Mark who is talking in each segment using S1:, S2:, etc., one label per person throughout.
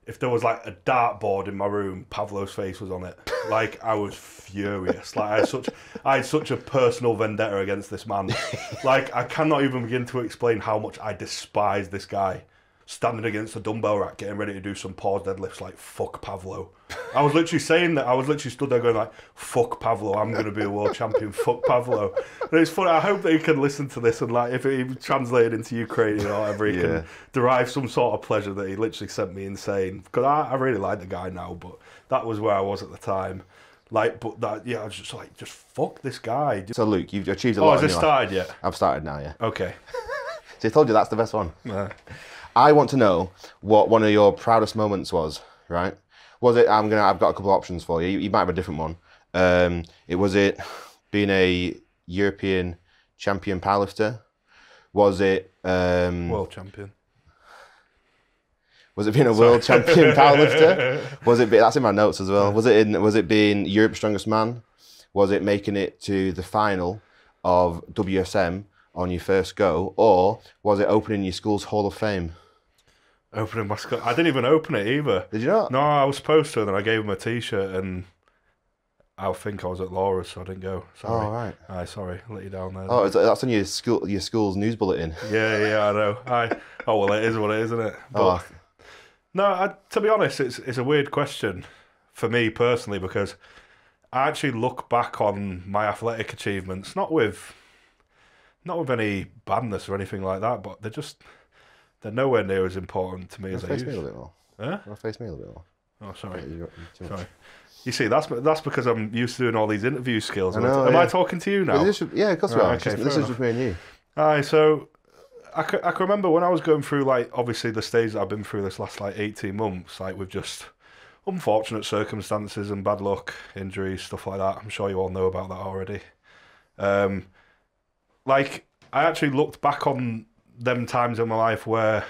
S1: if there was like a dartboard in my room, Pavlo's face was on it. Like, I was furious. Like, I had such a personal vendetta against this man. Like, I cannot even begin to explain how much I despise this guy. Standing against a dumbbell rack, getting ready to do some pause deadlifts, like, fuck Pavlo. I was literally saying that. I was literally stood there going like, fuck Pavlo, I'm going to be a world champion, fuck Pavlo. And it's funny, I hope that he can listen to this and like, if it translated into Ukrainian or whatever, he can derive some sort of pleasure that he literally sent me insane. Because I really like the guy now, but that was where I was at the time. Like, but that, yeah, I was just like, just fuck this guy.
S2: So Luke, you've achieved a lot.
S1: Oh, has it started yet?
S2: I've started now, yeah.
S1: Okay.
S2: So I told you that's the best one.
S1: Yeah.
S2: I want to know what one of your proudest moments was, right? Was it, I've got a couple of options for you. You might have a different one. Was it being a European champion powerlifter? Was it...
S1: world champion.
S2: Was it being a world champion powerlifter? Was it, that's in my notes as well. Was it being Europe's strongest man? Was it making it to the final of WSM on your first go? Or was it opening your school's Hall of Fame?
S1: Opening my school. I didn't even open it either.
S2: Did you not?
S1: No, I was supposed to, and then I gave him a t-shirt, and I think I was at Laura's, so I didn't go. Sorry.
S2: Oh, right.
S1: Aye, sorry, I let you down there.
S2: Oh, that's on your school's news bulletin.
S1: Yeah, I know. Oh, well, it is what it is, isn't it? But, no, to be honest, it's a weird question for me personally, because I actually look back on my athletic achievements, not with any badness or anything like that, but they're nowhere near as important to me as I used to.
S2: Face me a little bit more.
S1: Huh?
S2: Face me a little bit more.
S1: Oh, sorry.
S2: Yeah,
S1: sorry. You see, that's because I'm used to doing all these interview skills.
S2: I know,
S1: Am I talking to you now?
S2: Yeah, of course we are.
S1: Okay,
S2: this is just me and you.
S1: Aye, so I can remember when I was going through, like, obviously the stage that I've been through this last, like, 18 months, like, with just unfortunate circumstances and bad luck, injuries, stuff like that. I'm sure you all know about that already. Like, I actually looked back on them times in my life where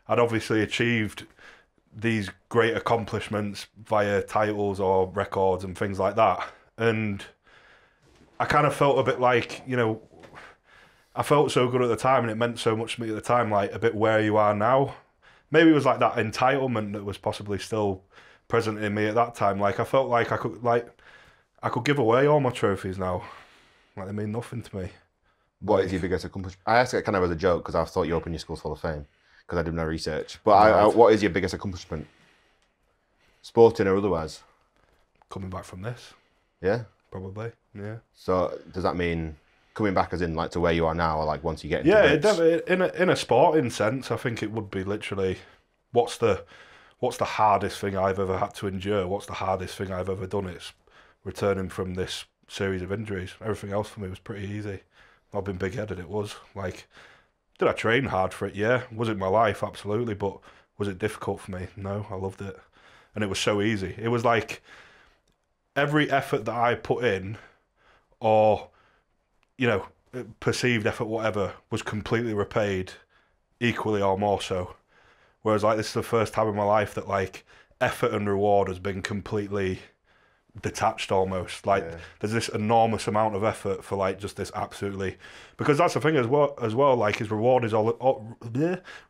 S1: I'd obviously achieved these great accomplishments via titles or records and things like that. And I kind of felt a bit like, you know, I felt so good at the time and it meant so much to me at the time, like a bit where you are now. Maybe it was like that entitlement that was possibly still present in me at that time. Like, I felt like I could give away all my trophies now. Like, they mean nothing to me.
S2: What is your biggest accomplishment? I asked it kind of as a joke because I thought you opened your school's Hall of Fame because I did no research. But what is your biggest accomplishment? Sporting or otherwise?
S1: Coming back from this.
S2: Yeah?
S1: Probably, yeah.
S2: So does that mean coming back as in like to where you are now, or like once you get into
S1: in a sporting sense, I think it would be literally what's the hardest thing I've ever had to endure? What's the hardest thing I've ever done? It's returning from this series of injuries. Everything else for me was pretty easy. Not being big-headed, it was. Like, did I train hard for it? Yeah. Was it my life? Absolutely. But was it difficult for me? No, I loved it. And it was so easy. It was like every effort that I put in, or, you know, perceived effort, whatever, was completely repaid equally or more so. Whereas, like, this is the first time in my life that, like, effort and reward has been completely detached almost. Like, there's this enormous amount of effort for, like, just this absolutely... Because that's the thing as well, like, his reward is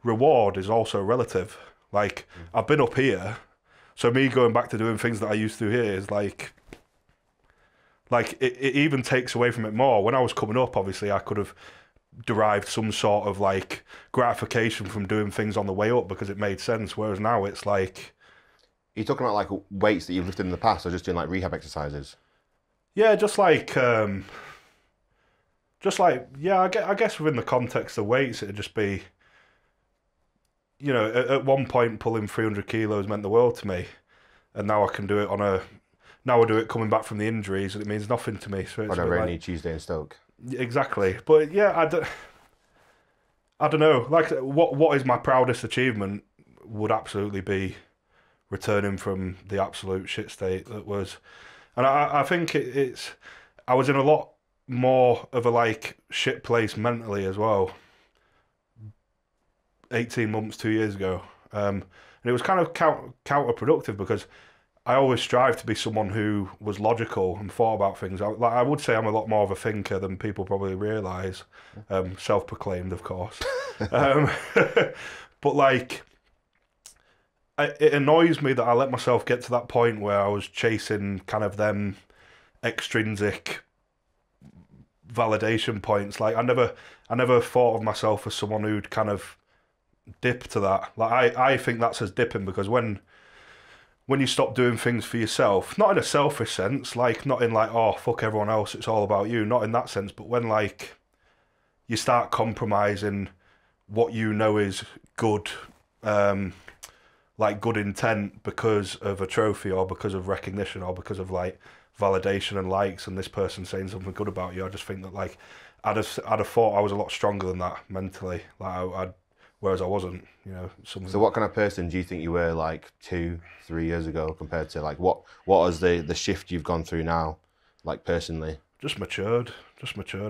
S1: reward is also relative. Like, I've been up here, so me going back to doing things that I used to here is, like it even takes away from it more. When I was coming up, obviously, I could have derived some sort of, like, gratification from doing things on the way up because it made sense, whereas now it's like...
S2: Are you talking about like weights that you've lifted in the past, or just doing like rehab exercises?
S1: Yeah, I guess within the context of weights, it'd just be, you know, at one point pulling 300 kilos meant the world to me, and now I can do it now I do it coming back from the injuries, and it means nothing to me. So it's
S2: on a rainy Tuesday in Stoke.
S1: Exactly, but yeah, I don't know. Like, what is my proudest achievement would absolutely be returning from the absolute shit state that was. And I think I was in a lot more of a, like, shit place mentally as well 18 months, 2 years ago. And it was kind of counterproductive because I always strive to be someone who was logical and thought about things. I would say I'm a lot more of a thinker than people probably realise. Self-proclaimed, of course. But, like... it annoys me that I let myself get to that point where I was chasing kind of them extrinsic validation points. Like I never thought of myself as someone who'd kind of dip to that. Like I think that's as dipping, because when you stop doing things for yourself, not in a selfish sense, like not in like, oh fuck everyone else, it's all about you, not in that sense, but when like you start compromising what you know is good, like good intent because of a trophy or because of recognition or because of like validation and likes and this person saying something good about you. I just think that like I'd have thought I was a lot stronger than that mentally, like whereas I wasn't, you know.
S2: So what kind of person do you think you were like 2-3 years ago compared to like what is the shift you've gone through now, like personally?
S1: Just matured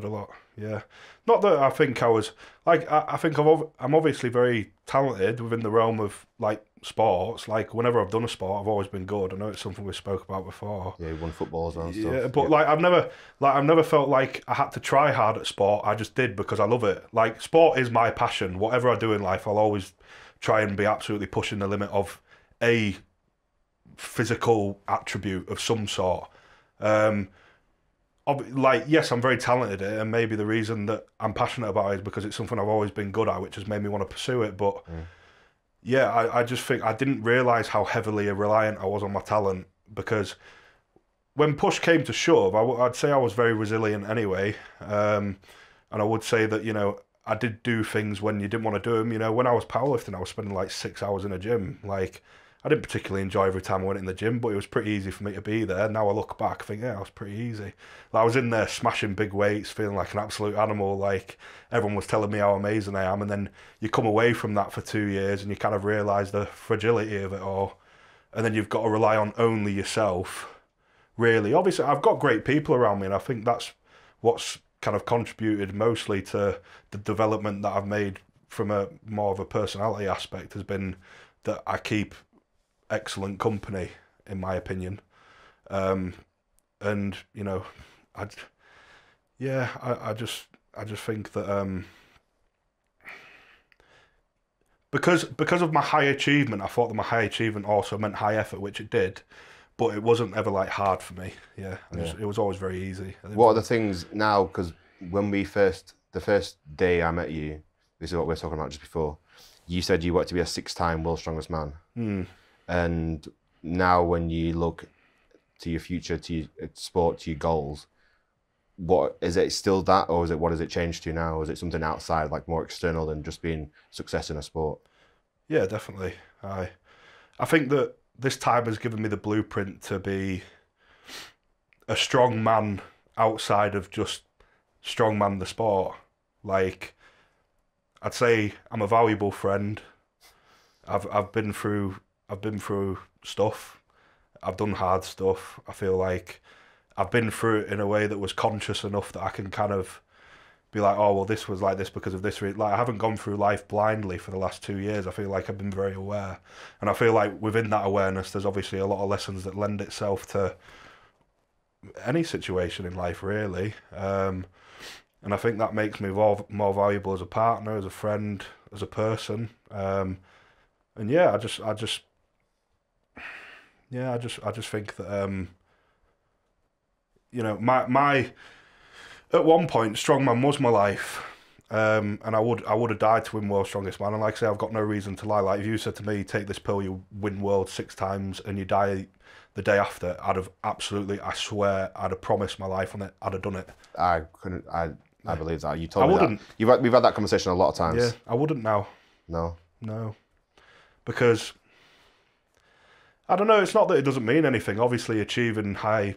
S1: a lot. Yeah, not that I think I was like I think I'm obviously very talented within the realm of like sports. Like whenever I've done a sport, I've always been good. I know it's something we spoke about before.
S2: Yeah, you won footballs and stuff.
S1: Yeah, but like I've never felt like I had to try hard at sport. I just did because I love it. Like sport is my passion. Whatever I do in life, I'll always try and be absolutely pushing the limit of a physical attribute of some sort. Like, yes, I'm very talented at it, and maybe the reason that I'm passionate about it is because it's something I've always been good at, which has made me want to pursue it. But yeah, I just think I didn't realise how heavily reliant I was on my talent, because when push came to shove, I'd say I was very resilient anyway. And I would say that, you know, I did do things when you didn't want to do them. You know, when I was powerlifting, I was spending like 6 hours in a gym. Like, I didn't particularly enjoy every time I went in the gym, but it was pretty easy for me to be there. Now I look back, I think, yeah, it was pretty easy. Like, I was in there smashing big weights, feeling like an absolute animal. Like, everyone was telling me how amazing I am. And then you come away from that for 2 years and you kind of realise the fragility of it all. And then you've got to rely on only yourself, really. Obviously, I've got great people around me, and I think that's what's kind of contributed mostly to the development that I've made from a more of a personality aspect, has been that I keep excellent company, in my opinion. And you know, I just think that because of my high achievement, I thought that my high achievement also meant high effort, which it did, but it wasn't ever like hard for me. Yeah, it was always very easy.
S2: What are the things now? Because when the first day I met you, this is what we were talking about just before. You said you wanted to be a 6-time world's strongest man. And now when you look to your future, to your sport, to your goals, what is it still that, or is it, what does it change to now? Or is it something outside, like more external than just being success in a sport?
S1: Yeah, definitely. I think that this time has given me the blueprint to be a strong man outside of just strongman the sport. Like, I'd say I'm a valuable friend. I've been through stuff. I've done hard stuff. I feel like I've been through it in a way that was conscious enough that I can kind of be like, oh, well, this was like this because of this. Like, I haven't gone through life blindly for the last 2 years. I feel like I've been very aware. And I feel like within that awareness, there's obviously a lot of lessons that lend itself to any situation in life, really. And I think that makes me more valuable as a partner, as a friend, as a person. And yeah, I just think that you know, my at one point strongman was my life, and I would have died to win world's strongest man. And like I say, I've got no reason to lie. Like, if you said to me, take this pill, you win world 6 times, and you die the day after, I'd have absolutely, I swear, I'd have promised my life on it. I'd have done it.
S2: I believe that. You told me that. We've had that conversation a lot of times.
S1: Yeah, I wouldn't now. No, because I don't know. It's not that it doesn't mean anything. Obviously, achieving high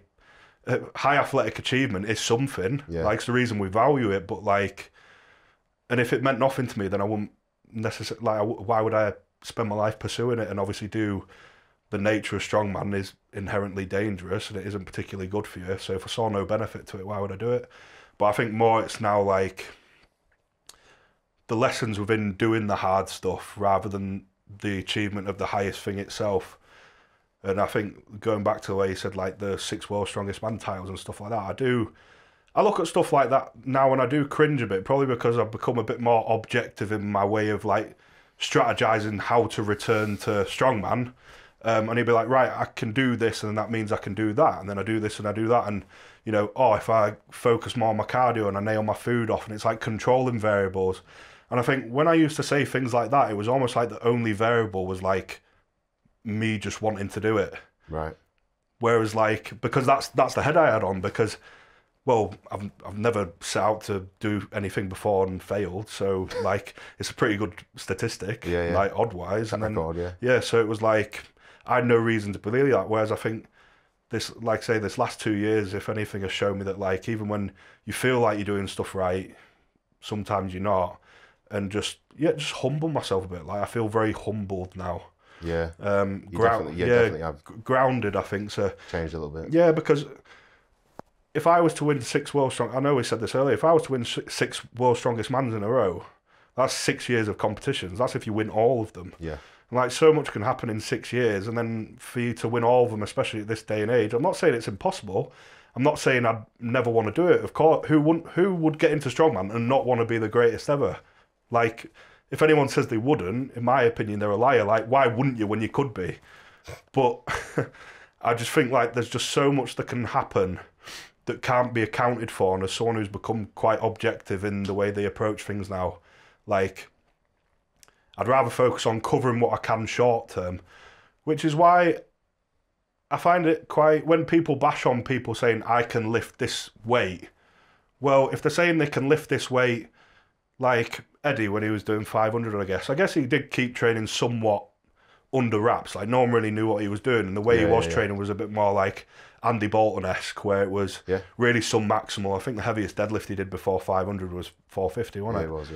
S1: athletic achievement is something.
S2: Yeah.
S1: Like, it's the reason we value it. But like, and if it meant nothing to me, then I wouldn't necessarily. Like, why would I spend my life pursuing it? And obviously, the nature of strongman is inherently dangerous, and it isn't particularly good for you. So if I saw no benefit to it, why would I do it? But I think more it's now like the lessons within doing the hard stuff rather than the achievement of the highest thing itself. And I think going back to the way you said, like the 6 world's strongest man titles and stuff like that, I look at stuff like that now and I do cringe a bit, probably because I've become a bit more objective in my way of like strategizing how to return to strongman. And he'd be like, right, I can do this, and that means I can do that, and then I do this and I do that, and you know, if I focus more on my cardio and I nail my food off, and it's like controlling variables. And I think when I used to say things like that, it was almost like the only variable was like me just wanting to do it.
S2: Right.
S1: Whereas like, because that's the head I had on, because well, I've never set out to do anything before and failed, so like it's a pretty good statistic, like odd-wise. And then, so it was like I had no reason to believe that. Whereas I think this, like say, this last 2 years, if anything, has shown me that like even when you feel like you're doing stuff right, sometimes you're not, and just humble myself a bit. Like I feel very humbled now.
S2: Yeah.
S1: Definitely have. Grounded, I think. So
S2: changed a little bit.
S1: Yeah, because if I was to win 6 world strong, I know we said this earlier. If I was to win 6 world strongest mans in a row, that's 6 years of competitions. That's if you win all of them.
S2: Yeah.
S1: And like so much can happen in 6 years, and then for you to win all of them, especially at this day and age, I'm not saying it's impossible. I'm not saying I'd never want to do it. Of course, who would get into strongman and not want to be the greatest ever? Like, if anyone says they wouldn't, in my opinion, they're a liar. Like, why wouldn't you when you could be? But I just think like there's just so much that can happen that can't be accounted for, and as someone who's become quite objective in the way they approach things now, like I'd rather focus on covering what I can short term, which is why I find it quite, when people bash on people saying I can lift this weight, well, if they're saying they can lift this weight, like Eddie when he was doing 500, I guess he did keep training somewhat under wraps. Like no one really knew what he was doing, and the way he was training was a bit more like Andy Bolton-esque, where it was really some maximal. I think the heaviest deadlift he did before 500 was 450, wasn't it?
S2: It was,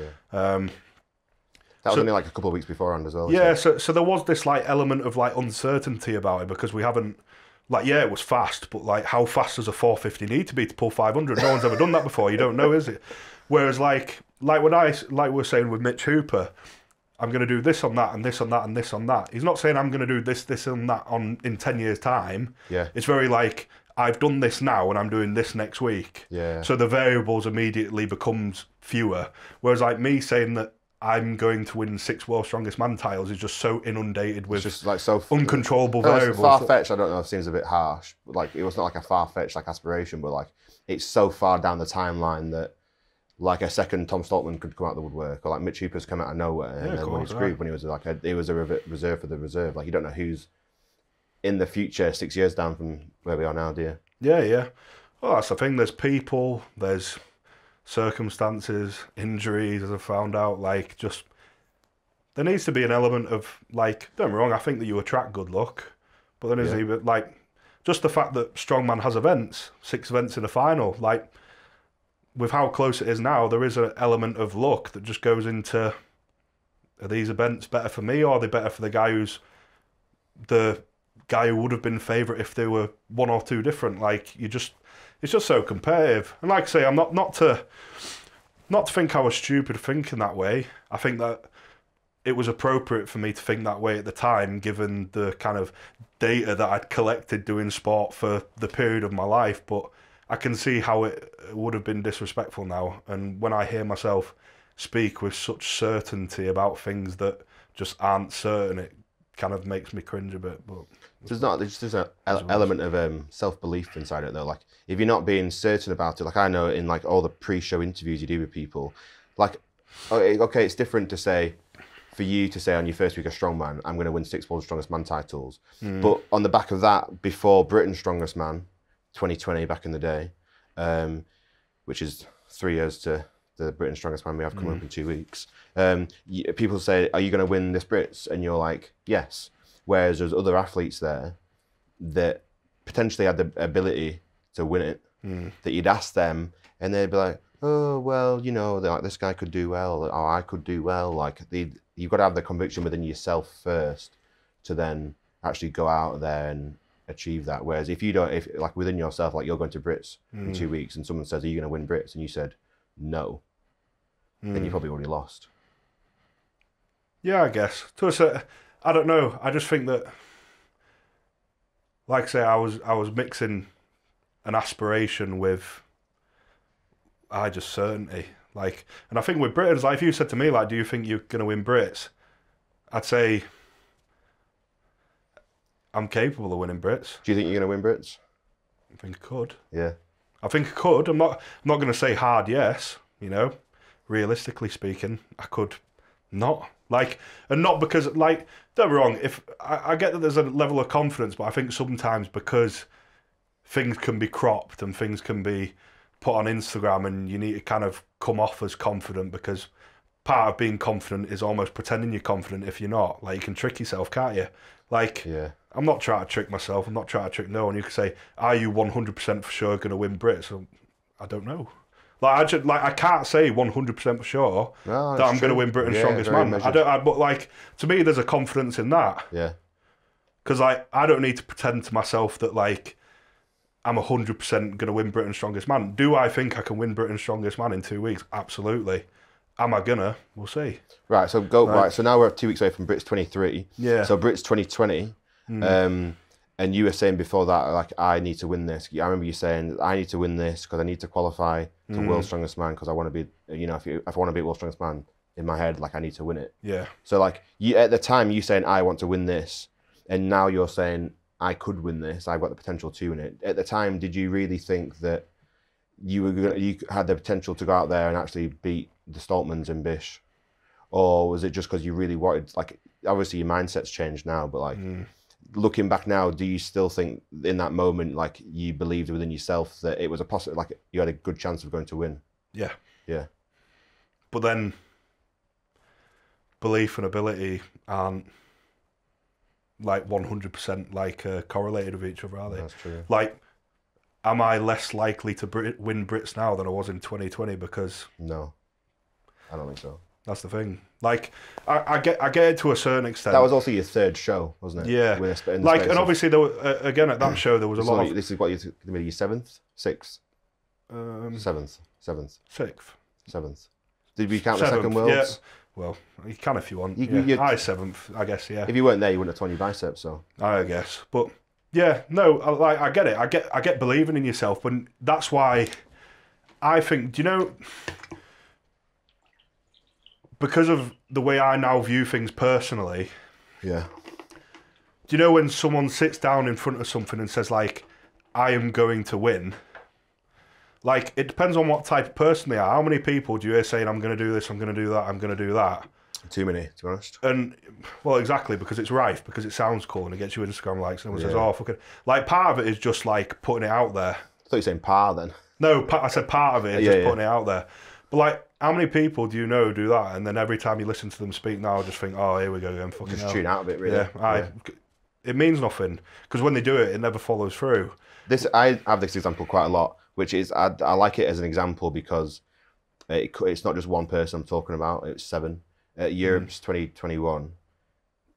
S2: that was only like a couple of weeks beforehand as well.
S1: Yeah, so there was this like element of like uncertainty about it, because we haven't, like, yeah, it was fast, but like how fast does a 450 need to be to pull 500? No one's ever done that before. You don't know, is it? Whereas like we were saying with Mitch Hooper, I'm going to do this on that and this on that and this on that. He's not saying I'm going to do this and that in 10 years' time.
S2: Yeah.
S1: It's very like, I've done this now and I'm doing this next week.
S2: Yeah.
S1: So the variables immediately becomes fewer. Whereas like me saying that I'm going to win 6 world strongest man titles is just so inundated with
S2: just like so
S1: uncontrollable variables.
S2: Far-fetched, I don't know, it seems a bit harsh. Like it was not like a far-fetched like aspiration, but like it's so far down the timeline that like a second Tom Stoltman could come out of the woodwork, or like Mitch Hooper's come out of nowhere, and then when he screwed, when he was like he was a reserve for the reserve. Like you don't know who's in the future 6 years down from where we are now, do you?
S1: Yeah. Well, that's the thing. There's people, there's circumstances, injuries, as I found out. Like, just there needs to be an element of like, don't get me wrong, I think that you attract good luck, but then there's even like just the fact that strongman has events, 6 events in a final, like. With how close it is now, there is an element of luck that just goes into, are these events better for me, or are they better for the guy who would have been favourite if they were 1 or 2 different? Like it's just so competitive. And like I say, I'm not to think I was stupid thinking that way. I think that it was appropriate for me to think that way at the time, given the kind of data that I'd collected doing sport for the period of my life. But I can see how it would have been disrespectful now. And when I hear myself speak with such certainty about things that just aren't certain, it kind of makes me cringe a bit. But
S2: there's an element of self-belief inside it though. Like if you're not being certain about it, like I know in like all the pre-show interviews you do with people, like okay, it's different to say, for you to say on your first week of Strongman, I'm going to win 6 World Strongest Man titles. But on the back of that, before Britain's Strongest Man, 2020 back in the day, which is 3 years to the Britain's Strongest Man we have coming up in 2 weeks. People say, are you going to win this Brits? And you're like, yes. Whereas there's other athletes there that potentially had the ability to win it, that you'd ask them and they'd be like, oh, well, you know, like this guy could do well, or I could do well. Like you've got to have the conviction within yourself first to then actually go out there and achieve that. Whereas if you don't, if like within yourself, like you're going to Brits in 2 weeks and someone says, are you going to win Brits? And you said, no, then you probably already lost.
S1: Yeah, I guess. I don't know. I just think that, like I say, I was mixing an aspiration with just certainty. Like, and I think with Britain's, like if you said to me, like, do you think you're going to win Brits? I'd say I'm capable of winning Brits.
S2: Do you think you're going to win Brits?
S1: I think I could.
S2: Yeah.
S1: I think I could. I'm not going to say hard yes, you know. Realistically speaking, I could not. Like, and not because, like, don't be wrong, if I get that there's a level of confidence, but I think sometimes because things can be cropped and things can be put on Instagram and you need to kind of come off as confident, because part of being confident is almost pretending you're confident if you're not. Like, you can trick yourself, can't you? Like,
S2: Yeah.
S1: I'm not trying to trick myself. I'm not trying to trick no one. You could say, are you 100% for sure going to win Brits? I don't know. Like, I can't say 100% for sure
S2: No,
S1: that I'm going to win Britain's Strongest Man. But like, to me, there's a confidence in that.
S2: Yeah.
S1: Because like, I don't need to pretend to myself that like I'm 100% going to win Britain's Strongest Man. Do I think I can win Britain's Strongest Man in 2 weeks? Absolutely. Am I gonna? We'll see.
S2: Right. So So now we're 2 weeks away from Brits 23.
S1: Yeah.
S2: So Brits 2020. And you were saying before that, like, I need to win this. I remember you saying, I need to win this because I need to qualify to World's Strongest Man because I want to be, you know, if I want to be World's Strongest Man, in my head, like, I need to win it.
S1: Yeah.
S2: So, like, you at the time, you saying, I want to win this, and now you're saying, I could win this, I've got the potential to win it. At the time, did you really think that you had the potential to go out there and actually beat the Stoltmans and Bish? Or was it just because you really wanted, like, obviously your mindset's changed now, but, like, looking back now, do you still think in that moment, like, you believed within yourself that it was a possible, like, you had a good chance of going to win?
S1: Yeah.
S2: Yeah.
S1: But then, belief and ability aren't like 100% like correlated with each other, are they?
S2: That's true.
S1: Like, am I less likely to win Brits now than I was in 2020? Because
S2: no, I don't think so.
S1: That's the thing. Like, I get it to a certain extent.
S2: That was also your third show, wasn't it?
S1: Yeah. Like, and obviously there were, again, at that show there was a lot.
S2: This is what you're going to be your seventh, sixth, seventh. Seventh. Did we count the second Worlds?
S1: Yeah. Well, you can if you want. I seventh, I guess. Yeah.
S2: If you weren't there, you wouldn't have torn your biceps. So
S1: I guess, but yeah, no, I get it. I get believing in yourself, but that's why I think. Do you know? Because of the way I now view things personally.
S2: Yeah.
S1: Do you know when someone sits down in front of something and says, like, I am going to win? Like, it depends on what type of person they are. How many people do you hear saying, I'm going to do this, I'm going to do that, I'm going to do that?
S2: Too many, to be honest.
S1: And, well, exactly, because it's rife, because it sounds cool and it gets you Instagram likes. Someone says, oh, fuck it. Like, part of it is just, like, putting it out there.
S2: I thought you were saying par then.
S1: No, I said part of it is just putting it out there. But, like, how many people do you know do that? And then every time you listen to them speak now, I just think, oh, here we go again. Fucking
S2: just tune out a bit, really.
S1: Yeah, it means nothing. Because when they do it, it never follows through.
S2: I have this example quite a lot, which is, I like it as an example because it's not just one person I'm talking about, it's 7. At Europe's 2021,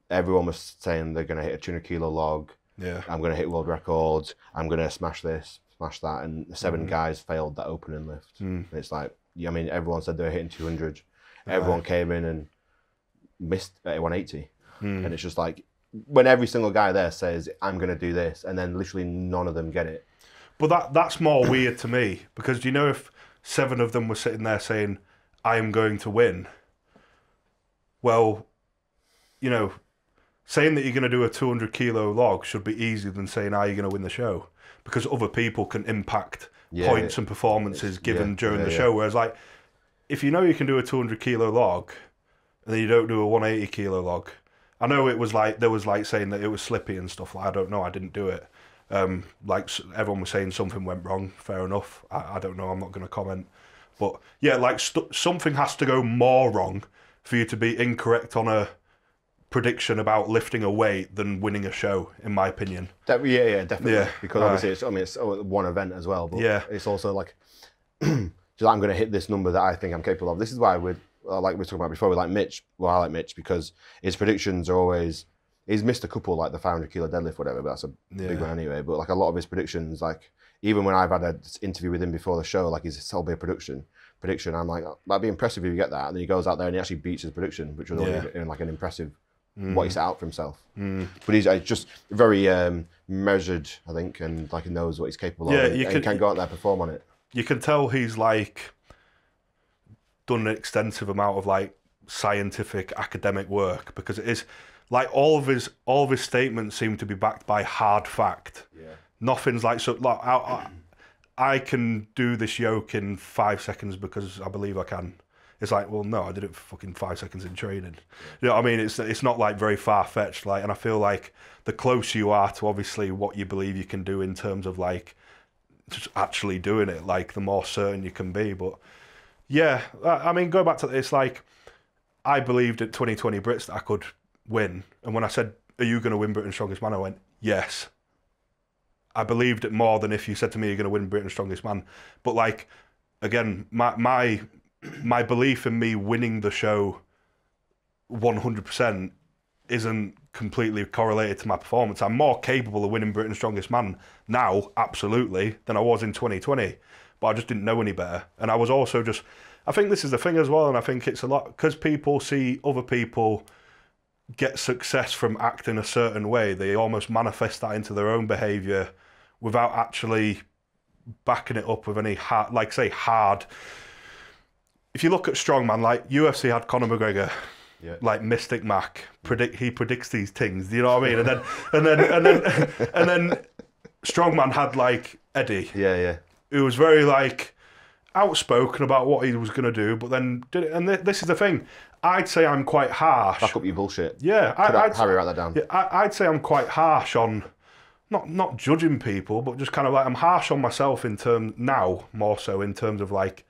S2: everyone was saying they're going to hit a 200 kilo log.
S1: Yeah.
S2: I'm going to hit world records. I'm going to smash this, smash that. And the 7 guys failed that opening lift. And it's like, I mean, everyone said they were hitting 200. Everyone came in and missed at 180. And it's just like, when every single guy there says, I'm going to do this, and then literally none of them get it.
S1: But that's more weird to me, because do you know if 7 of them were sitting there saying, I am going to win? Well, you know, saying that you're going to do a 200 kilo log should be easier than saying, are you going to win the show? Because other people can impact points and performances given during the show. Whereas, like, if you know you can do a 200 kilo log and then you don't do a 180 kilo log, I know it was like, there was like saying that it was slippy and stuff. Like, I don't know, I didn't do it. Like, everyone was saying something went wrong. Fair enough. I don't know, I'm not going to comment. But yeah, like, something has to go more wrong for you to be incorrect on a prediction about lifting a weight than winning a show, in my opinion.
S2: Yeah, definitely. Yeah, because obviously it's one event as well, but it's also like, I'm going to hit this number that I think I'm capable of. This is why like we were talking about before, we like Mitch. Well, I like Mitch because his predictions are always, he's missed a couple, like the 500 kilo deadlift, whatever, but that's a big one anyway. But like a lot of his predictions, like even when I've had an interview with him before the show, like his whole big prediction, I'm like, that'd be impressive if you get that. And then he goes out there and he actually beats his prediction, which was already like an impressive what he set out for himself. But he's just very measured, I think, and like he knows what he's capable of. And he can go out there and perform on it.
S1: You can tell he's like done an extensive amount of like scientific academic work, because it is like all of his statements seem to be backed by hard fact.
S2: Yeah.
S1: Nothing's like, so like I can do this yoke in 5 seconds because I believe I can. It's like, well, no, I did it for fucking 5 seconds in training. You know what I mean? It's not like very far fetched. Like, and I feel like the closer you are to obviously what you believe you can do in terms of like just actually doing it, like the more certain you can be. But yeah, I mean, go back to this. Like, I believed at 2020 Brits that I could win, and when I said, "Are you going to win Britain's Strongest Man?" I went, "Yes." I believed it more than if you said to me, "You're going to win Britain's Strongest Man." But like, again, my belief in me winning the show 100% isn't completely correlated to my performance. I'm more capable of winning Britain's Strongest Man now, absolutely, than I was in 2020. But I just didn't know any better. And I was also just, I think this is the thing as well, and I think it's a lot, because people see other people get success from acting a certain way, they almost manifest that into their own behaviour without actually backing it up with any hard, like say hard. If you look at Strongman, like UFC had Conor McGregor,
S2: yeah,
S1: like Mystic Mac, he predicts these things. You know what I mean? And then Strongman had like Eddie,
S2: yeah,
S1: who was very like outspoken about what he was going to do, but then did it. And this is the thing. I'd say I'm quite harsh.
S2: Back up your bullshit.
S1: Yeah,
S2: Harry, write that down.
S1: Yeah, I'd say I'm quite harsh on not judging people, but just kind of like I'm harsh on myself in terms now more so in terms of like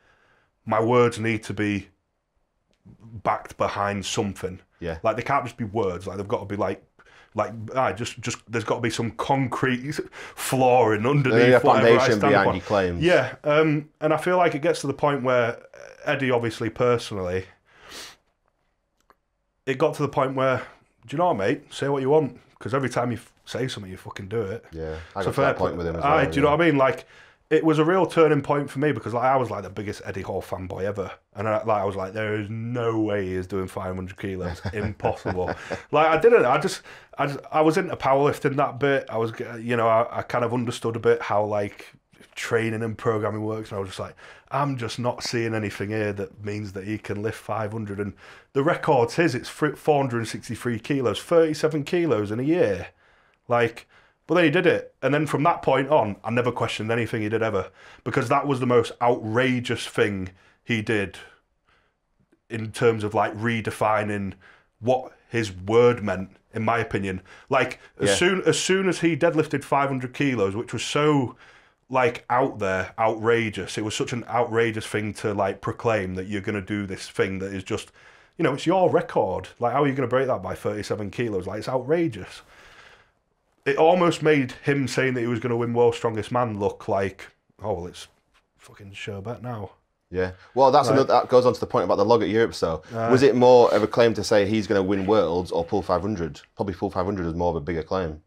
S1: my words need to be backed behind something.
S2: Yeah.
S1: Like they can't just be words. Like they've got to be like just there's got to be some concrete flooring underneath.
S2: Foundation behind your claims.
S1: Yeah. And I feel like it gets to the point where Eddie, obviously personally, it got to the point where, do you know what, mate? Say what you want, because every time you say something, you fucking do it.
S2: Yeah, I got to that point with him as well.
S1: Do you know what I mean? Like, it was a real turning point for me, because like I was like the biggest Eddie Hall fanboy ever, and I was like, there is no way he is doing 500 kilos, impossible. Like I didn't. I was into powerlifting that bit. I was, you know, I kind of understood a bit how like training and programming works, and I was just like, I'm just not seeing anything here that means that he can lift 500. And the record's his. It's 463 kilos, 37 kilos in a year, like. But then he did it. And then from that point on, I never questioned anything he did ever, because that was the most outrageous thing he did in terms of like redefining what his word meant, in my opinion. Like as soon as he deadlifted 500 kilos, which was so like out there, outrageous. It was such an outrageous thing to like proclaim that you're going to do this thing that is just, you know, it's your record. Like how are you going to break that by 37 kilos? Like it's outrageous. It almost made him saying that he was going to win World's Strongest Man look like, oh, well, it's fucking sure bet now.
S2: Yeah. Well, that goes on to the point about the log at Europe. So, was it more of a claim to say he's going to win Worlds or pull 500? Probably pull 500 is more of a bigger claim.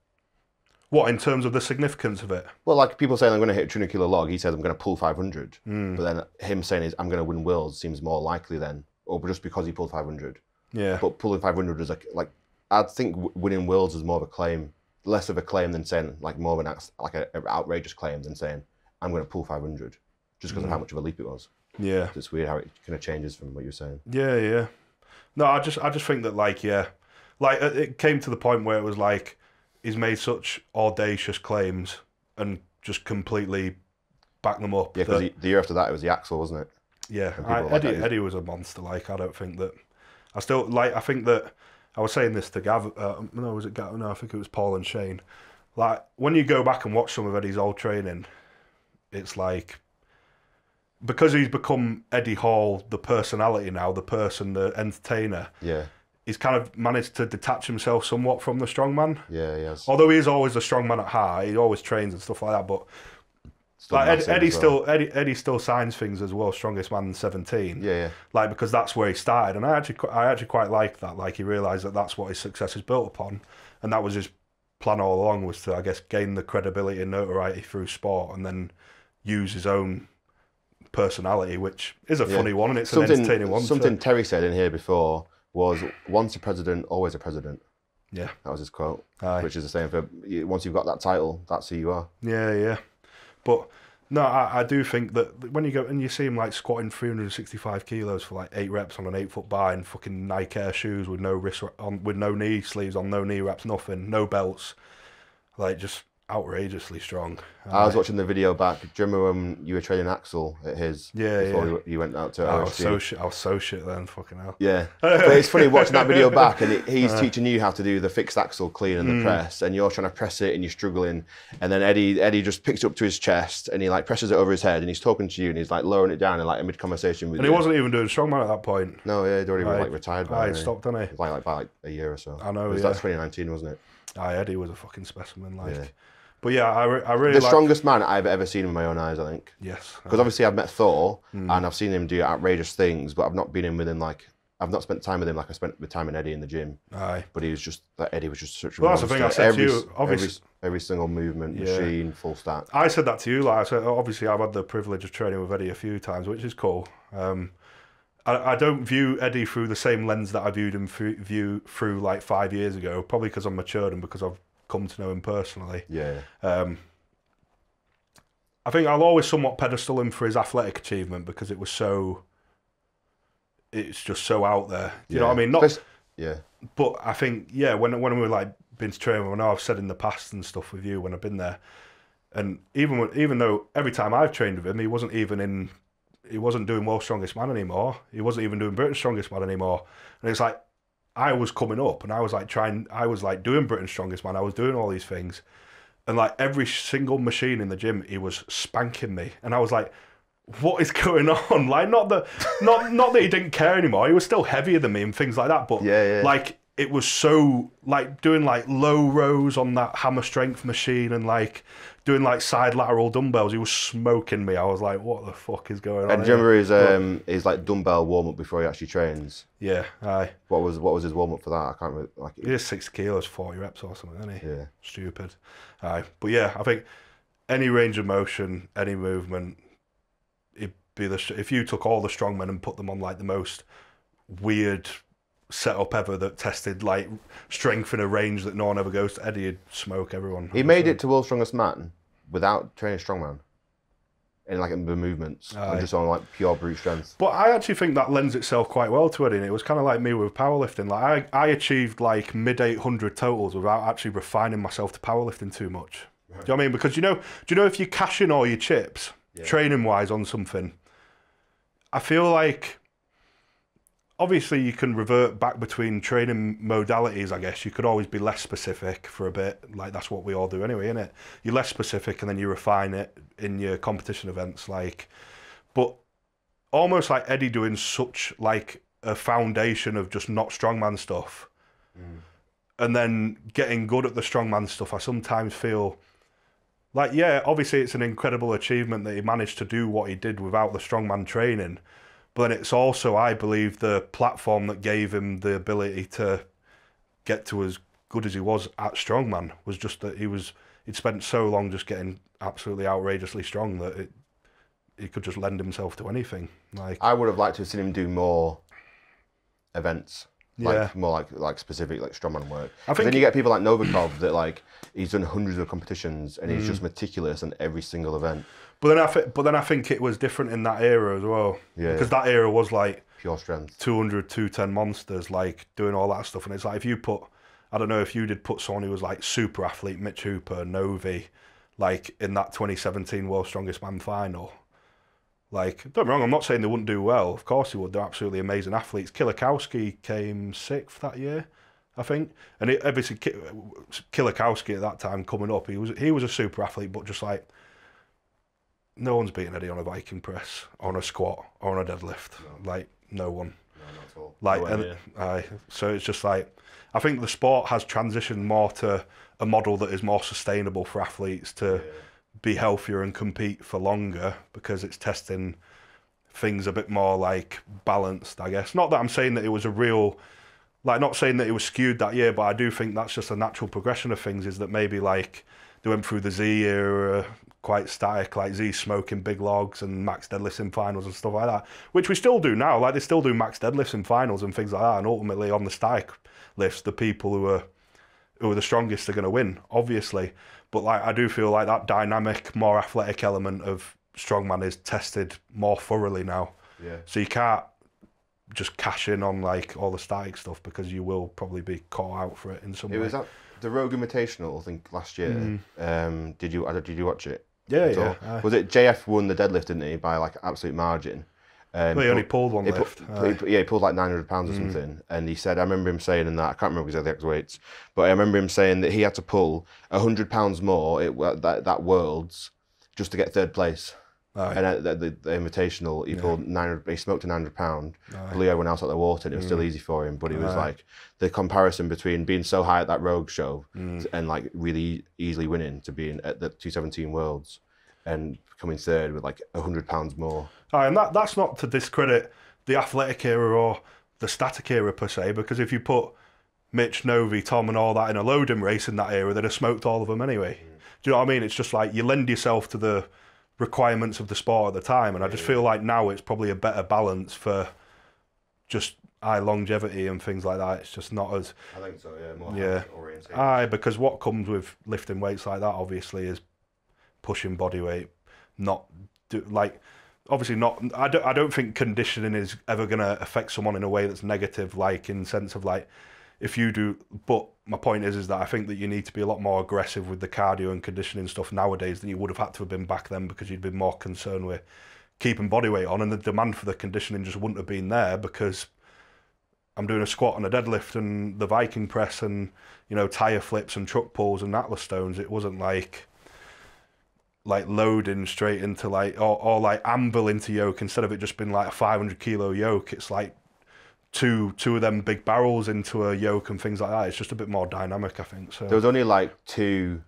S1: What, in terms of the significance of it?
S2: Well, like people saying I'm going to hit a 200 kilo log, he says I'm going to pull 500. But then him saying I'm going to win Worlds seems more likely then, or just because he pulled 500.
S1: Yeah.
S2: But pulling 500 is like I think winning Worlds is more of a claim. Less of a claim than saying, like more of an outrageous claim than saying, I'm going to pull 500, just because of how much of a leap it was.
S1: Yeah.
S2: It's weird how it kind of changes from what you're saying.
S1: Yeah. No, I just think that like, yeah, like it came to the point where it was like, he's made such audacious claims and just completely backed them up.
S2: Yeah, because the year after that, it was the Axel, wasn't it?
S1: Yeah, Eddie was a monster. Like, I don't think that, I think that, I was saying this to Gav. No, was it Gav? No, I think it was Paul and Shane. Like when you go back and watch some of Eddie's old training, it's like because he's become Eddie Hall, the personality now, the person, the entertainer.
S2: Yeah. He's
S1: kind of managed to detach himself somewhat from the strongman.
S2: Yeah, he has.
S1: Although he is always a strongman at heart, he always trains and stuff like that. But like Eddie still signs things as world's strongest man in 17.
S2: Yeah.
S1: Like because that's where he started, and I actually quite like that. Like he realised that that's what his success is built upon, and that was his plan all along, was to, I guess, gain the credibility and notoriety through sport, and then use his own personality, which is a funny one, and it's an entertaining one.
S2: Something Terry said in here before was, "Once a president, always a president."
S1: Yeah,
S2: that was his quote.
S1: Aye.
S2: Which is the same for once you've got that title, that's who you are.
S1: Yeah. But No, I do think that when you go and you see him like squatting 365 kilos for like 8 reps on an 8 foot bar in fucking Nike Air shoes with no wrist on, with no knee sleeves on, no knee wraps, nothing, no belts, like just outrageously strong.
S2: I was watching the video back. Do you remember when you were training Axel at his before you went out to OSG?
S1: I was so shit then, fucking hell.
S2: Yeah, but it's funny watching that video back, and he's teaching you how to do the fixed axle clean and the press, and you're trying to press it and you're struggling, and then Eddie just picks it up to his chest and he like presses it over his head and he's talking to you and he's like lowering it down in like a mid conversation with you.
S1: And he wasn't even doing strongman at that point.
S2: No, yeah, he'd already like retired by
S1: stopped, didn't he?
S2: Like by a year or so.
S1: I know.
S2: It was like 2019, wasn't it?
S1: Eddie was a fucking specimen, like. Yeah. But yeah, I really
S2: the strongest man I've ever seen with my own eyes, I think.
S1: Yes.
S2: Because obviously I've met Thor and I've seen him do outrageous things, but I've not been in with him like I've not spent time with him like I spent with time with Eddie in the gym.
S1: Aye.
S2: But he was just like Eddie was just such a
S1: monster.
S2: That's the thing I said to you. Obviously, every single movement, machine, full stack.
S1: I said that to you. Like I said, obviously I've had the privilege of training with Eddie a few times, which is cool. I don't view Eddie through the same lens that I viewed him through like 5 years ago. Probably because I'm matured and because I've come to know him personally.
S2: Yeah.
S1: I think I'll always somewhat pedestal him for his athletic achievement because it's just so out there. You know what I mean? But I think, when we were like been to train, I know I've said in the past and stuff with you when I've been there, and even though every time I've trained with him, he wasn't doing World's Strongest Man anymore. He wasn't even doing Britain's Strongest Man anymore. And it's like, I was coming up and I was like doing Britain's Strongest Man. I was doing all these things. And like every single machine in the gym, he was spanking me. And I was like, what is going on? Like, not that he didn't care anymore. He was still heavier than me and things like that. But like, it was so like doing like low rows on that hammer strength machine and like doing like side lateral dumbbells. He was smoking me. I was like, what the fuck is going on?
S2: And do you remember his like dumbbell warm up before he actually trains?
S1: Yeah, aye.
S2: What was his warm up for that? I can't remember. Like,
S1: he did 6 kilos, 40 reps or something, didn't he?
S2: Yeah.
S1: Stupid. Aye. But yeah, I think any range of motion, any movement, if you took all the strongmen and put them on like the most weird setup ever that tested like strength in a range that no one ever goes to, Eddie'd smoke everyone.
S2: He made it to World's Strongest Man without training strongman in like the movements and just on like pure brute strength.
S1: But I actually think that lends itself quite well to Eddie. And it was kind of like me with powerlifting. Like I achieved like mid 800 totals without actually refining myself to powerlifting too much. Right. Do you know what I mean? Because do you know if you cash in all your chips training wise on something, I feel like obviously you can revert back between training modalities, I guess. You could always be less specific for a bit. Like that's what we all do anyway, innit? You're less specific and then you refine it in your competition events. Like, but almost like Eddie doing such like a foundation of just not strongman stuff and then getting good at the strongman stuff, I sometimes feel like, obviously it's an incredible achievement that he managed to do what he did without the strongman training. But then it's also, I believe, the platform that gave him the ability to get to as good as he was at strongman was just that he'd spent so long just getting absolutely outrageously strong that he could just lend himself to anything. Like
S2: I would have liked to have seen him do more events. More like specific like strongman work. I think then you get people like Novikov that like he's done hundreds of competitions and he's just meticulous in every single event. But
S1: then I think it was different in that era as well. Yeah. Because that era was like
S2: pure strength,
S1: 200, 210 monsters, like doing all that stuff. And it's like if you put, I don't know if you did put someone who was like super athlete, Mitch Hooper, Novi, like in that 2017 World's Strongest Man final. Like, don't get me wrong, I'm not saying they wouldn't do well. Of course they would. They're absolutely amazing athletes. Kilikowski came 6th that year, I think. And obviously, Kilikowski at that time coming up, he was a super athlete, but just like, no one's beating Eddie on a Viking press, on a squat, or on a deadlift. No. Like, no one.
S2: No, not at all.
S1: Like, so it's just like, I think the sport has transitioned more to a model that is more sustainable for athletes to be healthier and compete for longer because it's testing things a bit more like balanced, I guess. Not that I'm saying that it was a real, like not saying that it was skewed that year, but I do think that's just a natural progression of things is that maybe like they went through the Z era quite static, like Z smoking big logs and max deadlifts in finals and stuff like that, which we still do now. Like they still do max deadlifts in finals and things like that. And ultimately on the static lifts, the people who are the strongest are going to win, obviously. But like I do feel like that dynamic, more athletic element of strongman is tested more thoroughly now.
S2: Yeah.
S1: So you can't just cash in on like all the static stuff because you will probably be caught out for it in some way.
S2: It was at the Rogue Invitational, I think, last year. Did you watch it?
S1: Yeah, yeah.
S2: Was it JF won the deadlift, didn't he, by like absolute margin?
S1: Well, he only pulled one lift.
S2: He pulled like 900 pounds or something. And he said, I remember him saying in that, I can't remember exactly the exact weights, but I remember him saying that he had to pull 100 pounds more that Worlds just to get third place. And at the Invitational, he pulled 900. He smoked a 900 pound, blew everyone else out the water, and it was still easy for him. But it was like the comparison between being so high at that Rogue show and like really easily winning to being at the 217 Worlds and coming third with like 100 pounds more.
S1: And that's not to discredit the athletic era or the static era per se, because if you put Mitch, Novi, Tom, and all that in a loading race in that era, they'd have smoked all of them anyway. Do you know what I mean? It's just like you lend yourself to the requirements of the sport at the time, and I just feel like now it's probably a better balance for just high longevity and things like that. It's just not as
S2: I think so, yeah, more
S1: oriented. Because what comes with lifting weights like that obviously is pushing body weight, obviously not. I don't think conditioning is ever going to affect someone in a way that's negative, like in sense of like if you do. But my point is that I think that you need to be a lot more aggressive with the cardio and conditioning stuff nowadays than you would have had to have been back then, because you'd been more concerned with keeping body weight on, and the demand for the conditioning just wouldn't have been there because I'm doing a squat and a deadlift and the Viking press and tire flips and truck pulls and Atlas stones. It wasn't like loading straight into or like anvil into yoke instead of it just being like a 500 kilo yoke. It's like two of them big barrels into a yoke and things like that. It's just a bit more dynamic, I think. So
S2: there was only like 2,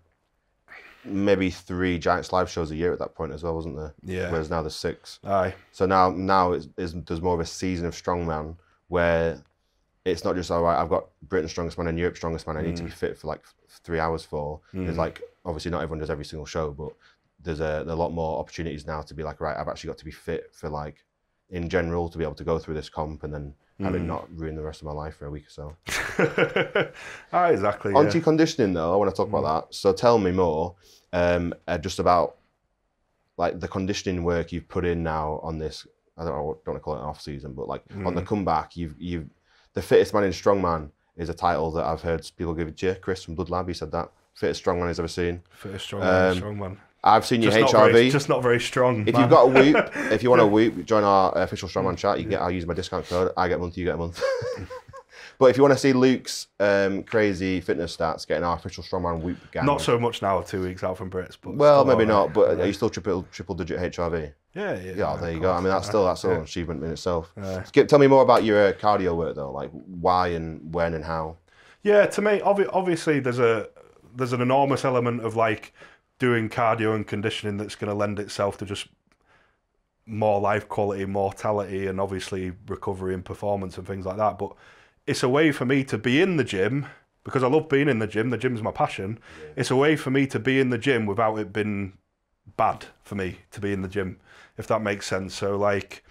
S2: maybe 3 Giants live shows a year at that point as well, wasn't there?
S1: Yeah.
S2: Whereas now there's 6.
S1: Aye.
S2: So now there's more of a season of strongman where it's not just, all right, I've got Britain's strongest man and Europe's strongest man I need to be fit for like 3 hours for. There's like, obviously not everyone does every single show, but there's a lot more opportunities now to be like, right, I've actually got to be fit for like, in general, to be able to go through this comp and then have it not ruin the rest of my life for a week or so.
S1: Exactly.
S2: On to conditioning though, I want to talk about that. So tell me more just about like the conditioning work you've put in now on this, I don't want to call it an off season, but like on the comeback, you've the fittest man in strongman is a title that I've heard people give it to you. Chris from Blood Lab, he said that. Fittest strongman he's ever seen.
S1: Fittest strongman.
S2: I've seen your HRV.
S1: Just not very strong.
S2: If you've got a whoop, if you want a whoop, join our official strongman chat. I'll use my discount code. I get a month, you get a month. But if you want to see Luke's crazy fitness stats, get in our official strongman whoop gang.
S1: Not so much now, 2 weeks out from Brits. But
S2: well, maybe not. But are you still triple digit HRV?
S1: Yeah.
S2: Yeah, there you go. I mean, that's still an achievement in itself. Tell me more about your cardio work though. Like why and when and how.
S1: Yeah, to me, obviously there's an enormous element of like doing cardio and conditioning that's going to lend itself to just more life quality, mortality, and obviously recovery and performance and things like that. But it's a way for me to be in the gym because I love being in the gym. The gym's my passion. Yeah. It's a way for me to be in the gym without it being bad for me to be in the gym, if that makes sense. So like,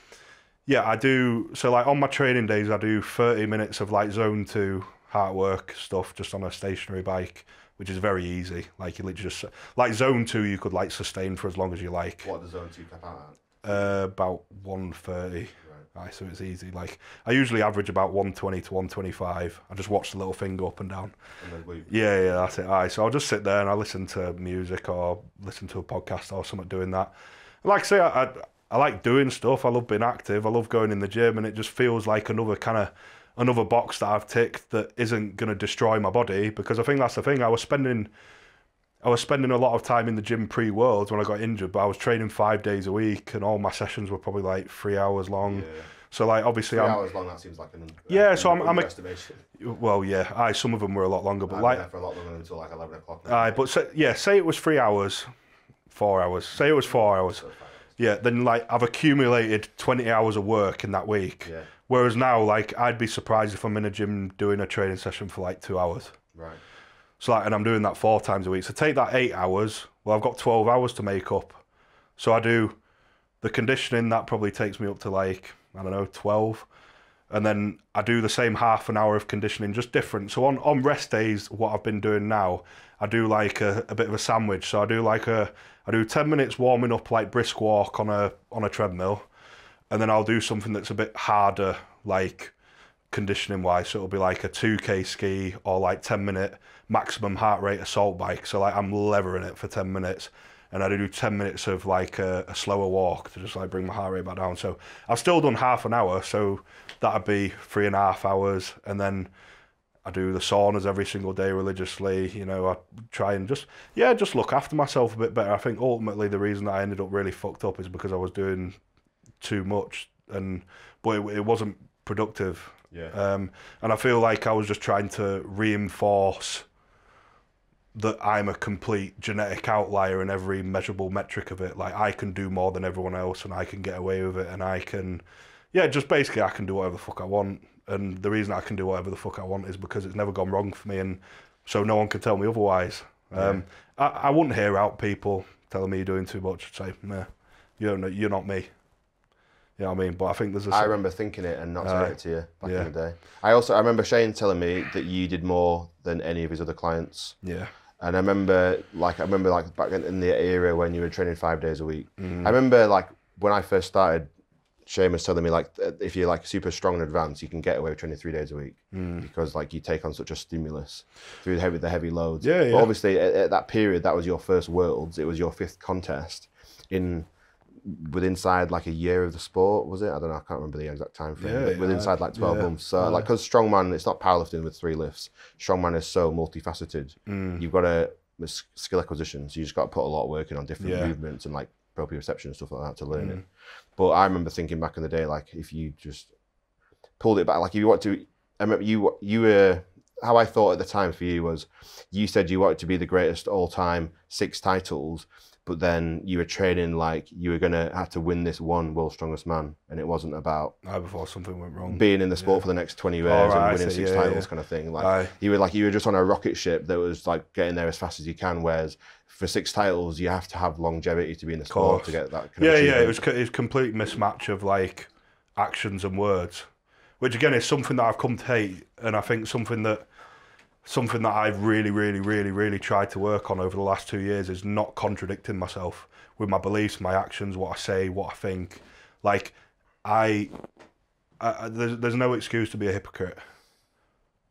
S1: yeah, I do. So like on my training days, I do 30 minutes of like zone 2 heart work stuff just on a stationary bike, which is very easy. Like you literally just like zone 2, you could like sustain for as long as you like.
S2: What does zone 2 cap out
S1: at? About 130. Right, so it's easy. Like I usually average about 120 to 125. I just watch the little finger up and down. Yeah, that's it. Aye, so I'll just sit there and I listen to music or listen to a podcast or something doing that. Like I say, I like doing stuff. I love being active. I love going in the gym, and it just feels like another box that I've ticked that isn't going to destroy my body, because I think that's the thing. I was spending a lot of time in the gym pre-Worlds when I got injured, but I was training 5 days a week, and all my sessions were probably like 3 hours long. Yeah. So like obviously
S2: 3 hours long, that seems like an
S1: underestimation. Well, yeah, some of them were a lot longer, but
S2: like for a lot longer until like 11 o'clock.
S1: But say it was 3 hours, 4 hours. Say it was 4 hours. Yeah, then like I've accumulated 20 hours of work in that week.
S2: Yeah.
S1: Whereas now, like I'd be surprised if I'm in a gym doing a training session for like 2 hours.
S2: Right.
S1: So like, and I'm doing that 4 times a week. So take that 8 hours. Well, I've got 12 hours to make up. So I do the conditioning, that probably takes me up to like, I don't know, 12. and then I do the same half an hour of conditioning, just different. So on rest days, what I've been doing now, I do like a bit of a sandwich. So I do 10 minutes warming up, like brisk walk on a treadmill, and then I'll do something that's a bit harder, like conditioning wise. So it'll be like a 2K ski or like 10-minute maximum heart rate assault bike. So like I'm levering it for 10 minutes. And I do 10 minutes of like a slower walk to just like bring my heart rate back down. So I've still done half an hour, so that'd be 3.5 hours. And then I do the saunas every single day religiously. You know, I try and just look after myself a bit better. I think ultimately the reason that I ended up really fucked up is because I was doing too much, but it wasn't productive.
S2: Yeah.
S1: And I feel like I was just trying to reinforce that I'm a complete genetic outlier in every measurable metric of it. Like I can do more than everyone else, and I can get away with it, and I can, just basically I can do whatever the fuck I want. And the reason I can do whatever the fuck I want is because it's never gone wrong for me, and so no one can tell me otherwise. I wouldn't hear out people telling me you're doing too much. I'd say, nah, you're not me. You know what I mean? But I think there's
S2: I remember thinking it and not saying it to you back in the day. I remember Shane telling me that you did more than any of his other clients.
S1: Yeah.
S2: And I remember back in the era when you were training 5 days a week. I remember like when I first started, Shane was telling me like if you're like super strong in advance, you can get away with training 3 days a week because like you take on such a stimulus through the heavy loads. But obviously at that period, that was your first Worlds. It was your 5th contest inside like a year of the sport, was it? I don't know, I can't remember the exact time frame. Inside like 12 months. So like, because strongman, it's not powerlifting with 3 lifts. Strongman is so multifaceted. You've got a skill acquisition, so you just got to put a lot of work in on different movements and like proprioception and stuff like that to learn it. But I remember thinking back in the day, like if you just pulled it back, like if you want to, I remember you were, how I thought at the time for you was, you said you wanted to be the greatest all-time 6 titles, but then you were training like you were going to have to win this one World's Strongest Man, and it wasn't about
S1: before something went wrong,
S2: being in the sport for the next 20 years and winning 6 titles kind of thing. Like you were just on a rocket ship that was like getting there as fast as you can, whereas for 6 titles you have to have longevity to be in the sport to get that kind of achievement.
S1: It was complete mismatch of like actions and words, which again is something that I've come to hate, and I think something that I've really tried to work on over the last 2 years is not contradicting myself with my beliefs, my actions, what I say, what I think. Like, there's no excuse to be a hypocrite.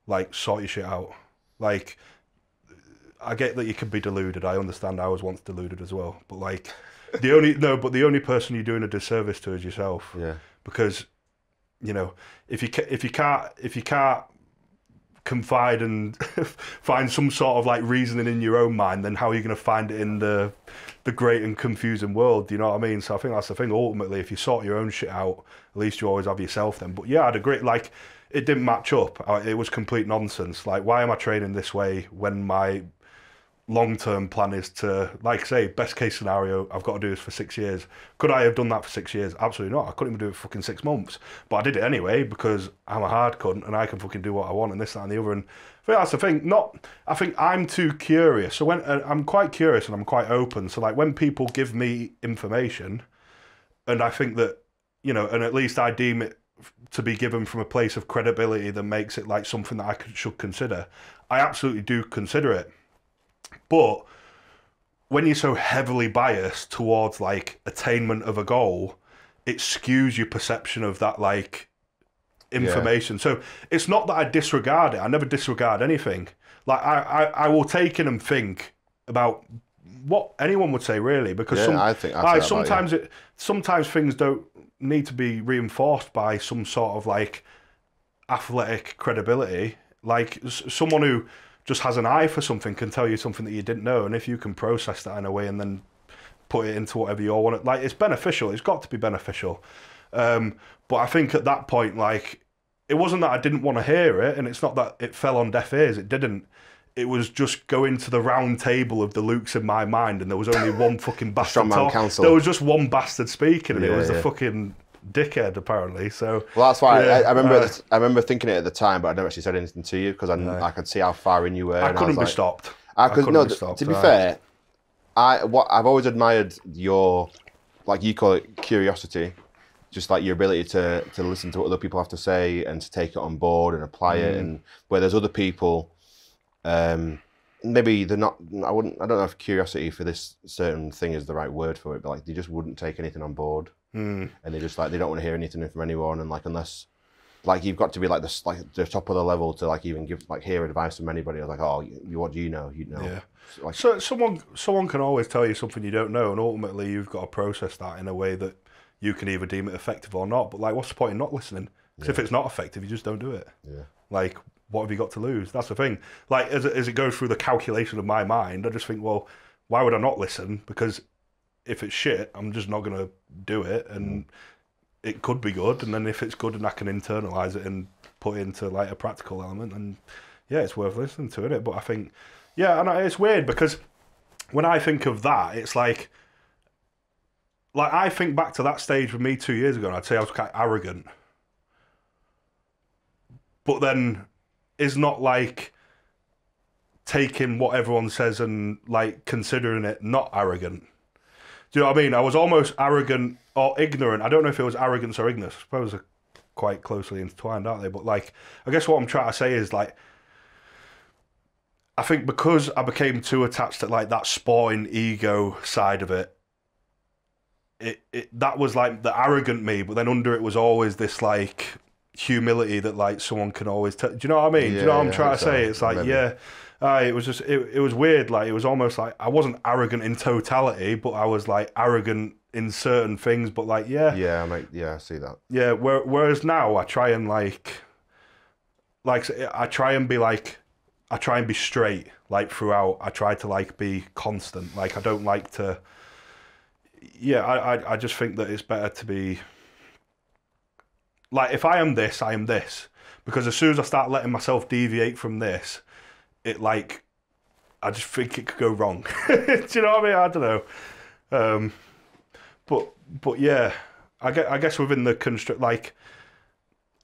S1: Like, sort your shit out. Like, I get that you can be deluded. I understand I was once deluded as well. But like, the only person you're doing a disservice to is yourself.
S2: Yeah.
S1: Because, you know, if you can't confide and find some sort of like reasoning in your own mind, then how are you going to find it in the great and confusing world? Do you know what I mean? So I think that's the thing. Ultimately, if you sort your own shit out, at least you always have yourself then. But yeah, I'd agree. Like, it didn't match up. It was complete nonsense. Like, why am I training this way when my long-term plan is to, like I say, best case scenario, I've got to do this for 6 years. Could I have done that for 6 years? Absolutely not. I couldn't even do it for fucking 6 months. But I did it anyway because I'm a hard cunt and I can fucking do what I want and this, that and the other. And I think that's the thing. I think I'm too curious. So when I'm quite curious and I'm quite open. So like when people give me information and I think that, you know, and at least I deem it to be given from a place of credibility that makes it like something that I should consider, I absolutely do consider it. But when you're so heavily biased towards like attainment of a goal, it skews your perception of that like information. So it's not that I disregard it. I never disregard anything. Like I will take in and think about what anyone would say really, because sometimes things don't need to be reinforced by some sort of like athletic credibility. Like someone who just has an eye for something can tell you something that you didn't know, and if you can process that in a way and then put it into whatever you want, like it's beneficial. It's got to be beneficial. But I think at that point, like, it wasn't that I didn't want to hear it, and it's not that it fell on deaf ears. It didn't. It was just going to the round table of the Lukes in my mind, and there was only one fucking bastard.
S2: Strongman Council.
S1: There was just one bastard speaking, and it was the fucking dickhead apparently. So
S2: well, that's why I remember thinking it at the time, but I never actually said anything to you because I could see how far in you were.
S1: I couldn't be stopped.
S2: To be fair, I've always admired your, like you call it, curiosity. just like your ability to listen to what other people have to say and to take it on board and apply it. And where there's other people, maybe they're not. I don't know if curiosity for this certain thing is the right word for it, but like they just wouldn't take anything on board, and they just like they don't want to hear anything from anyone, and like unless. Like you've got to be like the top of the level to like even give like hear advice from anybody. I was like, oh, what do you know? You know.
S1: Yeah.
S2: Like,
S1: so someone can always tell you something you don't know, and ultimately you've got to process that in a way that you can either deem it effective or not. But like, what's the point in not listening? Because if it's not effective, you just don't do it.
S2: Yeah.
S1: Like, what have you got to lose? That's the thing. Like, as it goes through the calculation of my mind, I just think, well, why would I not listen? Because if it's shit, I'm just not going to do it, and it could be good. And then if it's good and I can internalise it and put it into like a practical element, and yeah, it's worth listening to, it. But I think, yeah, and it's weird because when I think of that, it's like I think back to that stage with me 2 years ago, and I'd say I was quite arrogant. But then it's not like taking what everyone says and like considering it not arrogant. Do you know what I mean? I was almost arrogant or ignorant. I don't know if it was arrogance or ignorance. I suppose they're quite closely intertwined, aren't they? But like, I guess what I'm trying to say is like, I think because I became too attached to like that sporting ego side of it, that was like the arrogant me, but then under it was always this like humility that like someone can always tell. Do you know what I mean? Do you know what I'm trying to say? It's like, it was just, it was weird. Like, it was almost like I wasn't arrogant in totality, but I was like arrogant in certain things, but like,
S2: I see that.
S1: Yeah. Whereas now I try and I try and be straight, like throughout. I try to like be constant. Like, I don't like to, I just think that it's better to be, like, if I am this, I am this. Because as soon as I start letting myself deviate from this, it like, I just think it could go wrong. Do you know what I mean? I don't know. But yeah, I guess within the construct, like,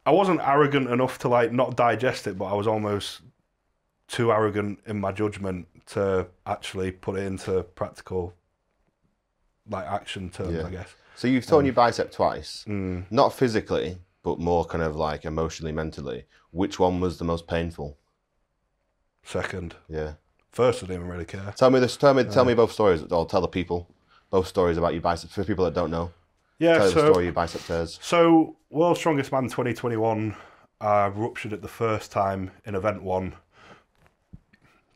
S1: I wasn't arrogant enough to like not digest it, but I was almost too arrogant in my judgment to actually put it into practical, like, action terms, I guess.
S2: So you've torn your bicep twice, not physically, but more kind of like emotionally, mentally. Which one was the most painful?
S1: Second.
S2: Yeah.
S1: First, I didn't even really care.
S2: Tell me both stories, or tell the people both stories about your bicep for people that don't know.
S1: Yeah.
S2: Tell the story of your bicep tears.
S1: So, World's Strongest Man 2021, I ruptured it the first time in event 1.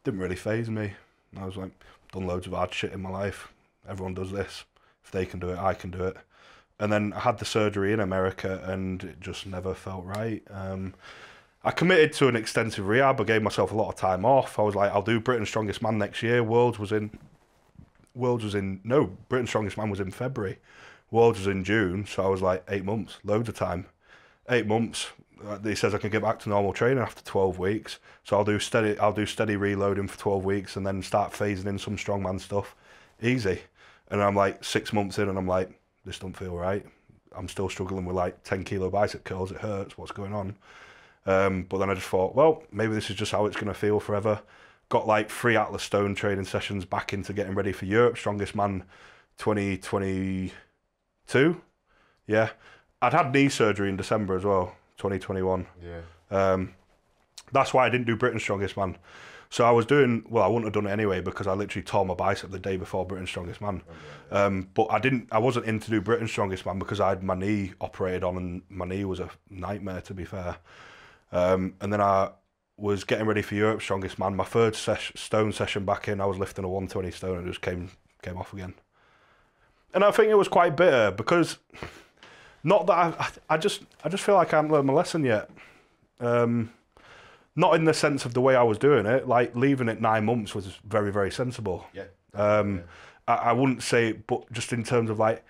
S1: Didn't really faze me. I was like, done loads of hard shit in my life. Everyone does this. If they can do it, I can do it. And then I had the surgery in America, and it just never felt right. I committed to an extensive rehab. I gave myself a lot of time off. I was like, I'll do Britain's Strongest Man next year. Britain's Strongest Man was in February. Worlds was in June, so I was like 8 months, loads of time. 8 months. He says I can get back to normal training after 12 weeks. So I'll do steady reloading for 12 weeks and then start phasing in some strongman stuff. Easy. And I'm like 6 months in, and I'm like, this don't feel right. I'm still struggling with like 10 kilo bicep curls. It hurts. What's going on? But then I just thought, well, maybe this is just how it's going to feel forever. Got like 3 Atlas Stone training sessions back into getting ready for Europe Strongest Man 2022. Yeah. I'd had knee surgery in December as well, 2021.
S2: Yeah.
S1: That's why I didn't do Britain's Strongest Man. So I was doing, well, I wouldn't have done it anyway because I literally tore my bicep the day before Britain's Strongest Man. But I wasn't in to do Britain's Strongest Man because I had my knee operated on, and my knee was a nightmare, to be fair. And then I was getting ready for Europe Strongest Man. My third stone session back in, I was lifting a 120 stone, and it just came off again. And I think it was quite bitter because, not that I just feel like I haven't learned my lesson yet. Not in the sense of the way I was doing it. Like, leaving it 9 months was very, very sensible.
S2: Yeah.
S1: I wouldn't say, but just in terms of like,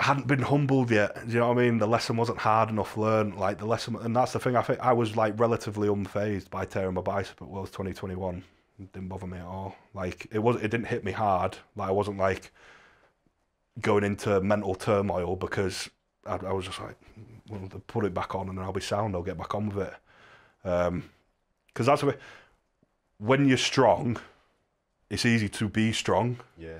S1: I hadn't been humbled yet. Do you know what I mean? The lesson wasn't hard enough learned. Like, the lesson, and that's the thing. I think I was like relatively unfazed by tearing my bicep at Worlds 2021. It didn't bother me at all. Like, it didn't hit me hard. Like, I wasn't like going into mental turmoil because I was just like, well, put it back on and then I'll be sound. I'll get back on with it. Because that's when you're strong, it's easy to be strong.
S2: Yeah.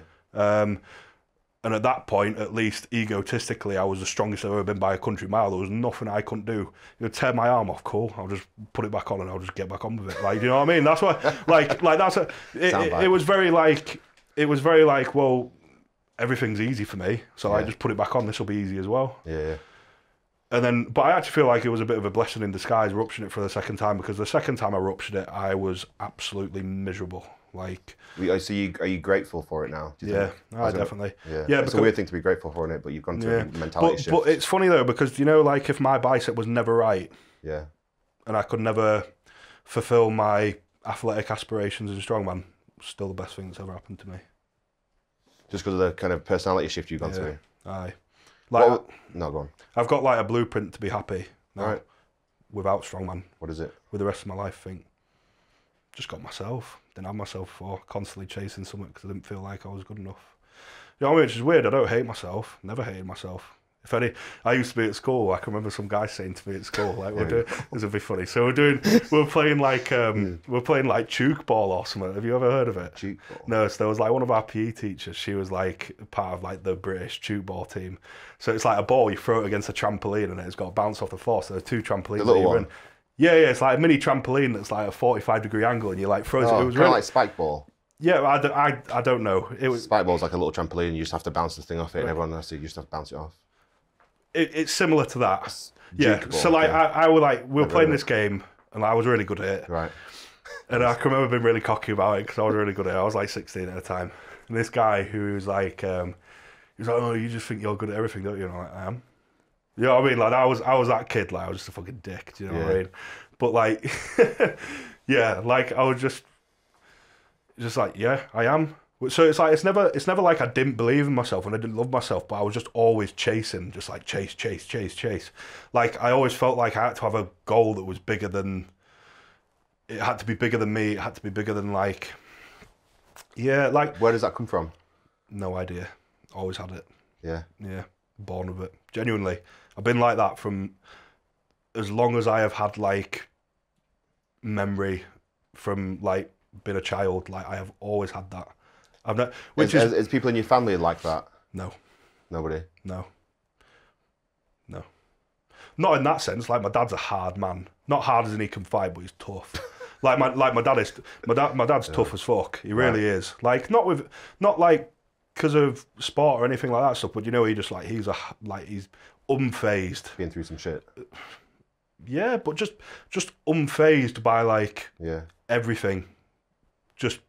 S1: And at that point, at least egotistically, I was the strongest I've ever been by a country mile. There was nothing I couldn't do. You would tear my arm off, cool. I'll just put it back on and I'll just get back on with it. Like, you know what I mean? That's what, like that's a. It was very like, well, everything's easy for me, so I just put it back on. This will be easy as well.
S2: Yeah.
S1: And then, but I actually feel like it was a bit of a blessing in disguise rupturing it for the second time, because the second time I ruptured it, I was absolutely miserable. Like,
S2: so are you grateful for it now? Do you think?
S1: Definitely.
S2: Yeah, it's a weird thing to be grateful for, isn't it? But you've gone through a mentality shift.
S1: But it's funny though, because you know, like if my bicep was never right, and I could never fulfill my athletic aspirations as a strongman, still the best thing that's ever happened to me.
S2: Just because of the kind of personality shift you've gone through.
S1: Aye. Like,
S2: no, go on.
S1: I've got like a blueprint to be happy now,
S2: right,
S1: without strongman.
S2: What is it?
S1: With the rest of my life, I think. Just got myself. Didn't have myself before. Constantly chasing something because I didn't feel like I was good enough. You know what I mean? Which is weird. I don't hate myself. Never hated myself. If any, I used to be at school. I can remember some guy saying to me at school, like, "We're doing." This would be funny. So we're playing like chook ball or something. Have you ever heard of it?
S2: Chook ball.
S1: No. So there was like one of our PE teachers. She was like part of like the British chook ball team. So it's like a ball you throw it against a trampoline and it's got to bounce off the floor. So there's two trampolines.
S2: The little one.
S1: Yeah, it's like a mini trampoline that's like a 45-degree angle, and you like throws it. It was
S2: kind of like spike ball.
S1: Yeah, I don't know. It was
S2: spike ball's like a little trampoline. And you just have to bounce the thing off it, and everyone else you just have to bounce it off.
S1: It's similar to that. Yeah. So like we were playing this game, and I was really good at it.
S2: Right.
S1: And I can remember being really cocky about it because I was really good at it. I was like 16 at the time, and this guy who was like, "Oh, you just think you're good at everything, don't you?" And I'm like, "I am." You know what I mean? Like I was that kid. Like I was just a fucking dick. Do you know what I mean? But like, yeah, like I was just like, yeah, I am. So it's like it's never like I didn't believe in myself and I didn't love myself, but I was just always chasing, just like chase. Like I always felt like I had to have a goal that was bigger than. It had to be bigger than me. It had to be bigger than like. Yeah, like.
S2: Where does that come from?
S1: No idea. Always had it.
S2: Yeah.
S1: Yeah. Born with it. Genuinely. I've been like that from as long as I have had like memory from like being a child. Like I have always had that. I've not.
S2: Is people in your family like that?
S1: No.
S2: Nobody.
S1: No. Not in that sense. Like my dad's a hard man. Not hard as in he can fight, but he's tough. my dad is. My dad's tough as fuck. He really is. Like not like because of sport or anything like that stuff, but you know, he's unfazed.
S2: Been through some shit.
S1: Yeah, but just unfazed by like everything. Just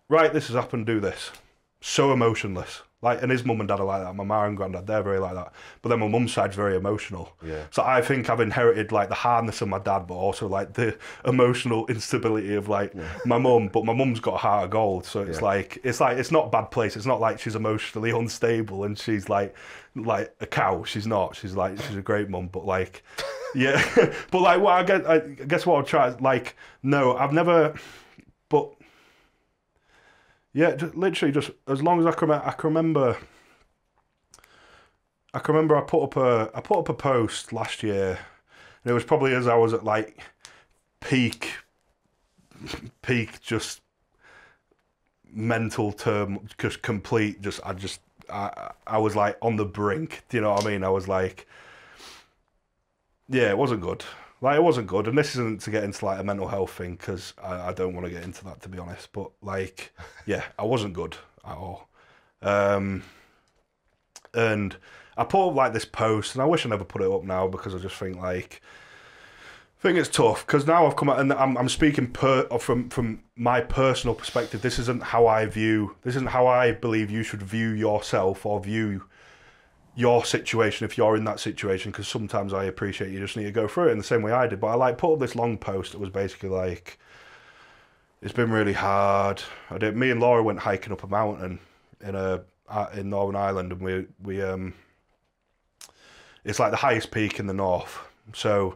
S1: right, this has happened, do this. So emotionless. Like, and his mum and dad are like that. My mum and granddad, they're very like that. But then my mum's side's very emotional. Yeah. So I think I've inherited like the hardness of my dad, but also like the emotional instability of like my mum. But my mum's got a heart of gold. So it's like it's not a bad place. It's not like she's emotionally unstable and she's like a cow. She's not. She's a great mum. But like, yeah. But like, what I guess what I'll try like, no, I've never. But. Yeah, literally just as long as I can remember. I put up a post last year, and it was probably as I was at like peak just mental term, just complete. I was like on the brink. Do you know what I mean? I was like, yeah, it wasn't good. Like, it wasn't good, and this isn't to get into like a mental health thing because I don't want to get into that, to be honest. But like, yeah, I wasn't good at all. And I put up like this post, and I wish I never put it up now because I just think like, it's tough because now I've come out and I'm speaking from my personal perspective. This isn't how I believe you should view yourself or view your situation if you're in that situation, because sometimes I appreciate you just need to go through it in the same way I did. But I like put up this long post that was basically like, it's been really hard. Me and Laura went hiking up a mountain in Northern Ireland, and we it's like the highest peak in the north. So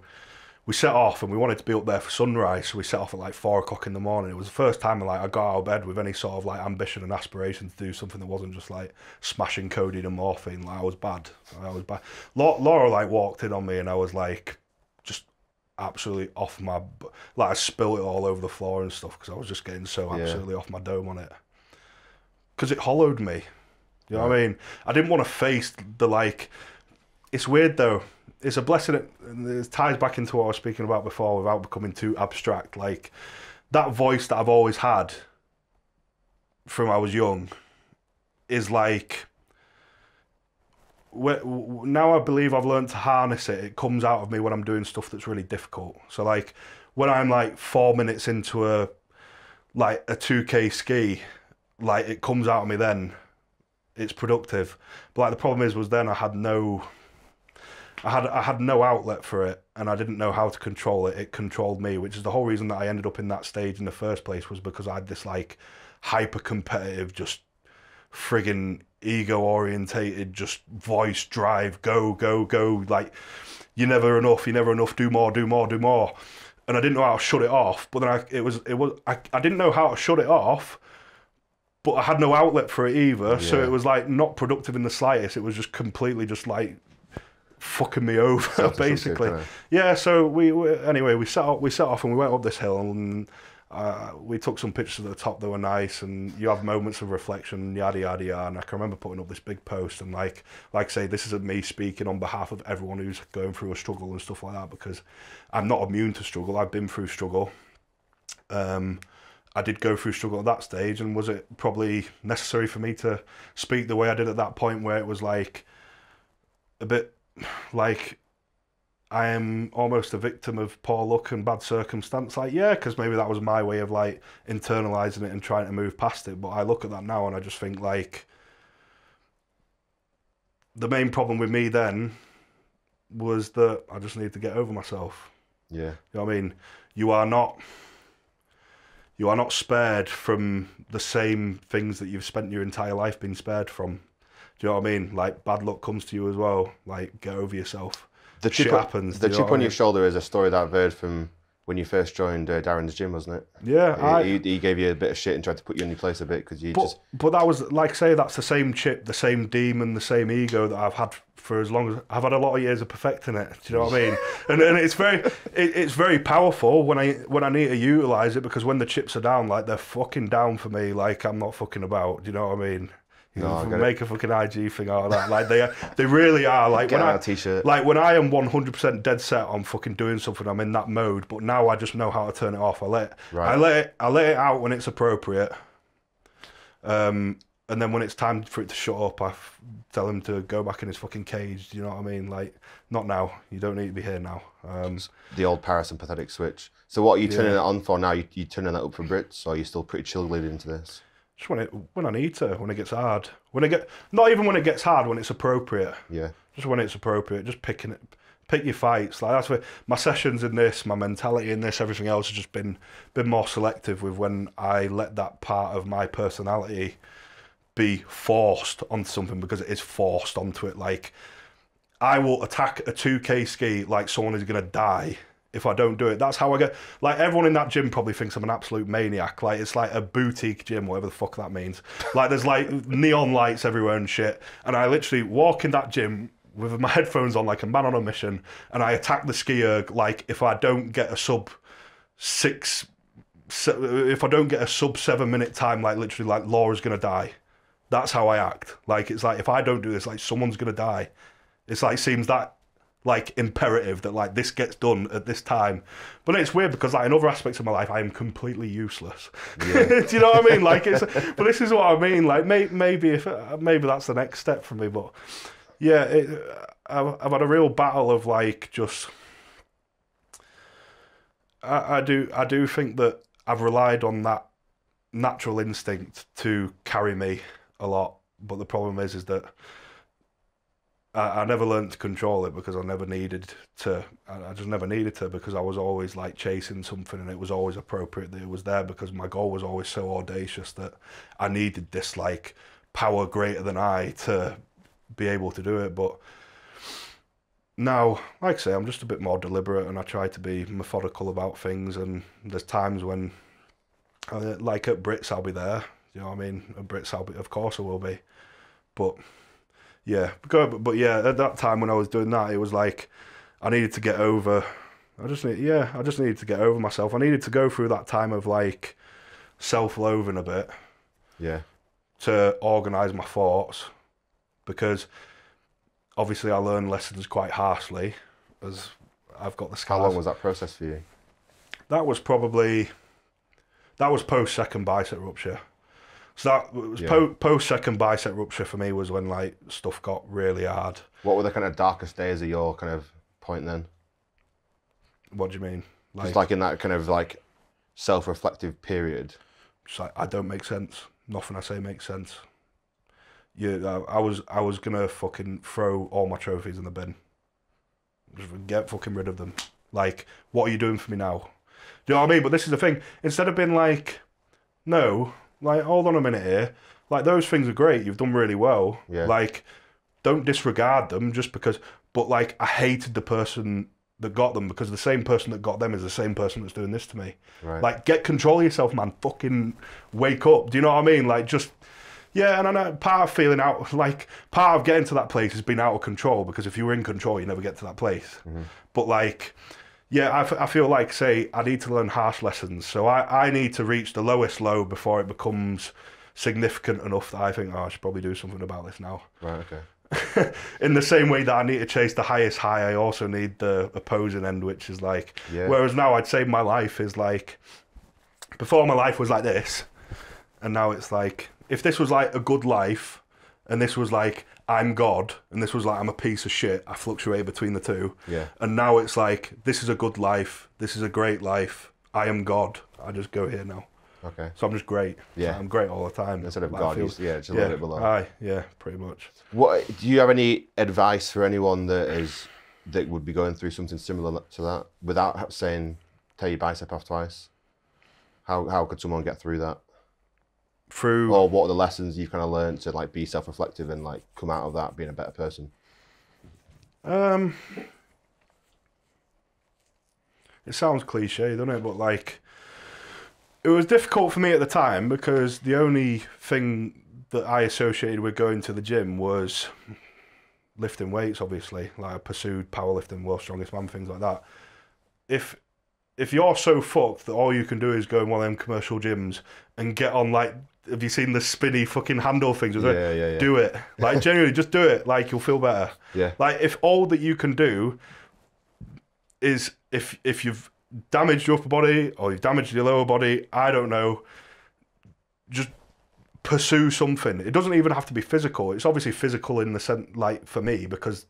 S1: we set off and we wanted to be up there for sunrise, so we set off at like 4 o'clock in the morning. It was the first time I got out of bed with any sort of like ambition and aspiration to do something that wasn't just like smashing codeine and morphine. Like I was bad. Laura like walked in on me and I was like just absolutely off my, like I spilled it all over the floor and stuff because I was just getting so absolutely off my dome on it. Because it hollowed me. You know what I mean? I didn't want to face the like. It's weird though. It's a blessing. It ties back into what I was speaking about before without becoming too abstract. Like that voice that I've always had from I was young is like. Now I believe I've learned to harness it. It comes out of me when I'm doing stuff that's really difficult. So like when I'm like 4 minutes into a 2K ski, like it comes out of me then. It's productive. But like the problem was then I had no outlet for it, and I didn't know how to control it. It controlled me, which is the whole reason that I ended up in that stage in the first place, was because I had this like hyper competitive, just friggin' ego orientated, just voice drive, go, like you're never enough, do more. And I didn't know how to shut it off, but then I didn't know how to shut it off, but I had no outlet for it either. Yeah. So it was like not productive in the slightest. It was just completely just like fucking me over, basically. Yeah. So we set off and we went up this hill, and we took some pictures at the top that were nice, and you have moments of reflection, yada yada yada. And I can remember putting up this big post, and like I say, this isn't me speaking on behalf of everyone who's going through a struggle and stuff like that, because I'm not immune to struggle. I've been through struggle. I did go through struggle at that stage, and was it probably necessary for me to speak the way I did at that point, where it was like a bit like I am almost a victim of poor luck and bad circumstance? Like, yeah, because maybe that was my way of like internalizing it and trying to move past it. But I look at that now and I just think like the main problem with me then was that I just need to get over myself.
S2: Yeah.
S1: You know what I mean? You are not spared from the same things that you've spent your entire life being spared from. Do you know what I mean? Like bad luck comes to you as well. Like, get over yourself.
S2: The
S1: shit happens.
S2: The chip on your shoulder is a story that I've heard from when you first joined Darren's gym, wasn't it?
S1: Yeah.
S2: He gave you a bit of shit and tried to put you in your place a bit because you just...
S1: But that was, like I say, that's the same chip, the same demon, the same ego that I've had for as long as... I've had a lot of years of perfecting it, do you know what I mean? and it's very powerful when I need to utilise it, because when the chips are down, like, they're fucking down for me, like, I'm not fucking about, do you know what I mean? Make a fucking IG thing out of that. Like they really are. Like
S2: get a t-shirt.
S1: Like when I am 100% dead set on fucking doing something, I'm in that mode. But now I just know how to turn it off. I let it out when it's appropriate. And then when it's time for it to shut up, I tell him to go back in his fucking cage. Do you know what I mean? Like, not now. You don't need to be here now.
S2: The old parasympathetic switch. So what are you turning it on for now? You turning that up for Brits, or are you still pretty chill leading into this?
S1: Just when I need to, when it gets hard. Not even when it gets hard, when it's appropriate.
S2: Yeah.
S1: Just when it's appropriate, just pick your fights. Like that's where my sessions in this, my mentality in this, everything else has just been more selective with when I let that part of my personality be forced onto something, because it is forced onto it. Like, I will attack a 2K ski like someone is gonna die if I don't do it. That's how I get. Like, everyone in that gym probably thinks I'm an absolute maniac. Like, it's like a boutique gym, whatever the fuck that means. Like, there's like neon lights everywhere and shit. And I literally walk in that gym with my headphones on like a man on a mission, and I attack the skier like if I don't get a sub 7 minute time, like literally like Laura's gonna die. That's how I act. Like, it's like if I don't do this, like someone's gonna die. It's like, seems that like imperative that like this gets done at this time. But it's weird because like in other aspects of my life I am completely useless. Yeah. Do you know what I mean? Like, but this is what I mean. Like maybe that's the next step for me. But yeah, I've had a real battle of like just. I do think that I've relied on that natural instinct to carry me a lot, but the problem is that I never learned to control it because I never needed to. I just never needed to, because I was always like chasing something, and it was always appropriate that it was there, because my goal was always so audacious that I needed this like power greater than I to be able to do it. But now, like I say, I'm just a bit more deliberate, and I try to be methodical about things. And there's times when, like at Brits, I'll be there. You know what I mean? At Brits, of course I will be. But yeah, at that time when I was doing that, it was like I needed to get over. I just needed to get over myself. I needed to go through that time of like self-loathing a bit.
S2: Yeah.
S1: To organise my thoughts, because obviously I learned lessons quite harshly as I've got the scars.
S2: How long was that process for you?
S1: That was post second bicep rupture. So that was post second bicep rupture for me was when like stuff got really hard.
S2: What were the kind of darkest days of your kind of point then?
S1: What do you mean?
S2: Just like in that kind of like self-reflective period.
S1: Just like, I don't make sense. Nothing I say makes sense. Yeah, I was gonna fucking throw all my trophies in the bin. Just get fucking rid of them. Like, what are you doing for me now? Do you know what I mean? But this is the thing. Instead of being like, no, like, hold on a minute here. Like, those things are great. You've done really well.
S2: Yeah.
S1: Like, don't disregard them just because. But like, I hated the person that got them because the same person that got them is the same person that's doing this to me.
S2: Right.
S1: Like, get control of yourself, man. Fucking wake up. Do you know what I mean? Like, just. Yeah, and I know part of feeling out, like, part of getting to that place is being out of control, because if you were in control, you never get to that place. Mm-hmm. But, like, yeah, I feel like, say, I need to learn harsh lessons. So I need to reach the lowest low before it becomes significant enough that I think, oh, I should probably do something about this now.
S2: Right, okay.
S1: In the same way that I need to chase the highest high, I also need the opposing end, which is like, whereas now I'd say my life is like, before my life was like this, and now it's like, if this was like a good life, and this was like, I'm God, and this was like, I'm a piece of shit, I fluctuate between the two.
S2: Yeah.
S1: And now it's like, this is a good life, this is a great life, I am God, I just go here now.
S2: Okay.
S1: So I'm just great.
S2: Yeah.
S1: So I'm great all the time.
S2: Instead of
S1: like,
S2: God, just a little bit below.
S1: Aye, yeah, pretty much.
S2: What do you have any advice for anyone that would be going through something similar to that, without saying tear your bicep off twice? How could someone get through that? Or what are the lessons you've kind of learned to like be self-reflective and like come out of that being a better person?
S1: It sounds cliche, doesn't it? But like, it was difficult for me at the time because the only thing that I associated with going to the gym was lifting weights, obviously. Like, I pursued powerlifting, world's strongest man, things like that. If you're so fucked that all you can do is go in one of them commercial gyms and get on, like, have you seen the spinny fucking handle things?
S2: Yeah.
S1: Do it. Like, genuinely, just do it. Like, you'll feel better.
S2: Yeah.
S1: Like, if all that you can do is, if you've damaged your upper body or you've damaged your lower body, I don't know, just pursue something. It doesn't even have to be physical. It's obviously physical in the sense, like, for me, because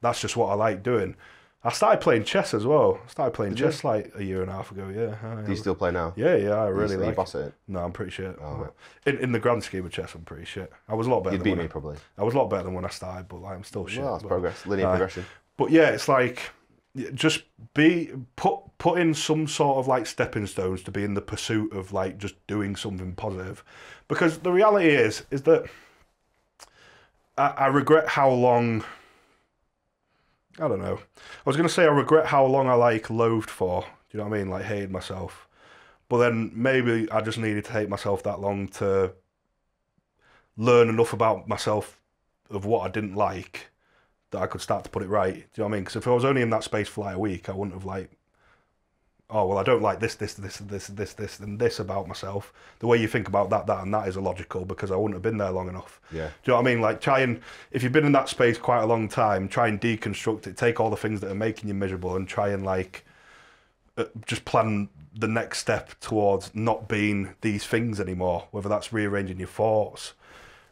S1: that's just what I like doing. I started playing chess as well. I started playing chess like a year and a half ago, yeah.
S2: Do you still play now?
S1: Yeah, I really like it.
S2: You boss at it?
S1: No, I'm pretty shit.
S2: Oh,
S1: in the grand scheme of chess, I'm pretty shit. I was a lot better.
S2: You'd beat me, probably.
S1: I was a lot better than when I started, but like, I'm still shit.
S2: Well, that's progress, linear progression.
S1: But yeah, it's like, just put in some sort of like stepping stones to be in the pursuit of like just doing something positive, because the reality is that I regret how long. I don't know. I was going to say I regret how long I like loathed for. Do you know what I mean? Like, hated myself. But then maybe I just needed to hate myself that long to learn enough about myself of what I didn't like that I could start to put it right. Do you know what I mean? Because if I was only in that space for like a week, I wouldn't have like, oh, well, I don't like this, and this about myself. The way you think about that, and that is illogical, because I wouldn't have been there long enough.
S2: Yeah.
S1: Do you know what I mean? Like, if you've been in that space quite a long time, try and deconstruct it, take all the things that are making you miserable and try and like, just plan the next step towards not being these things anymore, whether that's rearranging your thoughts,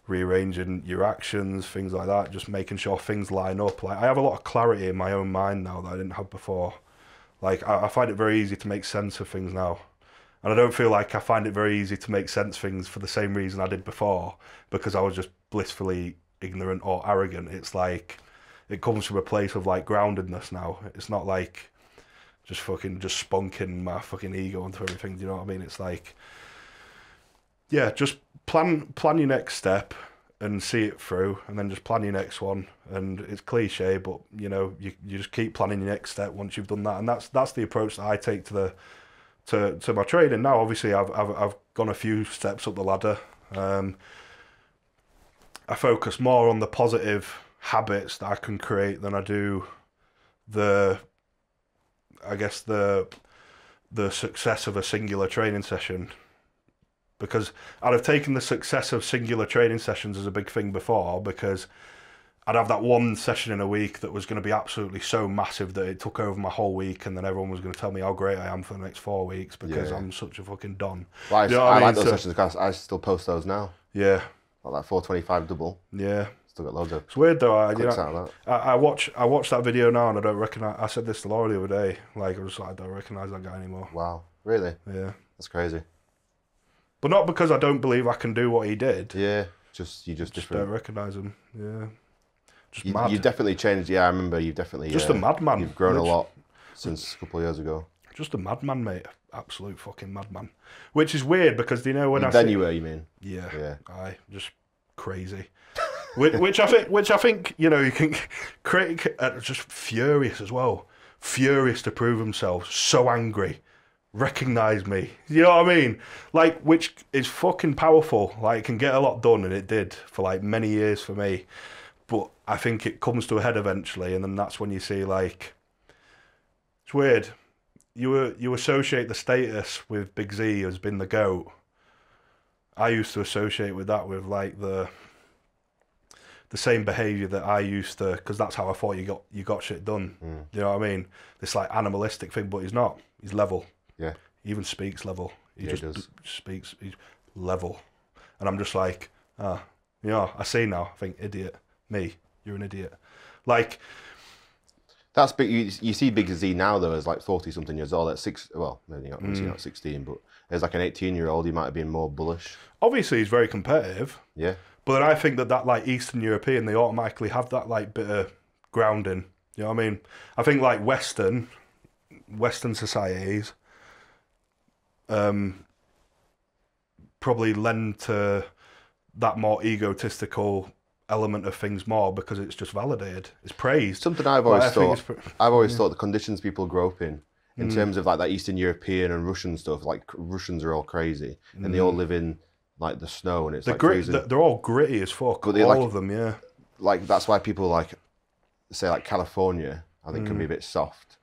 S1: rearranging your actions, things like that, just making sure things line up. Like, I have a lot of clarity in my own mind now that I didn't have before. Like, I find it very easy to make sense of things now. And I don't feel like I find it very easy to make sense of things for the same reason I did before, because I was just blissfully ignorant or arrogant. It's like, it comes from a place of like groundedness now. It's not like just spunking my fucking ego onto everything. Do you know what I mean? It's like, yeah, just plan your next step and see it through, and then just plan your next one. And it's cliche, but you know, you just keep planning your next step once you've done that. And that's the approach that I take to my training now. Obviously, I've gone a few steps up the ladder. I focus more on the positive habits that I can create than I do the success of a singular training session. because I'd have taken the success of singular training sessions as a big thing before, because I'd have that one session in a week that was going to be absolutely so massive that it took over my whole week, and then everyone was going to tell me how great I am for the next 4 weeks because I'm such a fucking don.
S2: Well,
S1: You know
S2: I
S1: what
S2: like
S1: mean?
S2: those sessions because I still post those now.
S1: Yeah.
S2: Like that 425 double.
S1: Yeah.
S2: Still got loads of
S1: It's weird though.
S2: clicks out of that.
S1: I watch that video now and I don't recognise. I said this to Laura the other day. Like I was like, I don't recognise that guy anymore.
S2: Wow, really?
S1: Yeah.
S2: That's crazy.
S1: But not because I don't believe I can do what he did.
S2: Yeah, just different.
S1: Don't recognise him. Yeah. Just
S2: You,
S1: mad.
S2: you've definitely changed. Yeah, I remember you've definitely
S1: Just a madman.
S2: You've grown a lot since a couple of years ago.
S1: Just a madman, mate. Absolute fucking madman. Which is weird because, you know, when
S2: Then you were, you mean?
S1: Yeah.
S2: Yeah.
S1: Aye, just crazy. which I think, you know, you can critic just furious as well. Furious to prove himself. So angry. Recognise me. You know what I mean? Like, which is fucking powerful. Like, it can get a lot done, and it did for like many years for me. But I think it comes to a head eventually, and then that's when you see, like, it's weird. You associate the status with Big Z as being the GOAT. I used to associate with that with like the same behaviour that I used to, because that's how I thought you got shit done. You know what I mean? This like animalistic thing, but he's not. He's level.
S2: Yeah.
S1: He even speaks level. He
S2: Yeah,
S1: just
S2: he does.
S1: speaks. He's level, and I'm just like, you know, I see now. I think idiot. Me, you're an idiot. Like.
S2: That's big. You see Big Z now though as like 40-something years old. At well, maybe not 16, but as like an 18-year-old, he might have been more bullish.
S1: Obviously, he's very competitive.
S2: Yeah.
S1: But I think that like Eastern European, they automatically have that like bit of grounding. You know what I mean? I think like Western societies, probably lend to that more egotistical element of things more because it's just validated, it's praised.
S2: Something I've always thought. I've always thought the conditions people grow up in terms of like that Eastern European and Russian stuff. Like Russians are all crazy and they all live in like the snow and it's like freezing.
S1: They're all gritty as fuck. But all of them, yeah.
S2: Like that's why people like say like California, I think can be a bit soft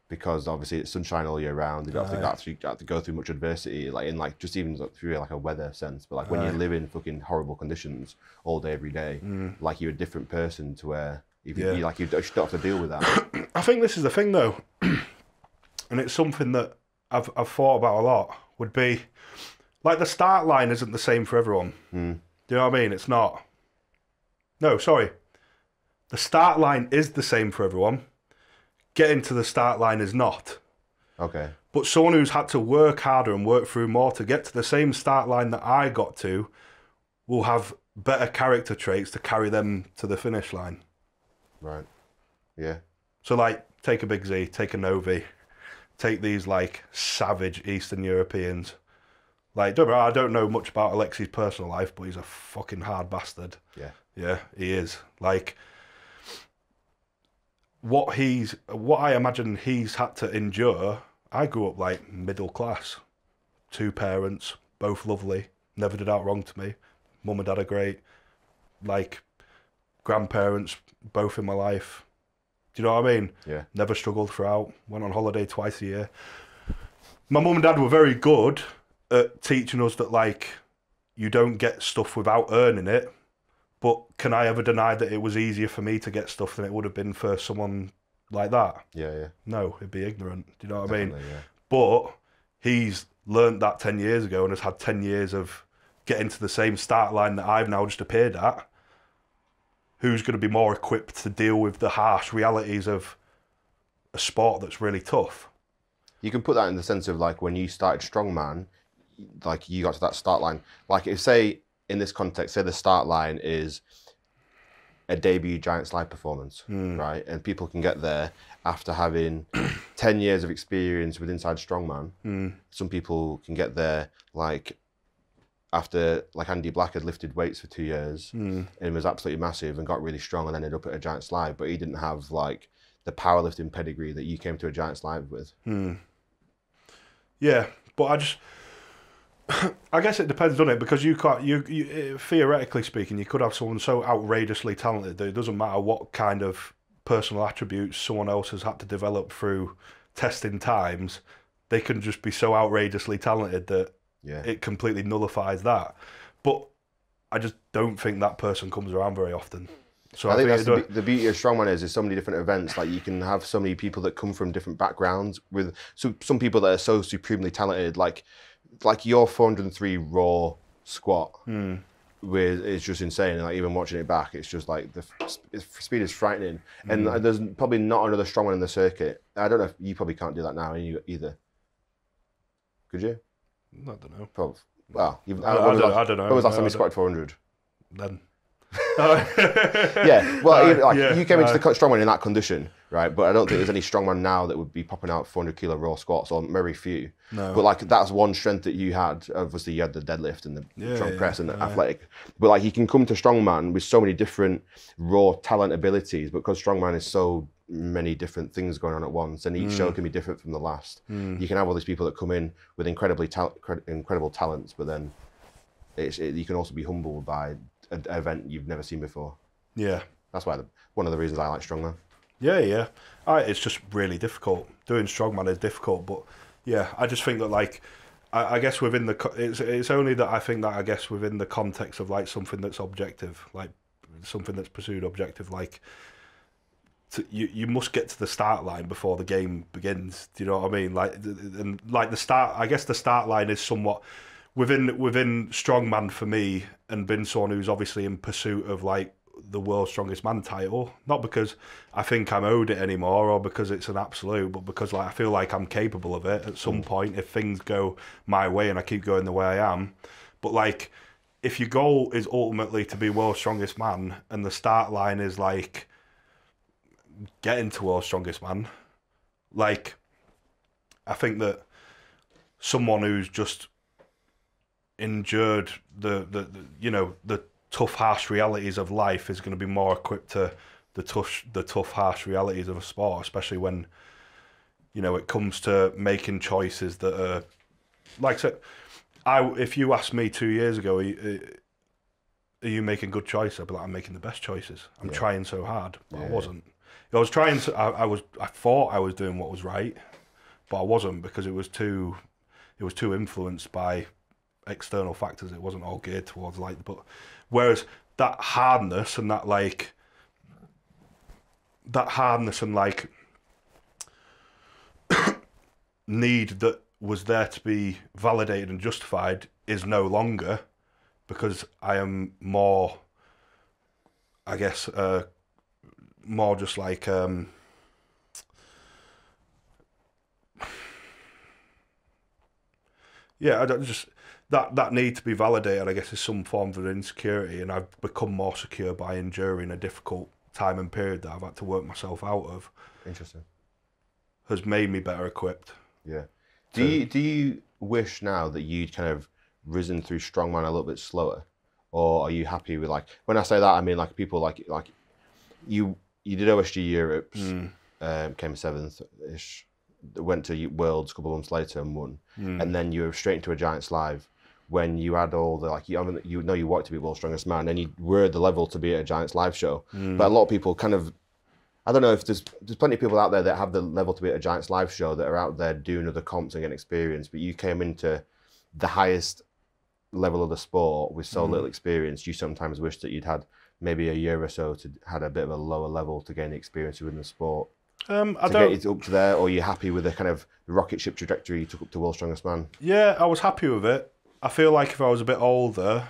S2: because obviously it's sunshine all year round. They don't have to go through much adversity, like in like just even through like a weather sense. But like when you live in fucking horrible conditions all day every day, like you're a different person to where you don't have to deal with that.
S1: I think this is the thing though, and it's something that I've thought about a lot. Would be like the start line isn't the same for everyone. Do you know what I mean? It's not. No, sorry. The start line is the same for everyone. Getting to the start line is not.
S2: Okay.
S1: But someone who's had to work harder and work through more to get to the same start line that I got to will have better character traits to carry them to the finish line.
S2: Right. Yeah.
S1: So like, take a Big Z, take a Novi, take these like savage Eastern Europeans. Like, I don't know much about Alexi's personal life, but he's a fucking hard bastard.
S2: Yeah.
S1: Yeah, he is. Like, what I imagine he's had to endure. I grew up like middle class, 2 parents, both lovely, never did out wrong to me. Mum and dad are great. Like, grandparents, both in my life. Do you know what I mean?
S2: Yeah.
S1: Never struggled throughout. Went on holiday twice a year. My mum and dad were very good at teaching us that, like, you don't get stuff without earning it. But can I ever deny that it was easier for me to get stuff than it would have been for someone like that?
S2: Yeah, yeah.
S1: No, it'd be ignorant. Do you know what I mean?
S2: Yeah.
S1: But he's learnt that 10 years ago and has had 10 years of getting to the same start line that I've now just appeared at. Who's going to be more equipped to deal with the harsh realities of a sport that's really tough?
S2: You can put that in the sense of like when you started Strongman, like you got to that start line. Like if say in this context, say the start line is a debut giant slide performance, right? And people can get there after having 10 years of experience with Inside Strongman. Some people can get there like after like Andy Black had lifted weights for 2 years and was absolutely massive and got really strong and ended up at a giant slide, but he didn't have like the powerlifting pedigree that you came to a giant slide with.
S1: Yeah, but I guess it depends, doesn't it? Because you can't, you theoretically speaking, you could have someone so outrageously talented that it doesn't matter what kind of personal attributes someone else has had to develop through testing times, they can just be so outrageously talented that it completely nullifies that. But I just don't think that person comes around very often. So
S2: I think that's the beauty of Strongman is so many different events. Like you can have so many people that come from different backgrounds with some people that are so supremely talented. Like your 403 raw squat with is just insane. And like even watching it back, it's just like the speed is frightening. And there's probably not another Strongman in the circuit. I don't know if you probably can't do that now either. Could you?
S1: I don't know.
S2: Probably. Well,
S1: I don't know.
S2: When was last time you squatted 400?
S1: Then.
S2: Yeah, well, you came into the strongman in that condition, right? But I don't think there's any strongman now that would be popping out 400 kilo raw squats, or very few.
S1: No.
S2: But like that's one strength that you had. Obviously, you had the deadlift and the strong press and the athletic. But like you can come to strongman with so many different raw talent abilities, because strongman is so many different things going on at once, and each show can be different from the last. You can have all these people that come in with incredible talents, but then you can also be humbled by an event you've never seen before.
S1: Yeah,
S2: that's why one of the reasons I like strongman.
S1: Yeah. It's just really difficult. Doing strongman is difficult, but yeah, I just think that like I guess within the it's only that I think that I guess within the context of like something that's objective, like something that's pursued objective, like you must get to the start line before the game begins. Do you know what I mean? Like the start. I guess the start line is somewhat within strongman for me, and been someone who's obviously in pursuit of like the world's strongest man title, not because I think I'm owed it anymore or because it's an absolute, but because like I feel like I'm capable of it at some point if things go my way and I keep going the way I am. But like if your goal is ultimately to be world's strongest man and the start line is like getting to world's strongest man, like I think that someone who's just endured the tough, harsh realities of life is going to be more equipped to the tough, harsh realities of a sport, especially when it comes to making choices that are like. So, if you asked me 2 years ago, are you making good choices? I'd be like, I'm making the best choices. I'm trying so hard, but I wasn't. I was trying to. I thought I was doing what was right, but I wasn't, because it was too influenced by external factors. It wasn't all geared towards but whereas that hardness and that need that was there to be validated and justified is no longer, because I am more, I guess, more just like I don't just that need to be validated, I guess, is some form of insecurity, and I've become more secure by enduring a difficult time and period that I've had to work myself out of.
S2: Interesting.
S1: Has made me better equipped.
S2: Yeah. Do you wish now that you'd kind of risen through strongman a little bit slower, or are you happy with, like, when I say that I mean like people like you did OSG Europes, came 7th-ish, went to Worlds a couple of months later and won, and then you were straight into a Giants Live when you had all the you wanted to be world's strongest man, and you were at the level to be at a Giants Live show. But a lot of people kind of, I don't know if there's plenty of people out there that have the level to be at a Giants Live show that are out there doing other comps and getting experience, but you came into the highest level of the sport with so little experience. You sometimes wish that you'd had maybe a year or so to had a bit of a lower level to gain experience within the sport. Get you up to there, or are you happy with the kind of rocket ship trajectory you took up to World's Strongest Man?
S1: Yeah, I was happy with it. I feel like if I was a bit older,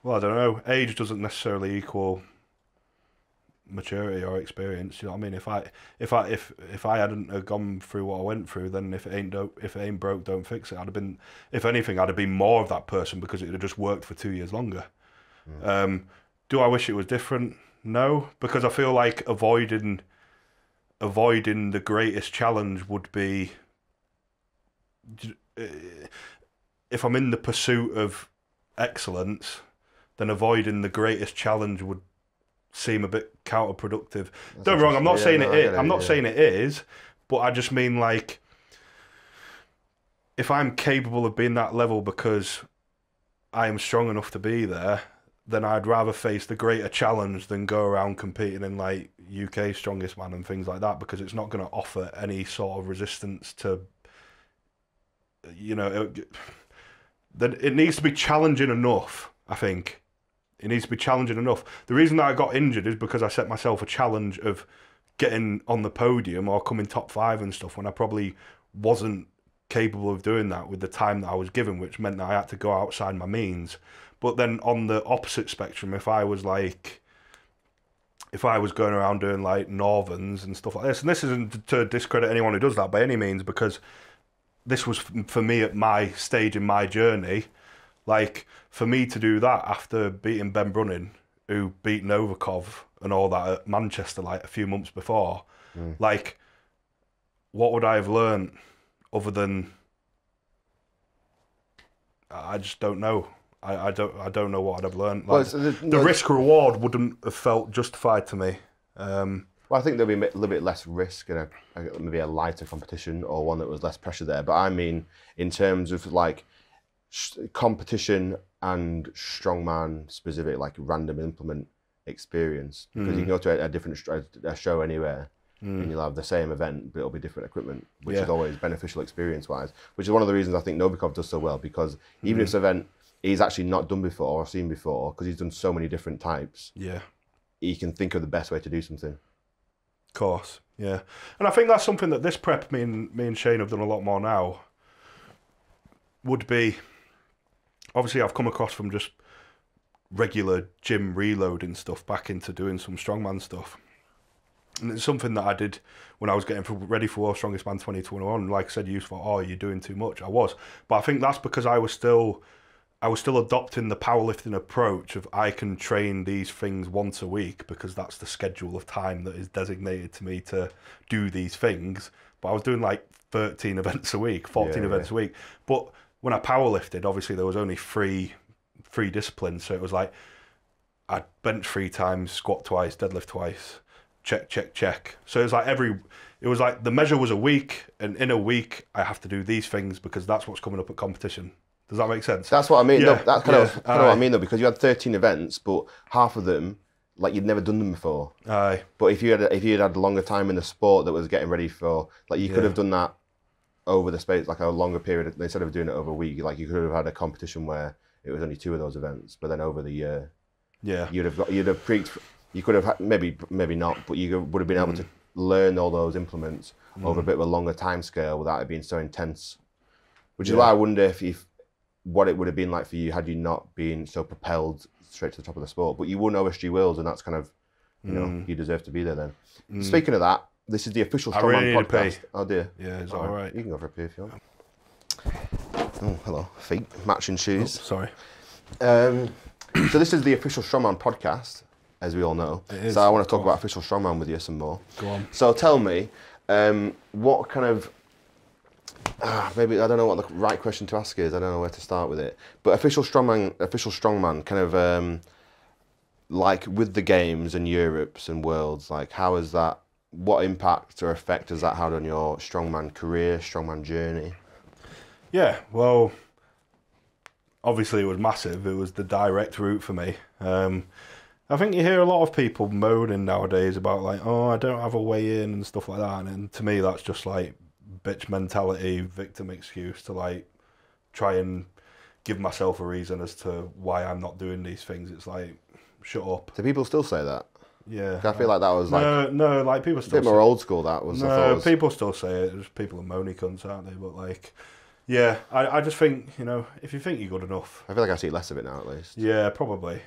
S1: well, I don't know, age doesn't necessarily equal maturity or experience. You know what I mean? If I hadn't have gone through what I went through, then if it ain't broke, don't fix it. I'd have been, if anything, I'd have been more of that person because it had just worked for 2 years longer. Do I wish it was different? No, because I feel like avoiding the greatest challenge would be, if I'm in the pursuit of excellence, then avoiding the greatest challenge would seem a bit counterproductive. Don't get me wrong, I'm not saying saying it is, but I just mean, like, if I'm capable of being that level because I am strong enough to be there, then I'd rather face the greater challenge than go around competing in, like, UK Strongest Man and things like that, because it's not going to offer any sort of resistance to, you know, then it needs to be challenging enough, I think. It needs to be challenging enough. The reason that I got injured is because I set myself a challenge of getting on the podium or coming top 5 and stuff when I probably wasn't capable of doing that with the time that I was given, which meant that I had to go outside my means. But then on the opposite spectrum, if I was going around doing like northerns and stuff like this, and this isn't to discredit anyone who does that by any means, because this was for me at my stage in my journey, like for me to do that after beating Ben Brunning, who beat Novikov and all that at Manchester like a few months before, like what would I have learned other than, I just don't know. I don't know what I'd have learned. Like, the risk reward wouldn't have felt justified to me.
S2: Well, I think there'll be a little bit less risk in maybe a lighter competition or one that was less pressure there. But I mean, in terms of like competition and strongman specific, like random implement experience, because you can go to a different show anywhere. And you'll have the same event, but it'll be different equipment, which is always beneficial experience-wise. Which is one of the reasons I think Novikov does so well, because even if this event he's actually not done before or seen before, because he's done so many different types. Yeah, he can think of the best way to do something.
S1: Of course, yeah, and I think that's something that this prep me and Shane have done a lot more now. Would be, obviously I've come across from just regular gym reloading stuff back into doing some strongman stuff. And it's something that I did when I was getting ready for World's Strongest Man 2021. Like I said, you thought, oh, you're doing too much. I was. But I think that's because I was still adopting the powerlifting approach of I can train these things once a week because that's the schedule of time that is designated to me to do these things. But I was doing like 13 events a week, 14 events a week. But when I powerlifted, obviously there was only three disciplines. So it was like I'd bench 3 times, squat twice, deadlift twice. Check, check, check. So it was like the measure was a week, and in a week I have to do these things because that's what's coming up at competition. Does that make sense?
S2: That's what I mean. Yeah. No, that's kind of what I mean though, because you had 13 events, but half of them, like you'd never done them before. Aye. But if you had a longer time in the sport that was getting ready for, like you could have done that over the space, like a longer period, instead of doing it over a week. Like you could have had a competition where it was only 2 of those events, but then over the year, you'd have preached. You could have had, maybe not, but you would have been able to learn all those implements over a bit of a longer time scale without it being so intense. Which is why I wonder if what it would have been like for you had you not been so propelled straight to the top of the sport. But you won OSG Worlds, and that's kind of, you deserve to be there then. Speaking of that, this is the official Strongman podcast. Oh dear.
S1: Yeah, it's all right.
S2: You can go for a pee if you want. Oh, hello. Feet, matching shoes.
S1: Oh, sorry.
S2: So this is the official Strongman podcast, as we all know. So I want to talk about official strongman with you some more.
S1: Go on.
S2: So tell me, what kind of, maybe, I don't know what the right question to ask is, I don't know where to start with it, but official strongman kind of, like with the games and Europes and worlds, like how is that, what impact or effect has that had on your strongman career, strongman journey?
S1: Yeah, well, obviously it was massive. It was the direct route for me. I think you hear a lot of people moaning nowadays about like, oh, I don't have a way in and stuff like that. And to me, that's just like bitch mentality, victim excuse to like try and give myself a reason as to why I'm not doing these things. It's like, shut up.
S2: Do people still say that?
S1: Yeah.
S2: I feel like that was like...
S1: No, like people still
S2: a bit more old school that was.
S1: No, people still say it. There's people are moany cunts, aren't they? But like, yeah, I just think, if you think you're good enough...
S2: I feel like I see less of it now at least.
S1: Yeah, probably.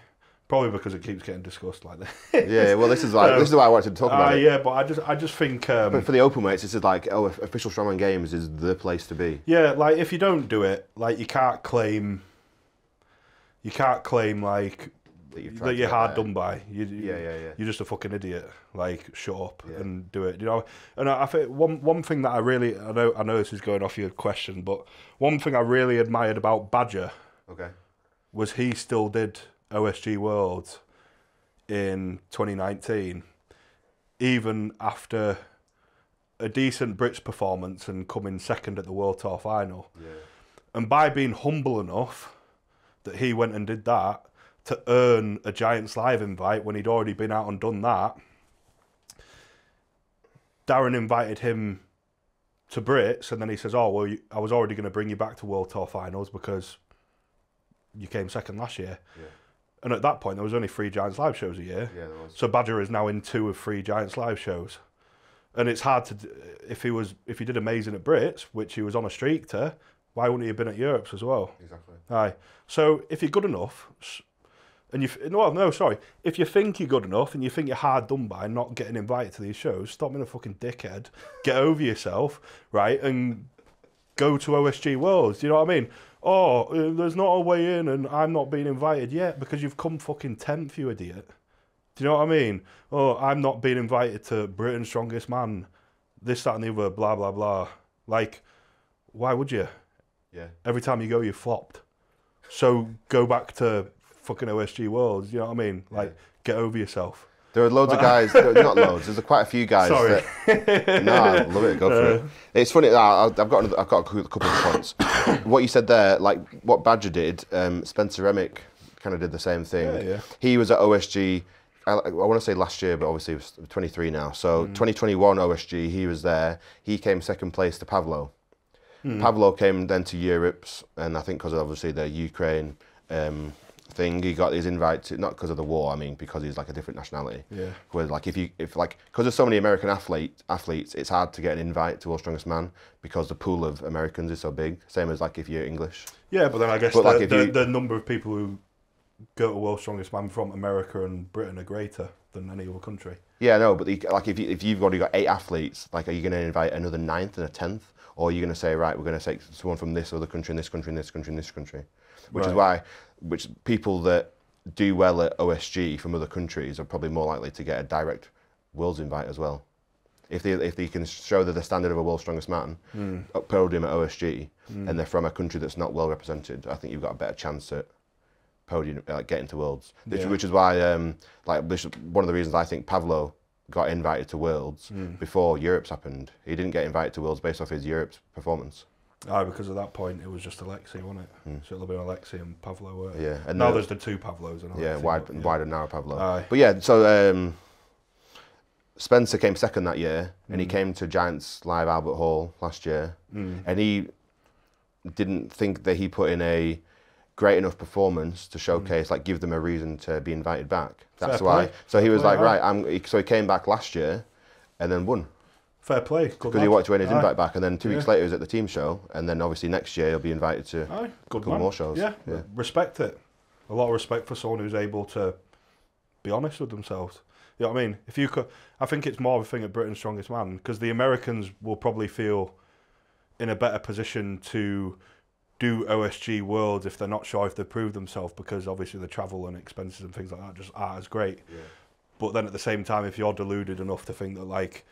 S1: Probably because it keeps getting discussed like that.
S2: Yeah, well, this is why I wanted to talk about it.
S1: Yeah, but I just think.
S2: But for the open weights, this is like, official strongman games is the place to be.
S1: Yeah, like if you don't do it, like you can't claim like that you're hard done by. You're just a fucking idiot. Like shut up and do it. And I think one thing that I know this is going off your question, but one thing I really admired about Badger, was he still did OSG Worlds in 2019, even after a decent Brits performance and coming second at the World Tour final. Yeah. And by being humble enough that he went and did that to earn a Giants Live invite when he'd already been out and done that, Darren invited him to Brits, and then he says, oh, well, I was already going to bring you back to World Tour finals because you came second last year.
S2: Yeah.
S1: And at that point, there was only 3 Giants live shows a year.
S2: Yeah, there was.
S1: So Badger is now in 2 of 3 Giants live shows. And it's hard to, if he did amazing at Brits, which he was on a streak to, why wouldn't he have been at Europe's as well?
S2: Exactly.
S1: Aye. So if you're good enough, and if you think you're good enough and you think you're hard done by not getting invited to these shows, stop being a fucking dickhead, get over yourself, right, and go to OSG Worlds. Do you know what I mean? Oh, there's not a way in and I'm not being invited yet because you've come fucking 10th, you idiot. Do you know what I mean? Oh, I'm not being invited to Britain's Strongest Man, this, that and the other, blah, blah, blah. Like, why would you?
S2: Yeah.
S1: Every time you go, you flopped. So go back to fucking OSG Worlds, you know what I mean? Like, get over yourself.
S2: There are loads of guys, not loads, there's quite a few guys.
S1: Sorry.
S2: No, I love it, go for it. It's funny, I've got a couple of points. What you said there, like what Badger did, Spencer Remick kind of did the same thing.
S1: Yeah.
S2: He was at OSG, I want to say last year, but obviously he was 23 now. So 2021 OSG, he was there. He came second place to Pavlo. Pavlo came then to Europe's, and I think because of obviously the Ukraine thing, he got his invite to, not because of the war, I mean because he's like a different nationality.
S1: Yeah.
S2: Where like because there's so many American athletes, it's hard to get an invite to World's Strongest Man because the pool of Americans is so big. Same as like if you're English.
S1: Yeah, but then I guess
S2: like
S1: the number of people who go to World's Strongest Man from America and Britain are greater than any other country.
S2: Yeah, no, but like if you've already got 8 athletes, like are you going to invite another 9th and a 10th? Or are you going to say, right, we're going to take someone from this other country, and this country, and this country, and this country? Which is why, people that do well at OSG from other countries are probably more likely to get a direct Worlds invite as well. If they can show that the standard of a World's Strongest Man, podium at OSG, and they're from a country that's not well represented, I think you've got a better chance at podium, like getting to Worlds. Which is why, one of the reasons I think Pavlo got invited to Worlds before Europe's happened. He didn't get invited to Worlds based off his Europe's performance.
S1: Because at that point it was just Alexei, wasn't it? So it'll be Alexei and Pavlo, weren't it?
S2: Yeah. And
S1: now there's the 2 Pavlos. And
S2: yeah,
S1: Alexei,
S2: wider now Pavlo.
S1: Aye.
S2: But yeah, so Spencer came second that year, and he came to Giants Live Albert Hall last year, and he didn't think that he put in a great enough performance to showcase, like give them a reason to be invited back. That's
S1: Fair
S2: why.
S1: play.
S2: So he was
S1: Fair
S2: like,
S1: play,
S2: right, so he came back last year, and then won.
S1: Fair play.
S2: Because he wanted to win his invite back, and then 2 weeks later he was at the team show, and then obviously next year he'll be invited to a couple more shows.
S1: Yeah, respect it. A lot of respect for someone who's able to be honest with themselves. You know what I mean? If you could, I think it's more of a thing at Britain's Strongest Man, because the Americans will probably feel in a better position to do OSG Worlds if they're not sure if they've proved themselves, because obviously the travel and expenses and things like that just aren't as great.
S2: Yeah.
S1: But then at the same time, if you're deluded enough to think that like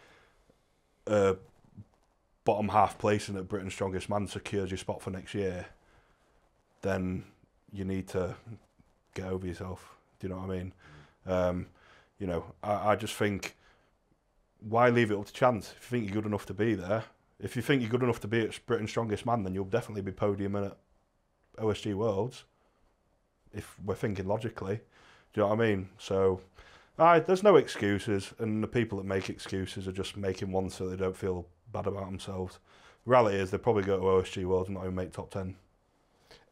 S1: bottom half placing at Britain's Strongest Man secures your spot for next year, then you need to get over yourself. Do you know what I mean? You know, I just think, why leave it up to chance? If you think you're good enough to be there, if you think you're good enough to be at Britain's Strongest Man, then you'll definitely be podiuming at OSG Worlds, if we're thinking logically. Do you know what I mean? So, there's no excuses, and the people that make excuses are just making one so they don't feel bad about themselves. The reality is they probably go to OSG Worlds and not even make top 10.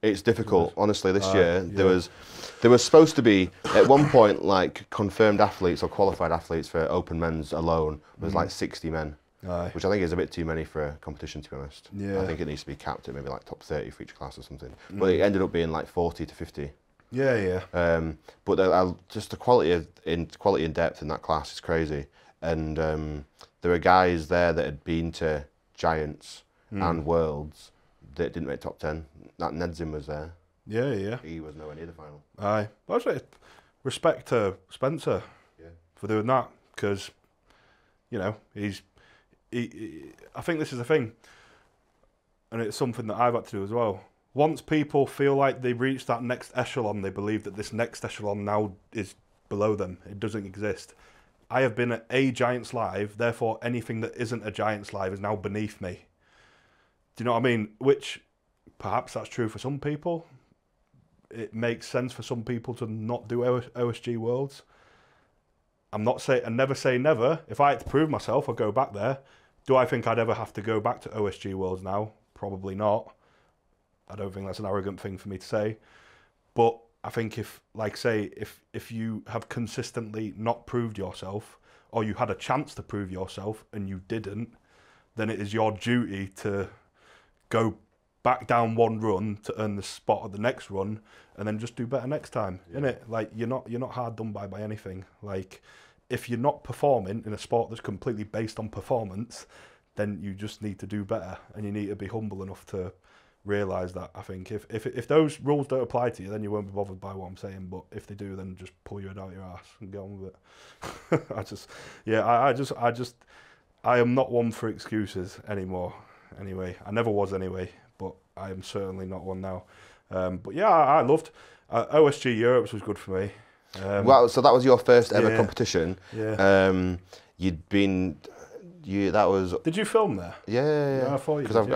S2: It's difficult, honestly. This year there was supposed to be at one point like confirmed athletes or qualified athletes for open men's alone was like 60 men, which I think is a bit too many for a competition, to be honest.
S1: Yeah.
S2: I think it needs to be capped at maybe like top 30 for each class or something. But it ended up being like 40 to 50.
S1: Yeah.
S2: But just the quality and depth in that class is crazy, and there were guys there that had been to Giants and Worlds that didn't make top 10. That Nedzim was there.
S1: Yeah.
S2: He was nowhere near the final.
S1: Aye. But I'd say respect to Spencer for doing that, because, you know, I think this is the thing, and it's something that I've had to do as well. Once people feel like they've reached that next echelon, they believe that this next echelon now is below them. It doesn't exist. I have been at a Giants Live, therefore anything that isn't a Giants Live is now beneath me. Do you know what I mean? Which, perhaps that's true for some people. It makes sense for some people to not do OSG Worlds. I'm not saying, and never say never. If I had to prove myself, I'd go back there. Do I think I'd ever have to go back to OSG Worlds now? Probably not. I don't think that's an arrogant thing for me to say. But I think if, like, say, if you have consistently not proved yourself, or you had a chance to prove yourself and you didn't, then it is your duty to go back down one run to earn the spot at the next run, and then just do better next time, innit? Like, you're not hard done by anything. Like, if you're not performing in a sport that's completely based on performance, then you just need to do better, and you need to be humble enough to realise that. I think if those rules don't apply to you, then you won't be bothered by what I'm saying. But if they do, then just pull your head out your ass and get on with it. I am not one for excuses anymore. Anyway, I never was anyway, but I am certainly not one now. But yeah, I loved OSG Europes was good for me.
S2: Well, so that was your first ever competition.
S1: Yeah.
S2: That was.
S1: Did you film there?
S2: Yeah.
S1: I thought you did.
S2: I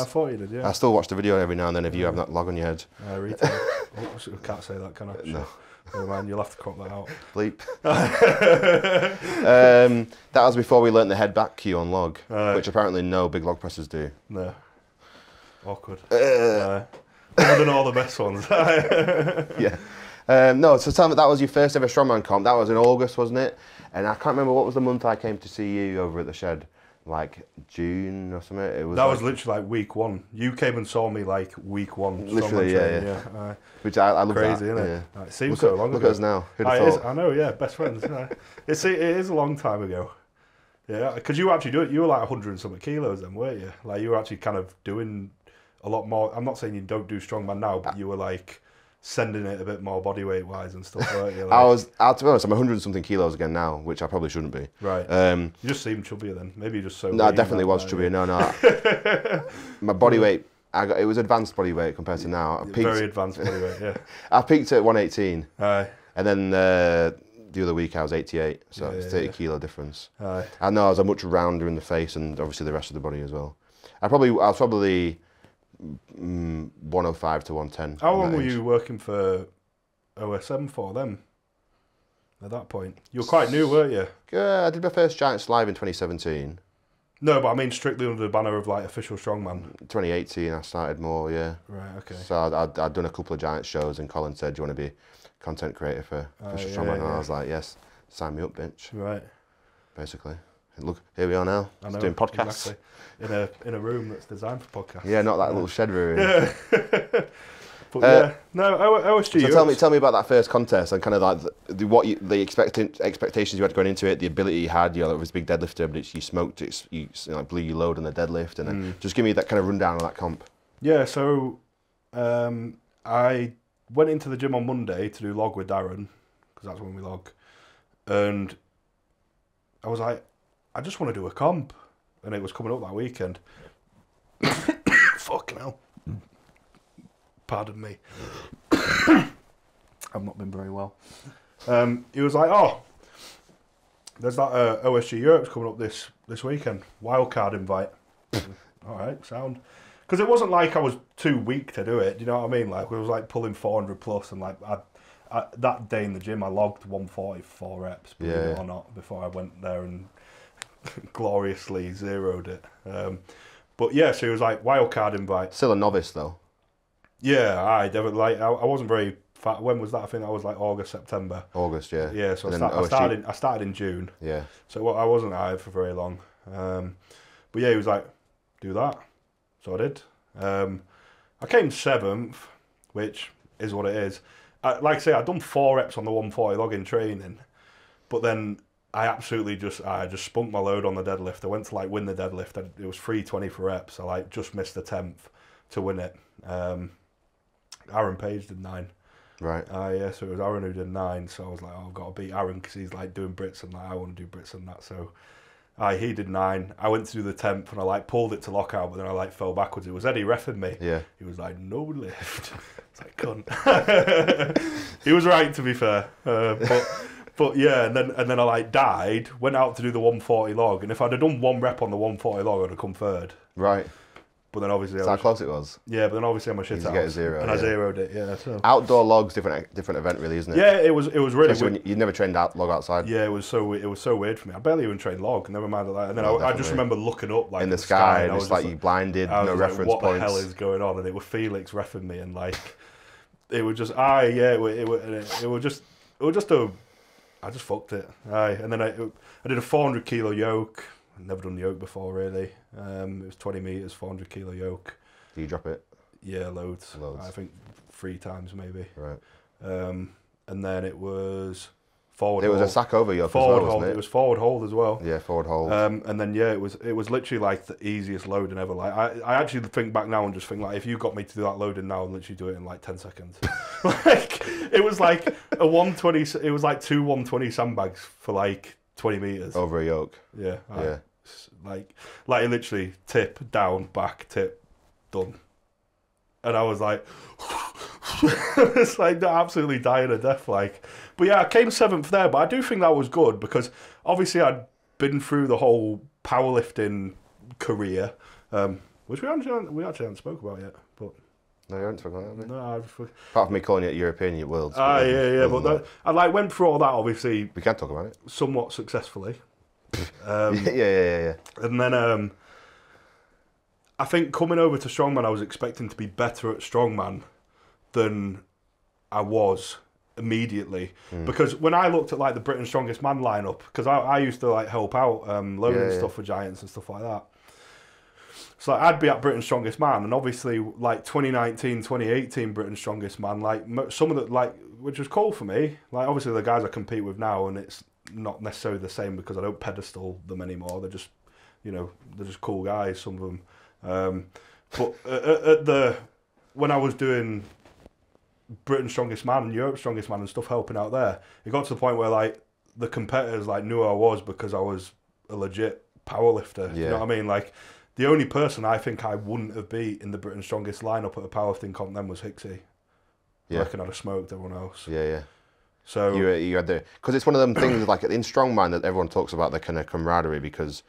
S1: thought you did. Yeah.
S2: I still watch the video every now and then if you have that log on your head.
S1: Retail. I can't say that, can I?
S2: No.
S1: Oh man, you'll have to crop that out.
S2: Bleep. That was before we learnt the head back cue on log, which apparently no big log pressers do.
S1: No. Awkward. I've done all the best ones.
S2: Yeah. No, so tell me, that was your first ever strongman comp. That was in August, wasn't it? And I can't remember what was the month I came to see you over at the shed. Like June or something. It was. That
S1: was literally like week one. You came and saw me like week one.
S2: Literally, yeah. Which I love.
S1: Crazy,
S2: that.
S1: isn't it?
S2: Yeah.
S1: It seems so long ago.
S2: Look at us now. Who'd have thought?
S1: I know, yeah, best friends. It is a long time ago. Yeah, because you actually do it. You were like 100 and something kilos then, weren't you? Like you were actually kind of doing a lot more. I'm not saying you don't do strongman now, but you were like sending it a bit more body weight wise and stuff, weren't you? Like,
S2: to be honest, I'm 100 and something kilos again now, which I probably shouldn't be.
S1: Right. You just seem chubbier then. Maybe you're just so.
S2: No, I definitely was chubbier. No. My body weight, it was advanced body weight compared to now.
S1: Very advanced body weight, yeah.
S2: I peaked at 118.
S1: Aye.
S2: And then the other week I was 88, so it's 30 kilo difference.
S1: Aye.
S2: I know I was a much rounder in the face and obviously the rest of the body as well. I was probably 105 to 110.
S1: How long were you working for OSM for then? At that point, you were quite new, weren't you?
S2: Yeah, I did my first Giants live in 2017.
S1: No, but I mean strictly under the banner of like official strongman.
S2: 2018, I started more. Yeah.
S1: Right. Okay.
S2: So I'd done a couple of Giants shows, and Colin said, "Do you want to be content creator for strongman?" And I was like, "Yes, sign me up, bitch."
S1: Right.
S2: Basically, and look, here we are now. Doing podcasts.
S1: Exactly. In a room that's designed for podcasts.
S2: Yeah, not that little shed room.
S1: Yeah. But yeah, no, OSG.
S2: So tell me about that first contest and kind of like the expectations you had going into it, the ability you had. You know, it was a big deadlifter, but you smoked it. You blew your load on the deadlift, and then just give me that kind of rundown of that comp.
S1: Yeah, so I went into the gym on Monday to do log with Darren because that's when we log, and I was like, I just want to do a comp, and it was coming up that weekend. Fucking hell. Pardon me. I've not been very well. He was like, oh, there's that OSG Europe's coming up this weekend. Wildcard invite. All right, sound. Because it wasn't like I was too weak to do it. Do you know what I mean? Like, we was like pulling 400 plus, and like I that day in the gym, I logged 144 reps, believe it or not, before I went there and gloriously zeroed it. But yeah, so he was like, wildcard invite.
S2: Still a novice though.
S1: Yeah, I definitely I wasn't very fat. When was that? I think that was like August, September.
S2: August, yeah.
S1: Yeah, so I started in June.
S2: Yeah.
S1: So I wasn't high for very long. But yeah, he was like, do that. So I did. I came 7th, which is what it is. Like I say, I'd done 4 reps on the 140 log in training, but then I just spunked my load on the deadlift. I went to like win the deadlift. It was 320 for reps. I like just missed the 10th to win it. Aaron Page did 9.
S2: Right.
S1: Yeah, so it was Aaron who did 9. So I was like, oh, I've got to beat Aaron because he's like doing Brits and like, I want to do Brits and that. So he did 9. I went to do the 10th and I like pulled it to lockout, but then I like fell backwards. It was Eddie reffing me.
S2: Yeah.
S1: He was like, no lift. It's like, cunt. He was right, to be fair. But yeah, and then I like died, went out to do the 140 log, and if I'd have done 1 rep on the 140 log, I'd have come 3rd.
S2: Right.
S1: But then obviously
S2: that's how close it was.
S1: Yeah, but then obviously I'm a shit out.
S2: Get a 0,
S1: and I zeroed it. Yeah. So.
S2: Outdoor logs, different event, really, isn't it?
S1: Yeah, it was really.
S2: Especially when you never trained log outside.
S1: Yeah, it was so weird for me. I barely even trained log. Never mind that. And then I just remember looking up like
S2: in the sky, and
S1: I
S2: was like you blinded, no reference
S1: what
S2: points.
S1: What the hell is going on? And it was Felix reffing me, and like it was just, it was just a, I just fucked it. Aye, and then I did a 400 kilo yoke. I'd never done yoke before really. It was 20 meters, 400 kilo yoke.
S2: Do you drop it?
S1: Yeah, loads. I think 3 times maybe.
S2: Right.
S1: And then it was forward.
S2: It was a sack over yoke as well,
S1: forward
S2: wasn't
S1: hold.
S2: it?
S1: It was forward hold as well.
S2: Yeah, forward hold.
S1: And then it was literally like the easiest loading ever. Like I actually think back now and just think like if you got me to do that loading now, I'd literally do it in like 10 seconds. Like it was like a 120. It was like 2 120 sandbags for like 20 meters
S2: over a yoke.
S1: Yeah.
S2: Yeah.
S1: Like literally tip down, back, tip, done. And I was like, it's like absolutely dying of death. Like, but yeah, I came 7th there. But I do think that was good because obviously I'd been through the whole powerlifting career, which we actually haven't spoke about yet. But
S2: no, you haven't spoken about that.
S1: No,
S2: apart from me calling it European Worlds.
S1: Yeah. But I went through all that obviously.
S2: We can talk about it
S1: somewhat successfully.
S2: Yeah.
S1: And then I think coming over to Strongman, I was expecting to be better at Strongman than I was immediately. Because when I looked at like the Britain's Strongest Man lineup, because I used to like help out loading stuff for Giants and stuff like that. So like, I'd be at Britain's Strongest Man, and obviously like 2019, 2018 Britain's Strongest Man, like some of the like, which was cool for me. Like obviously the guys I compete with now, and it's not necessarily the same because I don't pedestal them anymore. They're just, they're just cool guys. Some of them. But when I was doing Britain's Strongest Man and Europe's Strongest Man and stuff, helping out there, it got to the point where like the competitors like knew who I was because I was a legit powerlifter. Yeah. You know what I mean? Like the only person I think I wouldn't have beat in the Britain's Strongest lineup at a powerlifting comp then was Hicksy. Yeah. I reckon I'd have smoked everyone else.
S2: Yeah.
S1: So
S2: you had because it's one of them things like in Strongman that everyone talks about the kind of camaraderie because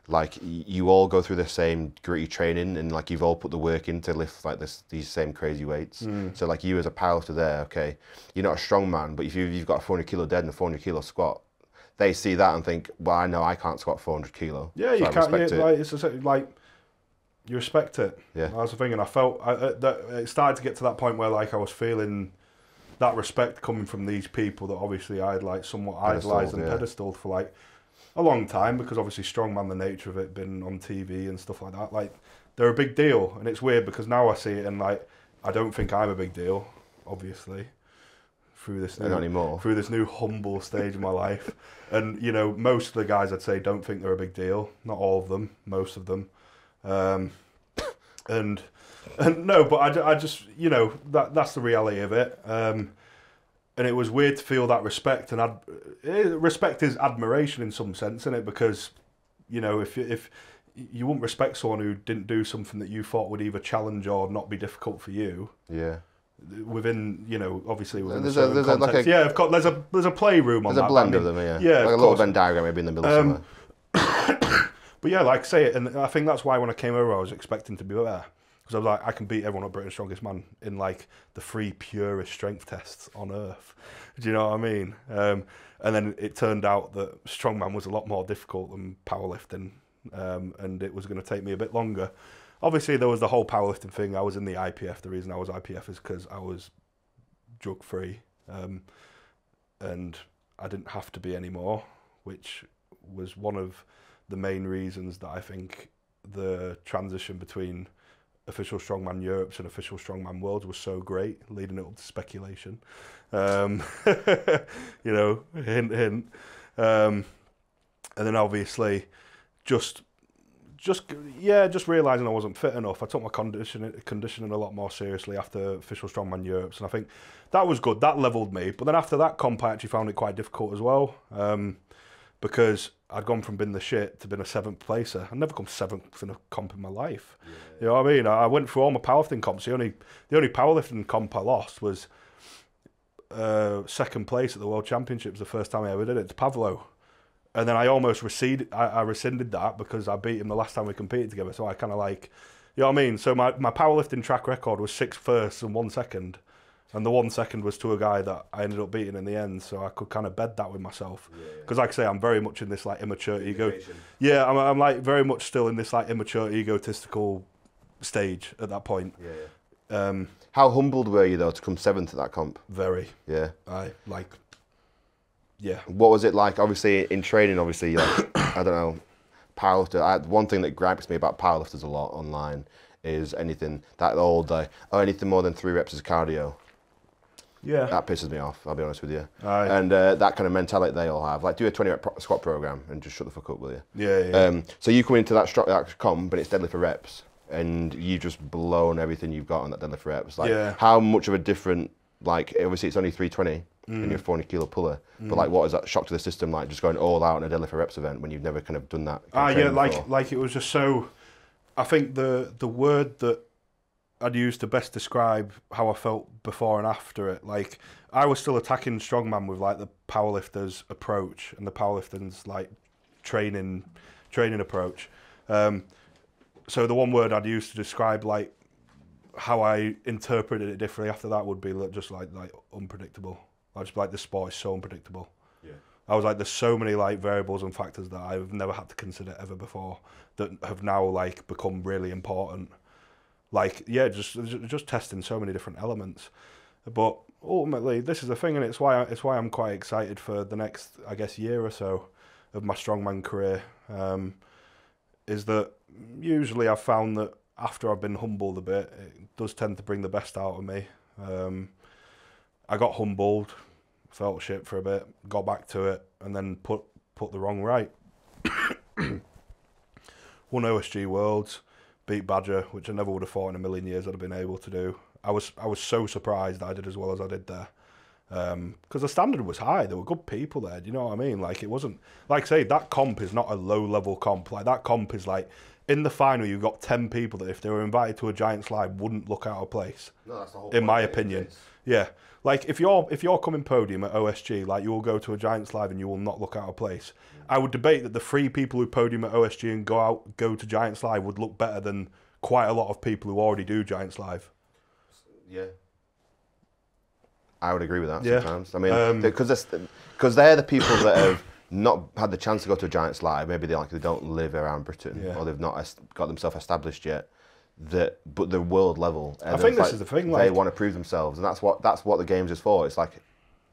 S2: like you all go through the same gritty training and like you've all put the work in to lift like these same crazy weights. So like you as a powerlifter there, okay, you're not a strong man, but if you've got a 400 kilo dead and a 400 kilo squat, they see that and think, well, I know I can't squat 400 kilo.
S1: Yeah, so you can't. Yeah, like it's like you respect it. Yeah, that's the thing, and I felt that it started to get to that point where like I was feeling that respect coming from these people that obviously I'd like somewhat idolised and pedestaled for like a long time because obviously Strongman, the nature of it, been on TV and stuff like that. Like they're a big deal, and it's weird because now I see it and like I don't think I'm a big deal, obviously, through this new humble stage of my life. And most of the guys I'd say don't think they're a big deal. Not all of them, most of them. And no, but I just that's the reality of it. And it was weird to feel that respect, and respect is admiration in some sense, isn't it? Because, if you wouldn't respect someone who didn't do something that you thought would either challenge or not be difficult for you. Yeah. Within, obviously within a certain context. Of course, there's a playroom on that.
S2: There's a blend of them, yeah. Like a little Venn diagram maybe in the middle somewhere.
S1: But yeah, like say it, and I think that's why when I came over, I was expecting to be there. Because I was like, I can beat everyone at Britain's Strongest Man in like the 3 purest strength tests on earth. Do you know what I mean? And then it turned out that Strongman was a lot more difficult than powerlifting, and it was going to take me a bit longer. Obviously, there was the whole powerlifting thing. I was in the IPF. The reason I was IPF is because I was drug free, and I didn't have to be anymore, which was one of the main reasons that I think the transition between official Strongman Europe's and official Strongman Worlds was so great, leading it up to speculation. Hint, hint. And then obviously, just realising I wasn't fit enough. I took my conditioning a lot more seriously after official Strongman Europe's, and I think that was good. That levelled me. But then after that comp, I actually found it quite difficult as well, because I'd gone from being the shit to being a 7th placer. I'd never come 7th in a comp in my life. Yeah. You know what I mean? I went through all my powerlifting comps. The only powerlifting comp I lost was 2nd place at the World Championships the first time I ever did it to Pavlo. And then I almost rescinded that because I beat him the last time we competed together. So I kind of like, you know what I mean? So my powerlifting track record was 6 firsts and 1 second. And the 1 second was to a guy that I ended up beating in the end, so I could kind of bed that with myself. Because, like I say, I'm very much in this like immature ego. Yeah, I'm like very much still in this like immature egotistical stage at that point.
S2: How humbled were you though to come 7th at that comp?
S1: Very.
S2: Yeah.
S1: Yeah.
S2: What was it like? Obviously in training, obviously like I don't know, powerlifter. One thing that gripes me about powerlifters a lot online is anything anything more than 3 reps is cardio.
S1: Yeah.
S2: That pisses me off, I'll be honest with you.
S1: Aye.
S2: And that kind of mentality they all have. Like, do a 20-rep squat program and just shut the fuck up, will you?
S1: Yeah.
S2: So you come into that comp, but it's deadlift for reps, and you've just blown everything you've got on that deadlift for reps. Like, how much of a different, like, obviously it's only 320 and you're a 400 kilo puller, but like, what is that shock to the system, like, just going all out in a deadlift for reps event when you've never kind of done that?
S1: Yeah, like it was just so, I think the word that I'd use to best describe how I felt before and after it, like, I was still attacking strongman with like the powerlifter's approach and the powerlifting's like training approach. So the one word I'd use to describe like how I interpreted it differently after that would be just like unpredictable. I just like the sport is so unpredictable. Yeah. I was like, there's so many like variables and factors that I've never had to consider ever before that have now like become really important. Like, yeah, just testing so many different elements. But ultimately, this is the thing, and it's why I'm quite excited for the next, I guess, year or so of my strongman career. Is that usually I've found that after I've been humbled a bit, it does tend to bring the best out of me. I got humbled, felt shit for a bit, got back to it, and then put the wrong right. Won OSG Worlds, beat Badger, which I never would have thought in a million years I'd have been able to do. I was so surprised that I did as well as I did there. Because the standard was high. There were good people there. Do you know what I mean? Like, it wasn't, like I say, that comp is not a low-level comp. Like, that comp is like, in the final, you've got 10 people that if they were invited to a Giants Live wouldn't look out of place. No, that's the whole point, in my opinion. Yeah. Like, if you're coming podium at OSG, like, you will go to a Giants Live and you will not look out of place. I would debate that the 3 people who podium at OSG and go to Giants Live would look better than quite a lot of people who already do Giants Live. Yeah.
S2: I would agree with that sometimes. I mean, because they're the people that have not had the chance to go to a Giants Live. Maybe they don't live around Britain, or they've not got themselves established yet. But the world level.
S1: I think this is the thing.
S2: They want to prove themselves, and that's what the games is for. It's like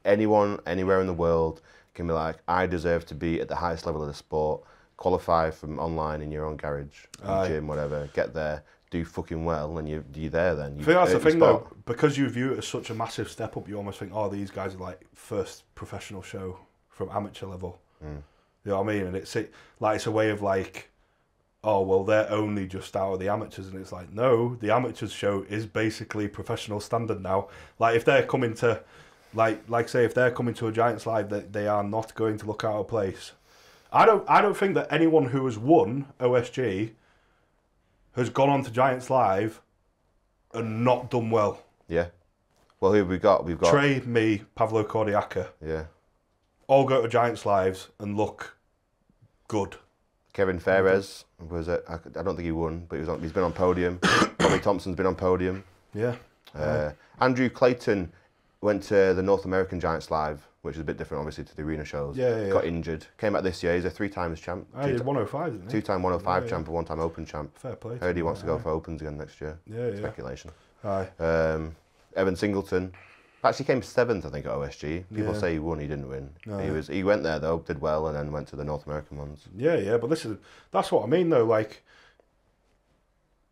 S2: anyone, anywhere in the world can be like, I deserve to be at the highest level of the sport. Qualify from online in your own garage, gym, whatever. Get there. Do fucking well, and you're there then.
S1: I think that's the thing though, because you view it as such a massive step up, you almost think, oh, these guys are like first professional show from amateur level. You know what I mean? And it's a way of like, oh, well, they're only just out of the amateurs, and it's like, no, the amateurs show is basically professional standard now. Like, if they're coming to, like say, if they're coming to a Giants Live, they are not going to look out of place. I don't think that anyone who has won OSG has gone on to Giants Live and not done well.
S2: Yeah. Well, who have we got? We've got
S1: Trey, me, Pavlo Cordiaca.
S2: Yeah.
S1: All go to Giants Lives and look good.
S2: Kevin Ferres was it? I don't think he won, but he's been on podium. Bobby Thompson's been on podium.
S1: Yeah.
S2: Andrew Clayton went to the North American Giants Live, which is a bit different, obviously, to the arena shows.
S1: Yeah.
S2: Got injured. Came back this year. He's a 3 times champ.
S1: He did 105, didn't he?
S2: 2-time 105 champ, a 1-time Open champ.
S1: Fair play.
S2: Heard he wants to go for Opens again next year.
S1: Yeah.
S2: Speculation.
S1: Aye.
S2: Evan Singleton actually came 7th, I think, at OSG. People say he won, he didn't win. No. He went there though, did well, and then went to the North American ones.
S1: Yeah, but that's what I mean though. Like,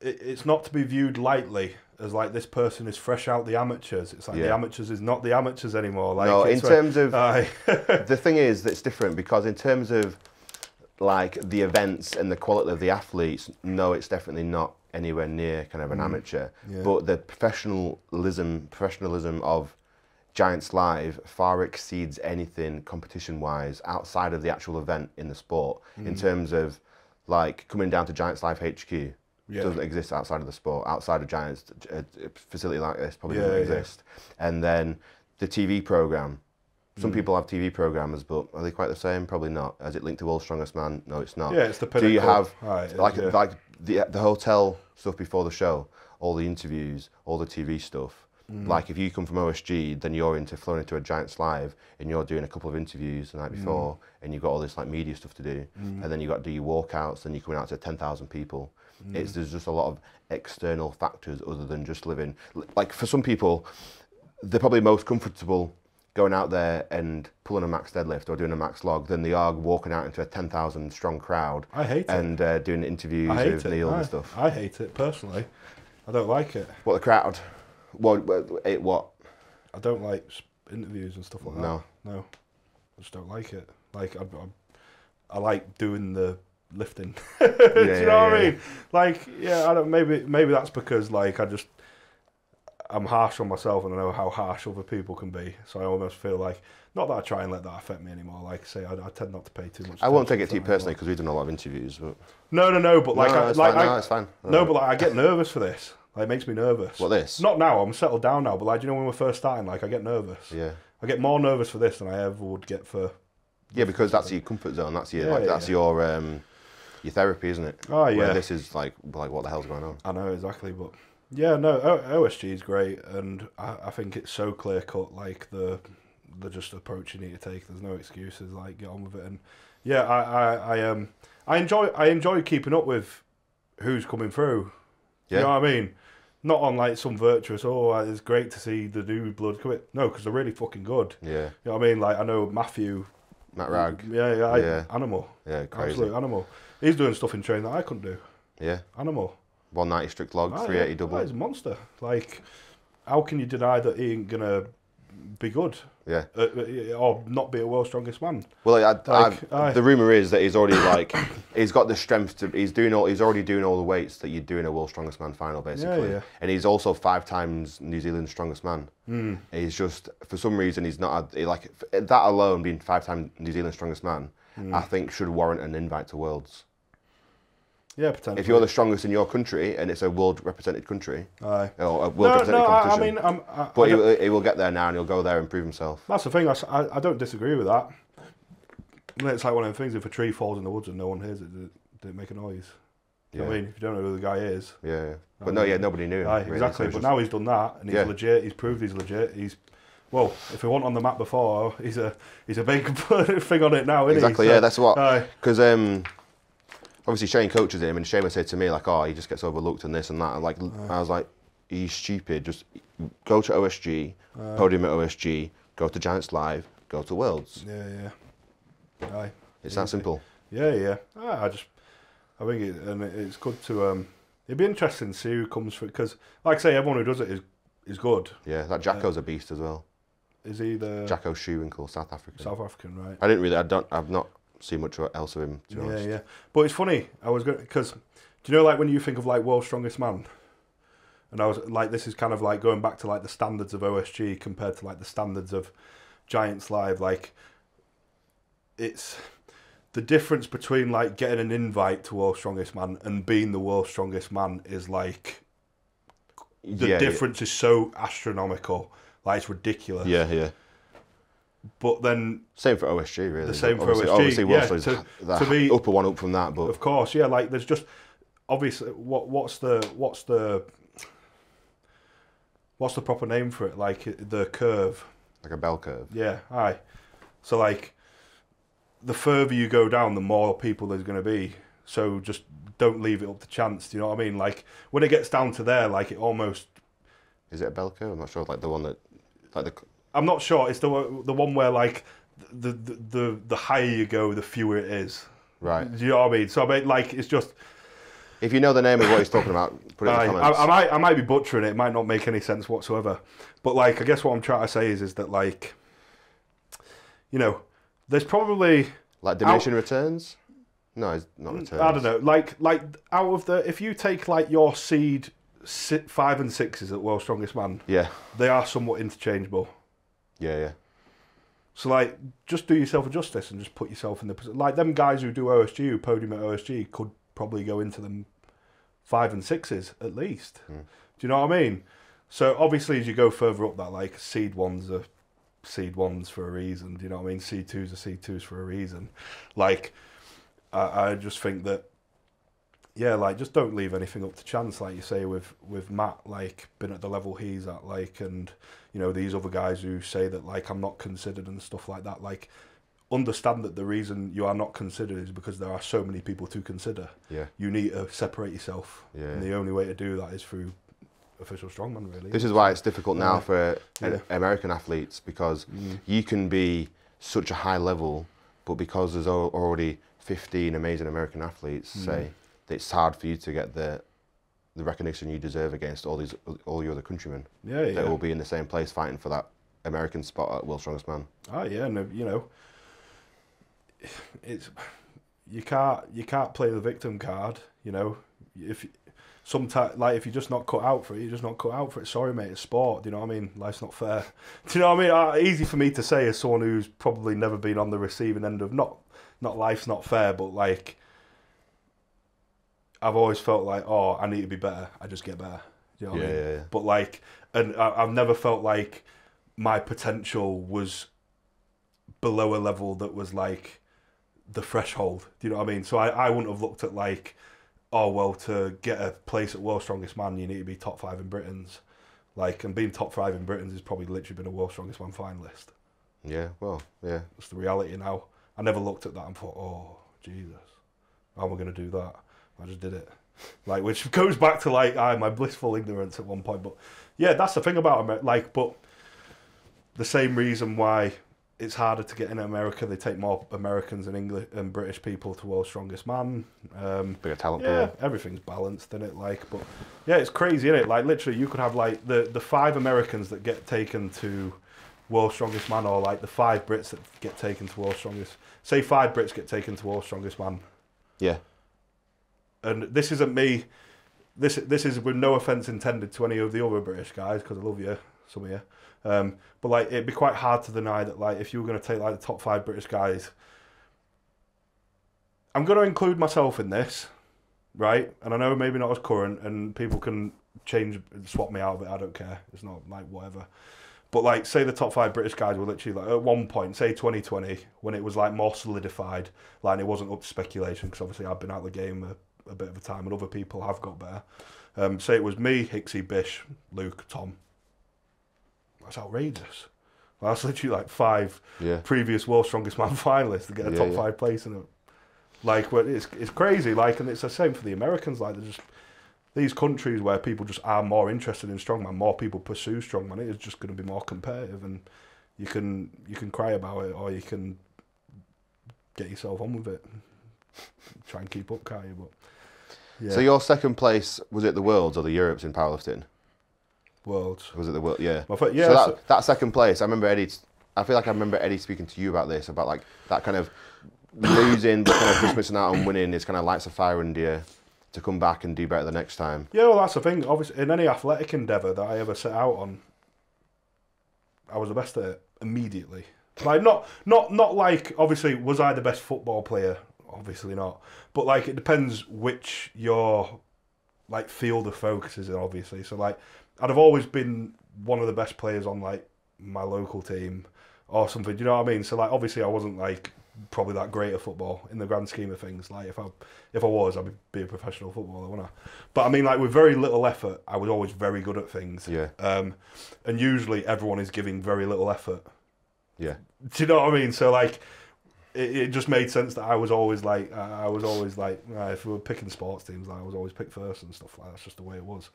S1: it's not to be viewed lightly as like this person is fresh out the amateurs. It's like the amateurs is not the amateurs anymore. Like,
S2: no, in terms of the thing is that's different, because in terms of like the events and the quality of the athletes, no, it's definitely not anywhere near kind of an amateur. But the professionalism of Giants Live far exceeds anything competition-wise outside of the actual event in the sport. In terms of like coming down to Giants Live HQ. Doesn't exist outside of the sport. Outside of Giants, a facility like this probably doesn't exist. And then the TV program. Some people have TV programmers, but are they quite the same? Probably not. Is it linked to World's Strongest Man? No, it's not.
S1: Yeah, it's the pinnacle.
S2: Do you have like the hotel stuff before the show, all the interviews, all the TV stuff? Like if you come from OSG, then you're flown into a Giants Live and you're doing a couple of interviews the night before, and you've got all this like media stuff to do, and then you've got to do your walkouts, and you're coming out to 10,000 people. There's just a lot of external factors other than just living. Like for some people, they're probably most comfortable going out there and pulling a max deadlift or doing a max log than they are walking out into a 10,000 strong crowd.
S1: I hate it.
S2: And doing interviews with Neil and stuff.
S1: I hate it personally. I don't like it.
S2: What, the crowd? What?
S1: I don't like interviews and stuff like
S2: No.
S1: that. No, I just don't like it. Like I like doing the lifting. Do you know what I mean? Like, yeah, I don't. Maybe that's because like I'm harsh on myself and I know how harsh other people can be. So I almost feel like, not that I try and let that affect me anymore. Like I say, I tend not to pay too much attention.
S2: I won't take it to you personally because we've done a lot of interviews. But...
S1: No, but like,
S2: it's fine.
S1: No, but like, I get nervous for this. Like, it makes me nervous.
S2: What, this?
S1: Not now. I'm settled down now. But like, you know, when we're first starting, like, I get nervous.
S2: Yeah.
S1: I get more nervous for this than I ever would get for.
S2: Yeah, because that's your comfort zone. That's your your therapy, isn't it?
S1: Oh yeah.
S2: Where this is like what the hell's going on?
S1: I know exactly, but yeah, no, OSG is great, and I think it's so clear cut. Like the just approach you need to take. There's no excuses. Like, get on with it, and yeah, I enjoy keeping up with who's coming through.
S2: Yeah.
S1: You know what I mean? Not on like some virtuous, it's great to see the new blood come in. No, because they're really fucking good.
S2: Yeah.
S1: You know what I mean? Like, I know
S2: Matt Ragg.
S1: Yeah. Animal.
S2: Yeah, crazy.
S1: Absolute animal. He's doing stuff in training that I couldn't do.
S2: Yeah.
S1: Animal.
S2: 190 strict log, 380 double.
S1: He's a monster. Like, how can you deny that he ain't gonna be good?
S2: Yeah.
S1: Or not be a world's strongest man?
S2: Well, the rumor is that he's already like he's got the strength to. He's already doing all the weights that you do in a world's strongest man final, basically.
S1: Yeah.
S2: And he's also 5 times New Zealand's strongest man. He's just, for some reason, he's not that alone, being 5 times New Zealand's strongest man. I think should warrant an invite to Worlds.
S1: Yeah, potentially.
S2: If you're the strongest in your country and it's a world represented country,
S1: Aye.
S2: or a world represented competition,
S1: I mean,
S2: but he will get there now and he'll go there and prove himself.
S1: That's the thing. I don't disagree with that. It's like one of the things. If a tree falls in the woods and no one hears it, did it make a noise? You know what I mean? If you don't know who the guy is.
S2: Yeah. But nobody knew.
S1: Aye,
S2: really,
S1: exactly.
S2: so
S1: but now he's done that and he's legit. He's proved he's legit. Well, if he wasn't on the map before, he's a big thing on it now, isn't
S2: exactly,
S1: he?
S2: Yeah, that's what. Because obviously Shane coaches him, and Shane would say to me like, "Oh, he just gets overlooked and this and that." Like, I was like, "He's stupid. Just go to OSG, podium at OSG, go to Giants Live, go to Worlds."
S1: Yeah. Aye.
S2: It's that simple.
S1: Yeah. I think it's good to. It'd be interesting to see who comes for it because, like I say, everyone who does it is good.
S2: Yeah, that Jacko's a beast as well.
S1: Is he the
S2: Jacko Schuwinkle, South African?
S1: South African, right?
S2: I've not seen much else of him, to be honest.
S1: Yeah. But it's funny. Because do you know, like when you think of like world's strongest man, and I was like, this is kind of like going back to like the standards of OSG compared to like the standards of Giants Live. Like, it's the difference between like getting an invite to world's strongest man and being the world's strongest man is like the difference is so astronomical. Like, it's ridiculous.
S2: Yeah.
S1: But then
S2: same for OSG, really.
S1: The same
S2: obviously,
S1: for OSG.
S2: Obviously,
S1: to be
S2: upper one up from that, but
S1: of course, yeah. Like, there's just obviously what's the proper name for it? Like the curve.
S2: Like a bell curve.
S1: Yeah. Aye. So like, the further you go down, the more people there's going to be. So just don't leave it up to chance. Do you know what I mean? Like, when it gets down to there, like, it almost.
S2: Is it a bell curve? I'm not sure. Like the one that, like the.
S1: I'm not sure. It's the one where like the higher you go, the fewer it is.
S2: Right.
S1: Do you know what I mean? So I mean, like, it's just.
S2: If you know the name of what he's talking about, put it in the comments.
S1: I might be butchering it. It might not make any sense whatsoever. But like, I guess what I'm trying to say is that like, you know, there's probably
S2: like diminishing returns. No, it's not returns.
S1: I don't know. Like out of if you take like your seed 5 and 6s at World's Strongest Man, they are somewhat interchangeable.
S2: Yeah.
S1: So like, just do yourself a justice and just put yourself in the position. Like them guys who do OSG, who podium at OSG, could probably go into them 5 and 6s at least. Do you know what I mean? So obviously, as you go further up that, like, seed 1s are seed 1s for a reason. Do you know what I mean? C2s are C2s for a reason. Like, I just think that. Yeah, like, just don't leave anything up to chance, like you say with Matt, like, been at the level he's at, like, and, you know, these other guys who say that, like, I'm not considered and stuff like that, like, understand that the reason you are not considered is because there are so many people to consider.
S2: Yeah.
S1: You need to separate yourself.
S2: Yeah.
S1: And the only way to do that is through official strongman, really.
S2: This is why it's difficult now for
S1: Yeah.
S2: American athletes, because you can be such a high level, but because there's already 15 amazing American athletes, say, it's hard for you to get the recognition you deserve against all your other countrymen.
S1: Yeah, yeah.
S2: That will be in the same place fighting for that American spot at World's Strongest Man.
S1: Oh yeah, and you know, it's you can't play the victim card. You know, if sometimes like if you're just not cut out for it, you're just not cut out for it. Sorry, mate, it's sport. Do you know what I mean? Life's not fair. Do you know what I mean? Easy for me to say as someone who's probably never been on the receiving end of not life's not fair, but like I've always felt like, oh, I need to be better. I just get better. Do you know what I mean?
S2: Yeah.
S1: But like, and I've never felt like my potential was below a level that was like the threshold. Do you know what I mean? So I wouldn't have looked at like, oh well, to get a place at World's Strongest Man, you need to be top 5 in Britain's. Like, and being top 5 in Britain's has probably literally been a World's Strongest Man finalist.
S2: Yeah, well, yeah.
S1: That's the reality now. I never looked at that and thought, oh, Jesus, how am I going to do that? I just did it. Like, which goes back to like my blissful ignorance at one point. But yeah, that's the thing about it. Like, but the same reason why it's harder to get in America, they take more Americans and English and British people to World's Strongest Man.
S2: Bigger talent
S1: Yeah,
S2: pool.
S1: everything's balanced in it. Like, but yeah, it's crazy, isn't it? Like, literally, you could have like the 5 Americans that get taken to World's Strongest Man, or like the 5 Brits that get taken to World's Strongest. Say 5 Brits get taken to World's Strongest Man.
S2: Yeah.
S1: And this isn't me. This is with no offence intended to any of the other British guys, because I love you, some of you. But like, it'd be quite hard to deny that like if you were going to take like the top 5 British guys, I'm going to include myself in this, right? And I know maybe not as current, and people can swap me out of it. I don't care. It's not like whatever. But like, say the top 5 British guys were literally like at one point, say 2020, when it was like more solidified, like it wasn't up to speculation, because obviously I've been out of the game a bit of a time, and other people have got better. Say it was me, Hicksy, Bish, Luke, Tom. That's outrageous. Well, that's literally like 5 previous World's Strongest Man finalists to get a top 5 place in it. Like, well, it's crazy. Like, and it's the same for the Americans. Like, they're just these countries where people just are more interested in strongman, more people pursue strongman. It is just going to be more competitive, and you can cry about it, or you can get yourself on with it. Try and keep up, can't you? But yeah.
S2: So your second place, was it the Worlds or the Europes in powerlifting?
S1: Worlds.
S2: Was it the World? Yeah.
S1: Yeah.
S2: So that second place, I remember Eddie. I feel like I remember Eddie speaking to you about this, about like that kind of losing, but kind of just missing out on winning is kind of lights a fire under you to come back and do better the next time.
S1: Yeah, well, that's the thing. Obviously, in any athletic endeavour that I ever set out on, I was the best at it immediately. Like not like, obviously, was I the best football player? Obviously not. But like, it depends which your like field of focus is in, obviously. So like, I'd have always been one of the best players on like my local team or something. Do you know what I mean? So like, obviously, I wasn't like probably that great at football in the grand scheme of things. Like if I was, I'd be a professional footballer, wouldn't I? But I mean, like with very little effort, I was always very good at things.
S2: Yeah.
S1: And usually everyone is giving very little effort.
S2: Yeah.
S1: Do you know what I mean? So like, it just made sense that I was always like, if we were picking sports teams, I was always picked first and stuff like that. That's just the way it was.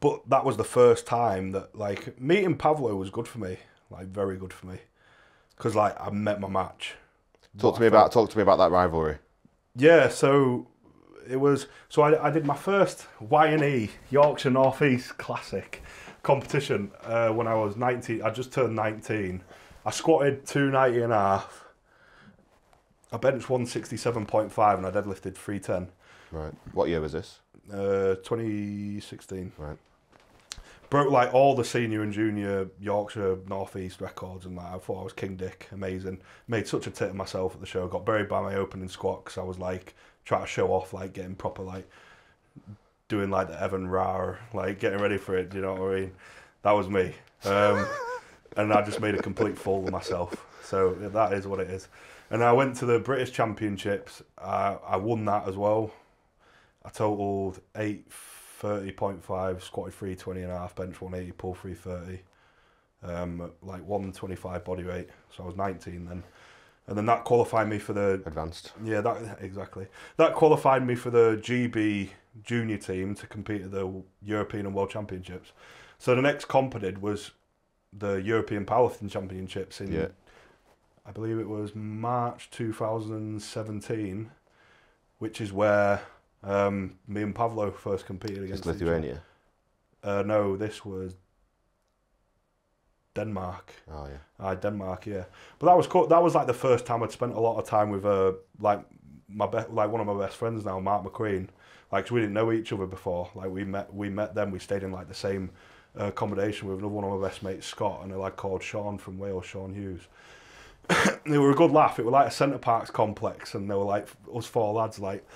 S1: But that was the first time that like meeting Pavlo was good for me, like very good for me, because like I met my match.
S2: Talk to me about that rivalry.
S1: Yeah, so it was. So I did my first Y&E Yorkshire North East Classic competition when I was 19. I just turned 19. I squatted 290 and a half. I benched 167.5 and I deadlifted 310.
S2: Right. What year was this?
S1: 2016.
S2: Right.
S1: Broke like all the senior and junior Yorkshire North East records, and like I thought I was King Dick, amazing. Made such a tit of myself at the show. Got buried by my opening squat because I was like trying to show off, like getting proper, like doing like the Evan Rar, like getting ready for it. Do you know what I mean? That was me. And I just made a complete fool of myself. So that is what it is. And I went to the British Championships. I won that as well. I totaled 830.5, squatted 320 and a half, bench 180, pull 330. like 125 body weight. So I was 19 then. And then that qualified me for the...
S2: Advanced.
S1: Yeah, exactly. That qualified me for the GB junior team to compete at the European and World Championships. So the next comp I did was the European Powerlifting Championships in, I believe it was March 2017, which is where me and Pavlo first competed against
S2: Lithuania?
S1: No, this was Denmark.
S2: Oh yeah.
S1: Denmark, yeah. But that was cool. That was like the first time I'd spent a lot of time with like one of my best friends now, Mark McQueen. Like, 'cause we didn't know each other before. Like we met them. We stayed in like the same accommodation with another one of my best mates, Scott, and a lad called Sean from Wales, Sean Hughes. They were a good laugh. It was like a Centre Parks complex, and they were like us 4 lads like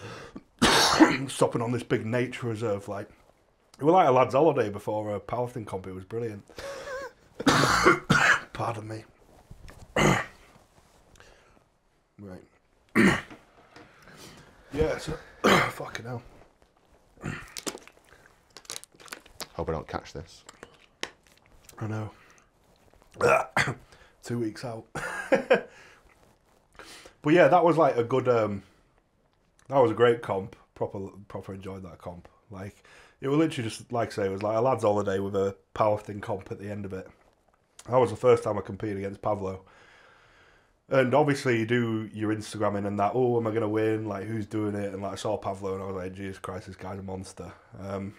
S1: stopping on this big nature reserve. Like, it was like a lad's holiday before a powerlifting comp. It was brilliant. Pardon me. Right. Yeah, so fucking hell.
S2: Hope I don't catch this.
S1: I know. 2 weeks out. But yeah, that was like a good that was a great comp. Proper enjoyed that comp. Like, it was literally just, like I say, it was like a lad's holiday with a powerlifting comp at the end of it. That was the first time I competed against Pavlo. And obviously you do your Instagramming and that, oh, am I going to win? Like, who's doing it? And like, I saw Pavlo and I was like, Jesus Christ, this guy's a monster. I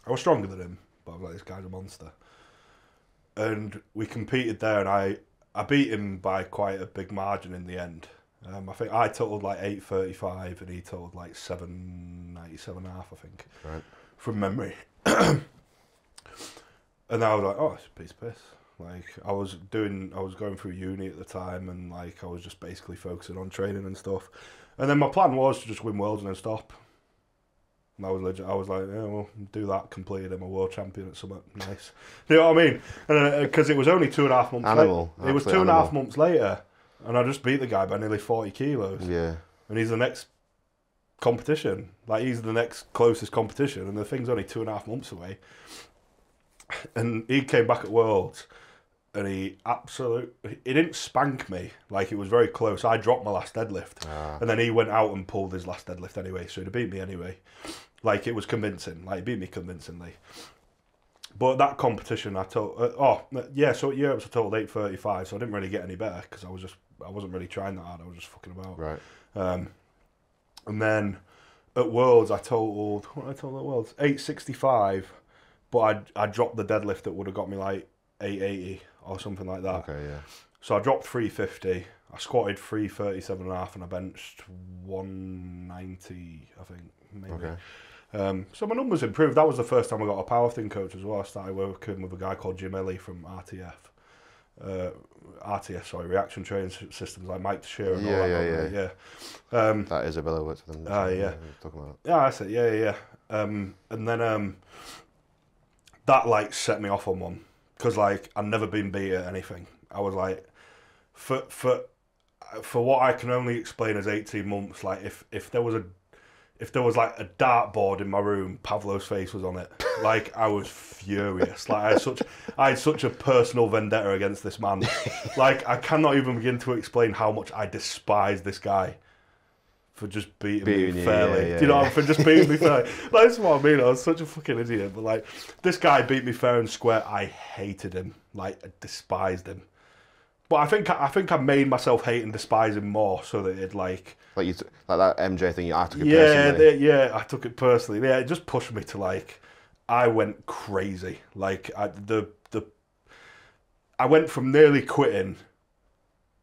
S1: was stronger than him, but I was like, this guy's a monster. And we competed there, and I beat him by quite a big margin in the end. I think I totaled like 835 and he totaled like 797.5, I think,
S2: right,
S1: from memory. And I was like, oh, it's a piece of piss. Like, I was going through uni at the time, and like I was just basically focusing on training and stuff. And then my plan was to just win worlds and then stop. And I was legit. I was like, yeah, well, do that, completed. I'm a world champion at something nice. You know what I mean? Because it was only 2.5 months later. It was 2.5 months later, and I just beat the guy by nearly 40 kilos.
S2: Yeah.
S1: And he's the next competition. Like, he's the next closest competition, and the thing's only 2.5 months away. And he came back at Worlds, and he didn't spank me. Like, it was very close. I dropped my last deadlift, and then he went out and pulled his last deadlift anyway, so he beat me anyway. Like, it was convincing. Like, he beat me convincingly. But that competition, I told, so at Europe I totaled 835, so I didn't really get any better because I wasn't really trying that hard. I was just fucking about.
S2: Right.
S1: And then at Worlds, what did I total at Worlds? 865, but I dropped the deadlift that would have got me like 880 or something like that.
S2: Okay, yeah.
S1: So I dropped 350. I squatted 337.5, and I benched 190, I think, maybe. Okay. So my numbers improved. That was the first time I got a powerlifting coach as well. I started working with a guy called Jim Ellie from Reaction Training Systems, like Mike Shearer and all that. Yeah.
S2: That Isabella works with them.
S1: Yeah.
S2: Talking about.
S1: Yeah, that's it. Yeah. And then that like set me off on one, because like I'd never been beat at anything. I was like, for what I can only explain as 18 months, like if there was like a dartboard in my room, Pavlo's face was on it. Like, I was furious. Like, I had such a personal vendetta against this man. Like, I cannot even begin to explain how much I despise this guy for just beating me fairly.
S2: Yeah,
S1: do you know? For just beating me fairly. Like, that's what I mean. I was such a fucking idiot. But like, this guy beat me fair and square. I hated him. Like, I despised him. But I think I made myself hate and despise him more, so that it like
S2: like that MJ thing. I took it personally.
S1: I took it personally. Yeah, it just pushed me to like, I went crazy. Like, I went from nearly quitting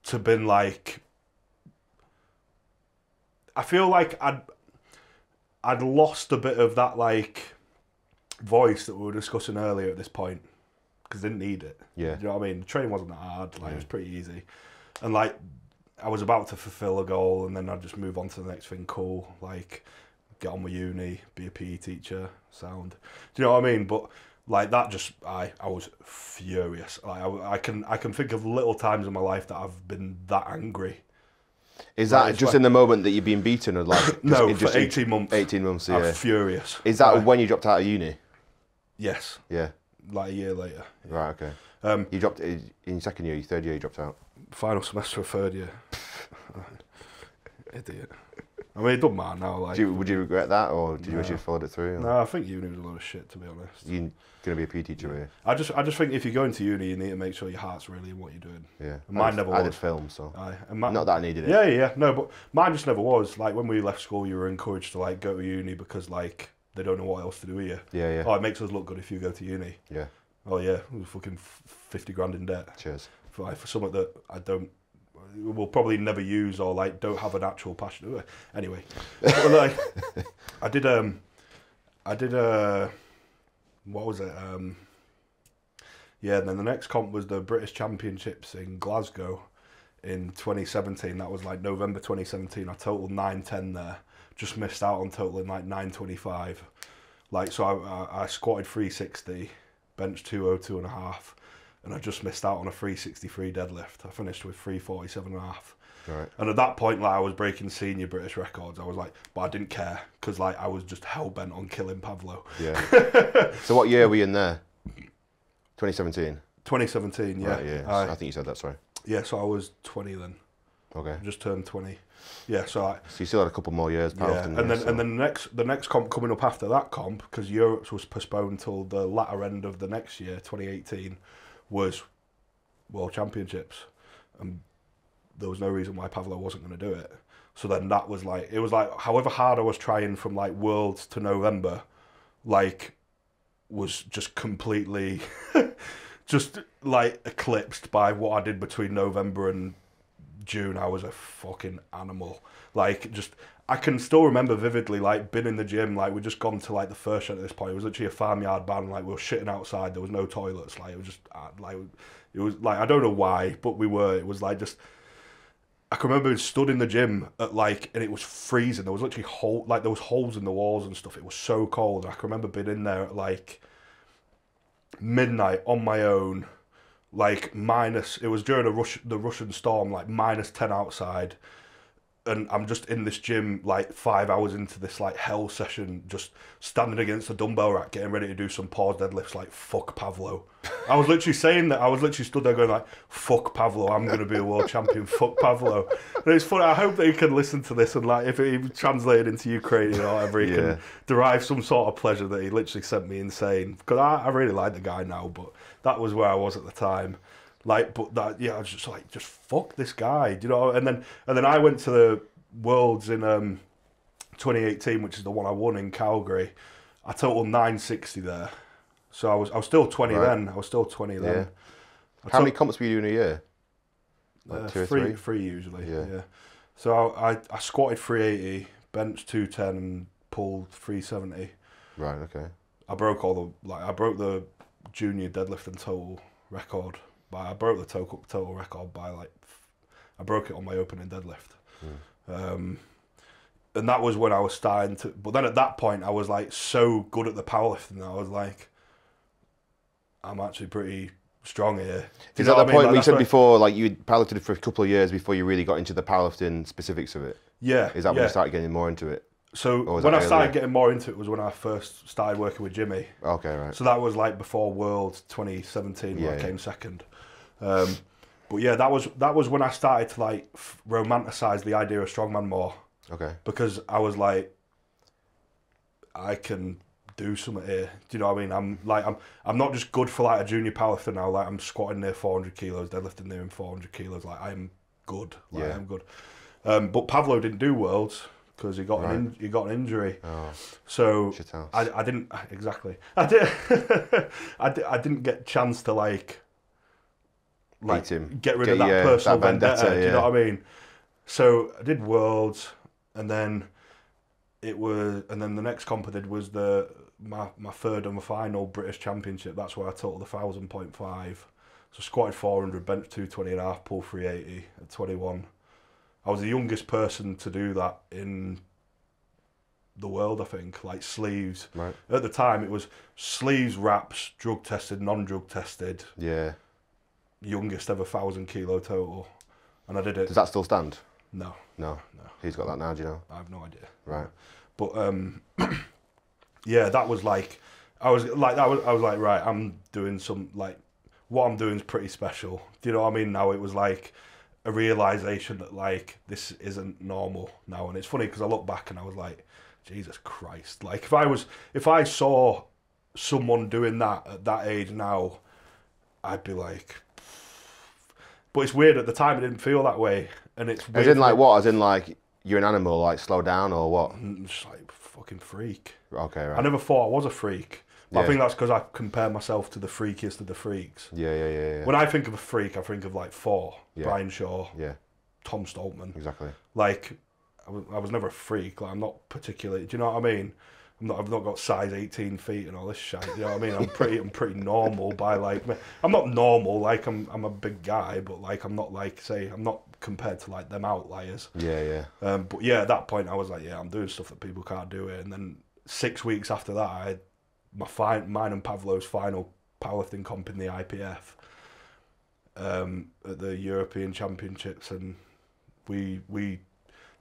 S1: to being like, I feel like I'd lost a bit of that like voice that we were discussing earlier at this point. Because I didn't need it.
S2: Yeah.
S1: Do you know what I mean? The training wasn't that hard. Like, it was pretty easy. And like, I was about to fulfill a goal, and then I'd just move on to the next thing. Cool. Like, get on with uni, be a PE teacher, sound. Do you know what I mean? But like, that just, I was furious. Like, I can think of little times in my life that I've been that angry.
S2: Is that like, just in the moment that you've been beaten, or like
S1: no, for 18 months.
S2: 18 months. Yeah.
S1: I was furious.
S2: Is that when you dropped out of uni?
S1: Yes.
S2: Yeah.
S1: Like a year later.
S2: Yeah. Right, okay. You dropped in your second year, your third year, you dropped out.
S1: Final semester of third year. Idiot. I mean, it doesn't matter now. Like,
S2: Would you regret that, or did you wish you'd followed it through? Or?
S1: No, I think uni was a load of shit, to be honest.
S2: You're going to be a PE teacher, yeah.
S1: I just think if you go into uni, you need to make sure your heart's really in what you're doing.
S2: Yeah.
S1: And mine never was.
S2: I did film, so.
S1: Not
S2: that I needed it.
S1: Yeah. No, but mine just never was. Like, when we left school, you were encouraged to, like, go to uni because, like, they don't know what else to do here.
S2: Yeah.
S1: Oh, it makes us look good if you go to uni.
S2: Yeah.
S1: Oh, yeah, we're fucking 50 grand in debt.
S2: Cheers.
S1: For something that we'll probably never use or, like, don't have an actual passion. Anyway, but, like, I did, what was it? Yeah, and then the next comp was the British Championships in Glasgow in 2017. That was, like, November 2017. I totaled 910 there. Just missed out on totaling, like, 925. Like, so I squatted 360, benched 202 and a half. And I just missed out on a 363 deadlift. I finished with 347 and a half.
S2: Right.
S1: And at that point, like, I was breaking senior British records. I was like, but I didn't care because, like, I was just hell bent on killing Pavlo.
S2: Yeah. So what year were you in there? 2017.
S1: 2017, yeah.
S2: Right, yeah. I think you said that. Sorry.
S1: Yeah, so I was 20 then.
S2: Okay.
S1: I just turned 20. Yeah, so
S2: you still had a couple more years.
S1: Yeah, and then the next comp coming up after that comp, because Europe's was postponed till the latter end of the next year, 2018. Was World Championships, and there was no reason why Pavlo wasn't going to do it. So then that was like, it was like, however hard I was trying from, like, Worlds to November, like, was just completely just, like, eclipsed by what I did between November and June. I was a fucking animal. Like, just, I can still remember vividly, like, been in the gym, like, we'd just gone to, like, the first shed at this point. It was literally a farmyard ban, like, we were shitting outside, there was no toilets, like, it was just, like, it was, like, I don't know why, but we were, it was, like, just, I can remember being stood in the gym at, like, and it was freezing, there was literally, there was holes in the walls and stuff, it was so cold. I can remember being in there at, like, midnight on my own, like, it was during the Russian storm, like, -10 outside, and I'm just in this gym, like, 5 hours into this, like, hell session, just standing against a dumbbell rack, getting ready to do some pause deadlifts, like, fuck Pavlo. I was literally saying that, I was literally stood there going, like, fuck Pavlo, I'm going to be a world champion, fuck Pavlo. And it's funny, I hope that he can listen to this, and, like, if it translated into Ukrainian or whatever, he can derive some sort of pleasure that he literally sent me insane. Because I really like the guy now, but that was where I was at the time. Like, but that, yeah, I was just like, just fuck this guy, do you know? And then I went to the Worlds in 2018, which is the one I won in Calgary. I totaled 960 there, so I was still 20 then. I was still 20 then.
S2: Yeah. How many comps were you doing a year? Like 2 or 3?
S1: Three usually. Yeah. So I squatted 380, benched 210, and pulled 370.
S2: Right. Okay.
S1: I broke the junior deadlift and total record. I broke the total record by, like, I broke it on my opening deadlift. And that was when I was starting to, but then at that point I was, like, so good at the powerlifting that I was like, I'm actually pretty strong here.
S2: Is that the point where you said before, like, you powerlifted for a couple of years before you really got into the powerlifting specifics of it?
S1: Yeah.
S2: Is that when you started getting more into it?
S1: So when I started getting more into it was when I first started working with Jimmy.
S2: Okay, right.
S1: So that was, like, before World 2017 when I came second. But yeah, that was when I started to, like, romanticize the idea of strongman more.
S2: Okay.
S1: Because I was like, I can do something here. Do you know what I mean? I'm not just good for, like, a junior powerlifter now. Like, I'm squatting near 400 kilos, deadlifting near 400 kilos. Like, I'm good. Like, I'm good. But Pavlo didn't do Worlds because he got an injury.
S2: Oh.
S1: So I didn't exactly. I didn't get a chance to, like get rid of that personal vendetta. Do you know what I mean? So I did Worlds, and then the next comp I did was my third and my final British Championship. That's where I totaled 1,000.5. So squatted 400, bench 220 and a half, pull 380 at 21. I was the youngest person to do that in the world, I think, like sleeves.
S2: Right.
S1: At the time, it was sleeves, wraps, drug tested, non-drug tested.
S2: Yeah.
S1: Youngest ever 1,000 kilo total. And I did it.
S2: Does that still stand?
S1: No.
S2: Who's got that now, do you know?
S1: I have no idea.
S2: Right.
S1: But yeah, that was like, I was like, right, I'm doing some, like, what I'm doing is pretty special. Do you know what I mean? Now it was like a realization that like this isn't normal now, and it's funny because I look back and I was like, Jesus Christ! Like if I saw someone doing that at that age now, I'd be like, but it's weird at the time. It didn't feel that way, and it's weird.
S2: As in like what? As in like you're an animal, like slow down or what?
S1: Just like fucking freak.
S2: Okay, right.
S1: I never thought I was a freak. But
S2: Yeah.
S1: I think that's because I compare myself to the freakiest of the freaks.
S2: Yeah.
S1: When I think of a freak, I think of like Thor,
S2: Yeah.
S1: Brian Shaw,
S2: Yeah,
S1: Tom Stoltman.
S2: exactly.
S1: Like, I was never a freak. Like, I'm not particularly. Do you know what I mean? I've not got size 18 feet and all this shit. You know what I mean? I'm pretty normal by like. I'm not normal. Like I'm a big guy, but like I'm not like I'm not compared to like them outliers.
S2: Yeah.
S1: But yeah, at that point I was like, yeah, I'm doing stuff that people can't do it. And then 6 weeks after that, I had mine and Pavlo's final powerlifting comp in the IPF at the European Championships, and we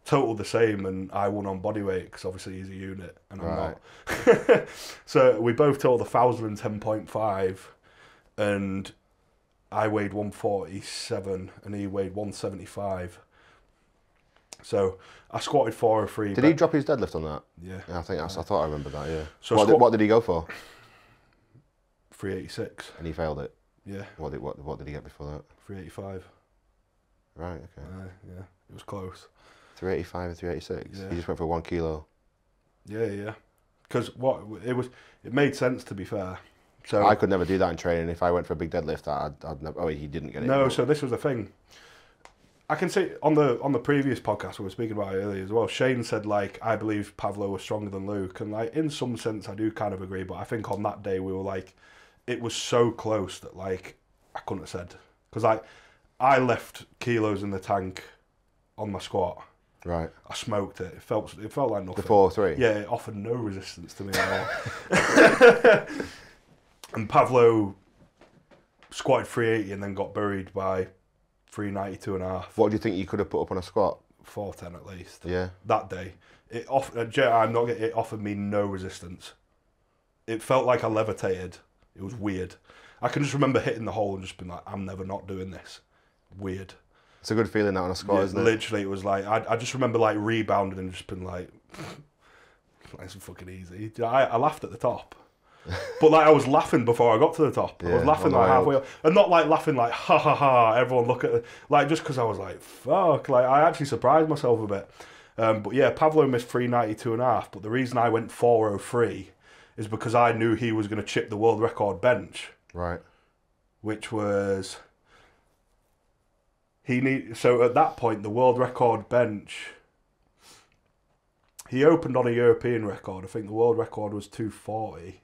S1: totaled the same, and I won on bodyweight because obviously he's a unit and I'm not. So we both totaled 1,010.5, and I weighed 147 and he weighed 175. So I squatted 403.
S2: Did he drop his deadlift on that?
S1: Yeah.
S2: I think I thought I remember that. Yeah.
S1: So
S2: what did he go for?
S1: 386.
S2: And he failed it.
S1: Yeah.
S2: What did he get before that?
S1: 385.
S2: Right. Okay.
S1: Yeah, it was close.
S2: 385 and 386.
S1: Yeah.
S2: He just went for 1 kilo.
S1: Yeah. Because it made sense, to be fair. So
S2: I could never do that in training. If I went for a big deadlift, I'd never. Oh, he didn't get it.
S1: No, so this was the thing. I can say on the previous podcast we were speaking about it earlier as well. Shane said like I believe Pavlo was stronger than Luke, and like in some sense I do kind of agree. But I think on that day we were like, it was so close that like I couldn't have said, because I left kilos in the tank on my squat.
S2: Right.
S1: I smoked it. It felt like nothing.
S2: The 403.
S1: Yeah, it offered no resistance to me at all. And Pavlo squatted 380 and then got buried by 392 and a half.
S2: What do you think you could have put up on a squat?
S1: 410 at least.
S2: Yeah.
S1: That day, it offered me no resistance. It felt like I levitated. It was weird. I can just remember hitting the hole and just being like, I'm never not doing this. Weird.
S2: It's a good feeling that on a squat,
S1: Yeah,
S2: isn't it?
S1: literally, it was like I just remember like rebounding and just been like, it's fucking easy. I laughed at the top. But like I was laughing before I got to the top. I was laughing like halfway up. And not like laughing like ha ha ha, everyone look at it. Like just because I was like, fuck, like I actually surprised myself a bit. But yeah, Pavlo missed 392 and a half, but the reason I went 403 is because I knew he was going to chip the world record bench.
S2: Right.
S1: Which was so at that point the world record bench, he opened on a European record. I think the world record was 240.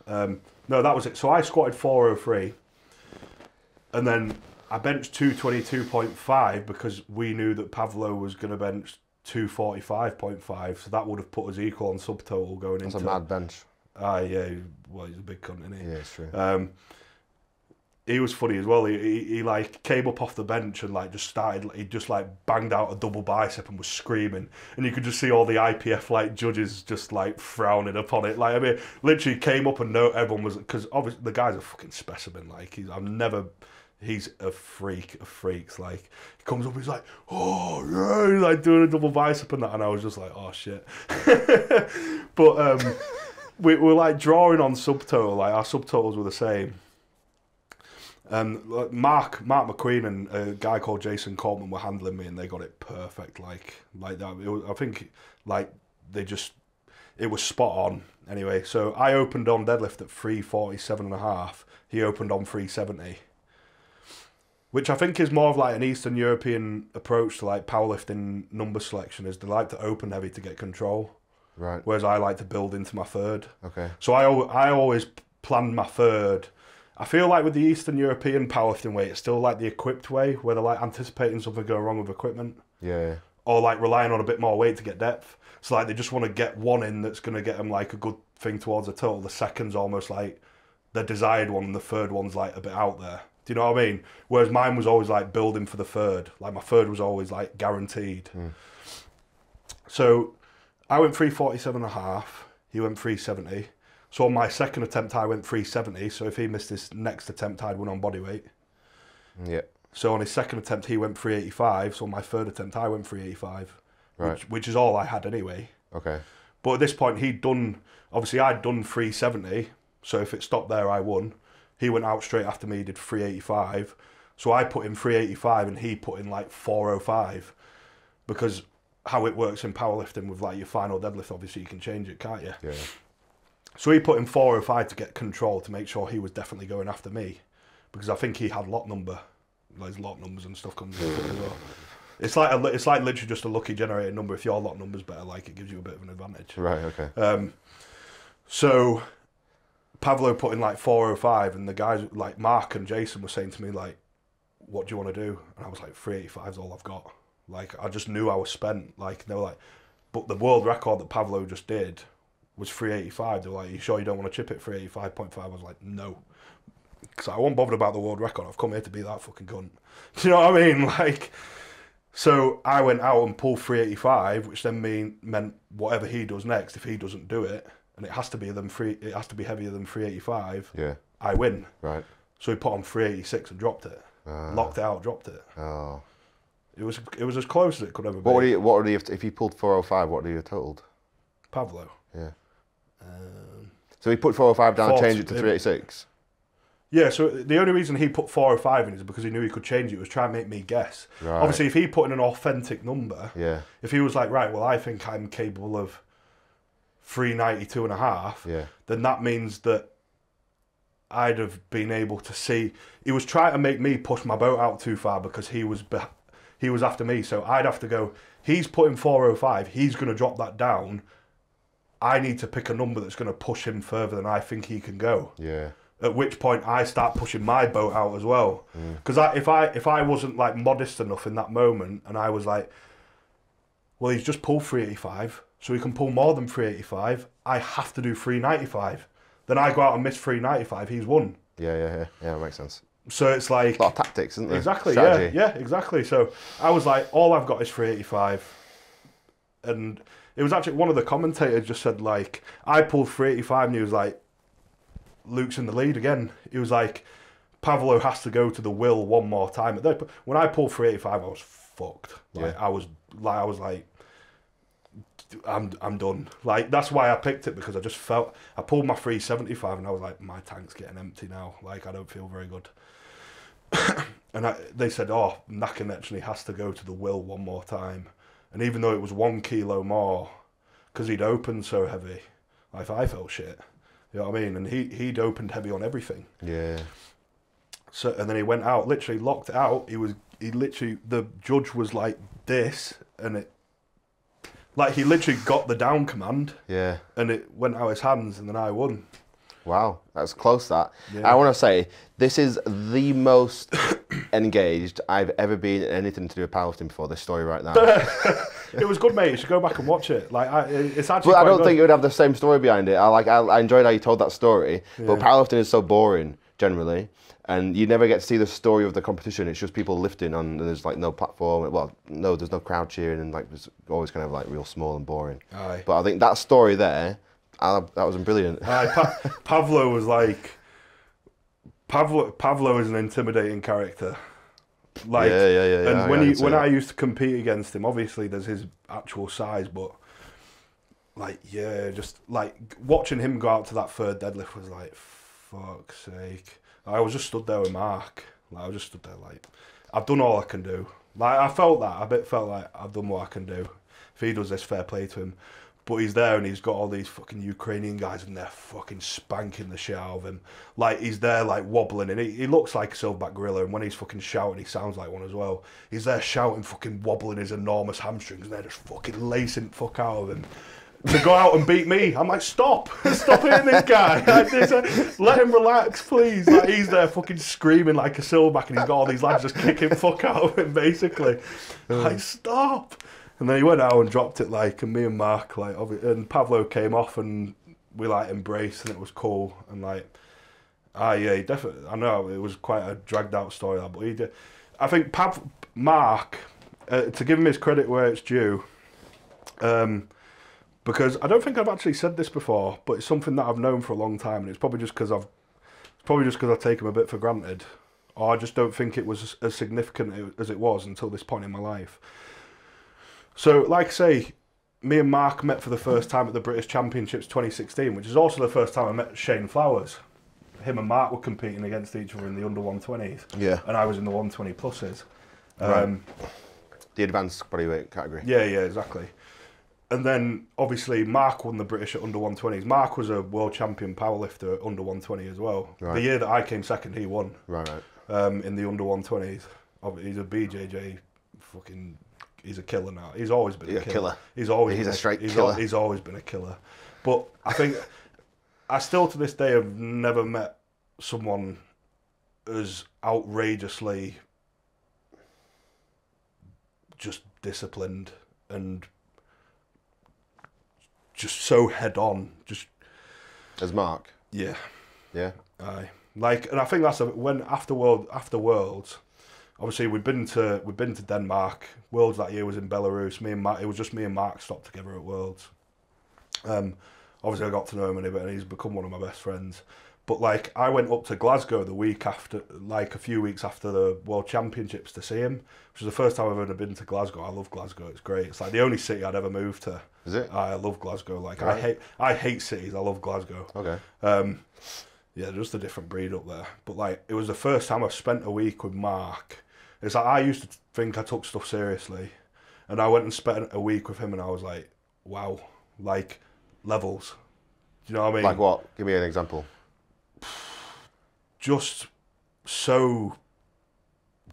S1: No, that was it. So I squatted 403, and then I benched 222.5 because we knew that Pavlo was going to bench 245.5. So that would have put us equal on subtotal going into.
S2: That's a mad bench.
S1: Yeah. Well, he's a big cunt, isn't he?
S2: Yeah, it's true.
S1: He was funny as well. He like came up off the bench and like just started. He just like banged out a double bicep and was screaming, and you could just see all the IPF like judges just like frowning upon it. Like I mean, literally came up and everyone was, because obviously the guy's a fucking specimen. Like he's a freak of freaks. Like he comes up, he's like, oh yeah, he's like doing a double bicep and that, and I was just like, oh shit. But we were like drawing on subtotal. Like our subtotals were the same. Mark McQueen and a guy called Jason Coleman were handling me, and they got it perfect, like that. I think like it was spot on. Anyway, so I opened on deadlift at 347 and a half. He opened on 370, which I think is more of like an Eastern European approach to like powerlifting number selection. Is they like to open heavy to get control,
S2: right?
S1: Whereas I like to build into my third.
S2: Okay.
S1: So I always planned my third. I feel like with the Eastern European powerlifting way, it's still like the equipped way, where they're like anticipating something going wrong with equipment.
S2: Yeah.
S1: Or like relying on a bit more weight to get depth. So like they just want to get one in that's going to get them like a good thing towards the total. The second's almost like the desired one, and the third one's like a bit out there. Do you know what I mean? Whereas mine was always like building for the third. Like my third was always like guaranteed. So I went 347 and a half. He went 370. So on my second attempt, I went 370. So if he missed his next attempt, I'd win on body weight.
S2: Yeah.
S1: So on his second attempt, he went 385. So on my third attempt, I went 385,
S2: Right.
S1: which is all I had anyway.
S2: Okay.
S1: But at this point, obviously I'd done 370. So if it stopped there, I won. He went out straight after me, did 385. So I put in 385 and he put in like 405. Because how it works in powerlifting with like your final deadlift, obviously you can change it, can't you?
S2: Yeah.
S1: So he put in 405 to get control, to make sure he was definitely going after me. Because I think he had lot number. There's lot numbers and stuff comes into it as well. It's like literally just a lucky generated number. If your lot number's better, like it gives you a bit of an advantage.
S2: Right, okay.
S1: So Pavlo put in like 405, and the guys like Mark and Jason were saying to me like, "What do you want to do?" And I was like, "385 is all I've got." Like I just knew I was spent. Like they were like, but the world record that Pavlo just did was 385. They were like, "You sure you don't want to chip it 385.5?" I was like, "No." Because I wasn't bothered about the world record. I've come here to be that fucking cunt. Do you know what I mean? Like, so I went out and pulled 385, which then meant whatever he does next, if he doesn't do it, and it has to be heavier than 385.
S2: Yeah.
S1: I win.
S2: Right.
S1: So he put on 386 and dropped it. Locked it out, dropped it.
S2: Oh.
S1: It was as close as it could ever be.
S2: What would he if he pulled 405? What would he have totaled?
S1: Pavlo.
S2: Yeah. So he put 405 down, changed it to 386.
S1: Yeah, so the only reason he put 405 in is because he knew he could change it. Was trying to make me guess.
S2: Right.
S1: Obviously, if he put in an authentic number,
S2: Yeah.
S1: if he was like, right, well, I think I'm capable of 392 and a half,
S2: Yeah.
S1: then that means that I'd have been able to see. He was trying to make me push my boat out too far because he was after me. So I'd have to go, he's putting 405, he's going to drop that down. I need to pick a number that's going to push him further than I think he can go.
S2: Yeah.
S1: At which point I start pushing my boat out as well. Because if I wasn't like modest enough in that moment, and I was like, well, he's just pulled 385, so he can pull more than 385. I have to do 395. Then I go out and miss 395. He's won.
S2: Yeah, that makes sense.
S1: So it's like
S2: A lot of tactics, isn't there?
S1: Exactly.
S2: Strategy.
S1: Yeah, exactly. So I was like, all I've got is 385, and it was actually one of the commentators just said like, I pulled 385, and he was like, Luke's in the lead again. He was like, Pavlo has to go to the will one more time. When I pulled 385, I was fucked. Like,
S2: Yeah.
S1: I was like, I'm done. Like that's why I picked it, because I just felt I pulled my 375 and I was like, my tank's getting empty now. Like I don't feel very good. And they said, oh, Nakan actually has to go to the will one more time. And even though it was 1 kilo more, because he'd opened so heavy, like I felt shit. You know what I mean? And he'd opened heavy on everything.
S2: Yeah.
S1: So and then he went out, literally locked it out. The judge was like this, and he literally got the down command.
S2: Yeah.
S1: And it went out his hands, and then I won.
S2: Wow, that's close. That.
S1: Yeah.
S2: I want to say this is the most engaged I've ever been in anything to do with powerlifting before. This story right now.
S1: It was good, mate. You should go back and watch it. Like it's actually.
S2: But I
S1: quite
S2: don't
S1: good.
S2: think it would have the same story behind it. I enjoyed how you told that story.
S1: Yeah.
S2: But powerlifting is so boring generally, and you never get to see the story of the competition. It's just people lifting on. And there's like no platform. Well, no, there's no crowd cheering, and like it's always kind of like real small and boring.
S1: Aye.
S2: But I think that story there, that was brilliant.
S1: Pavlo was like. Pavlo is an intimidating character. Like,
S2: yeah.
S1: And when I used to compete against him, obviously there's his actual size, but like, yeah, just like watching him go out to that third deadlift was like, fuck's sake. I was just stood there with Mark. Like, I was just stood there like, I've done all I can do. Like, I felt like I've done what I can do. If he does this, fair play to him. But he's there and he's got all these fucking Ukrainian guys and they're fucking spanking the shit out of him. Like, he's there like wobbling and he looks like a silverback gorilla, and when he's fucking shouting, he sounds like one as well. He's there shouting, fucking wobbling his enormous hamstrings, and they're just fucking lacing the fuck out of him. To go out and beat me, I'm like, stop hitting this guy. Let him relax, please. Like, he's there fucking screaming like a silverback, and he's got all these lads just kicking fuck out of him, basically. Like, stop. And then he went out and dropped it, like, and me and Mark, like, and Pavlo came off and we like embraced, and it was cool. And like, yeah, he definitely, I know it was quite a dragged out story, but he did. I think Mark, to give him his credit where it's due, Because I don't think I've actually said this before, but it's something that I've known for a long time, and it's probably just because I take him a bit for granted, or I just don't think it was as significant as it was until this point in my life. So, like I say, me and Mark met for the first time at the British Championships 2016, which is also the first time I met Shane Flowers. Him and Mark were competing against each other in the under 120s, and I was in the 120 pluses.
S2: Right. The advanced bodyweight category.
S1: Yeah, exactly. And then, obviously, Mark won the British at under 120s. Mark was a world champion powerlifter at under 120 as well. Right. The year that I came second, he won.
S2: Right.
S1: In the under 120s. He's a BJJ, he's a killer now. He's always been a killer. He's a straight killer. He's always been a killer. But I think, I still to this day have never met someone as outrageously just disciplined and just so head on, just
S2: as Mark.
S1: Yeah.
S2: Aye.
S1: And I think that's when after Worlds, obviously we'd been to Denmark. Worlds that year was in Belarus. It was just me and Mark stopped together at Worlds. Obviously I got to know him a bit, and he's become one of my best friends. But I went up to Glasgow the week after, a few weeks after the World Championships to see him, which was the first time I've ever been to Glasgow. I love Glasgow. It's great. It's the only city I'd ever moved to.
S2: Is it?
S1: I love Glasgow. Right. I hate cities. I love Glasgow.
S2: Okay.
S1: Yeah, just a different breed up there. But it was the first time I spent a week with Mark. It's I used to think I took stuff seriously, and I went and spent a week with him, and I was like, wow, levels. Do you know what I mean?
S2: Like what? Give me an example.
S1: Just so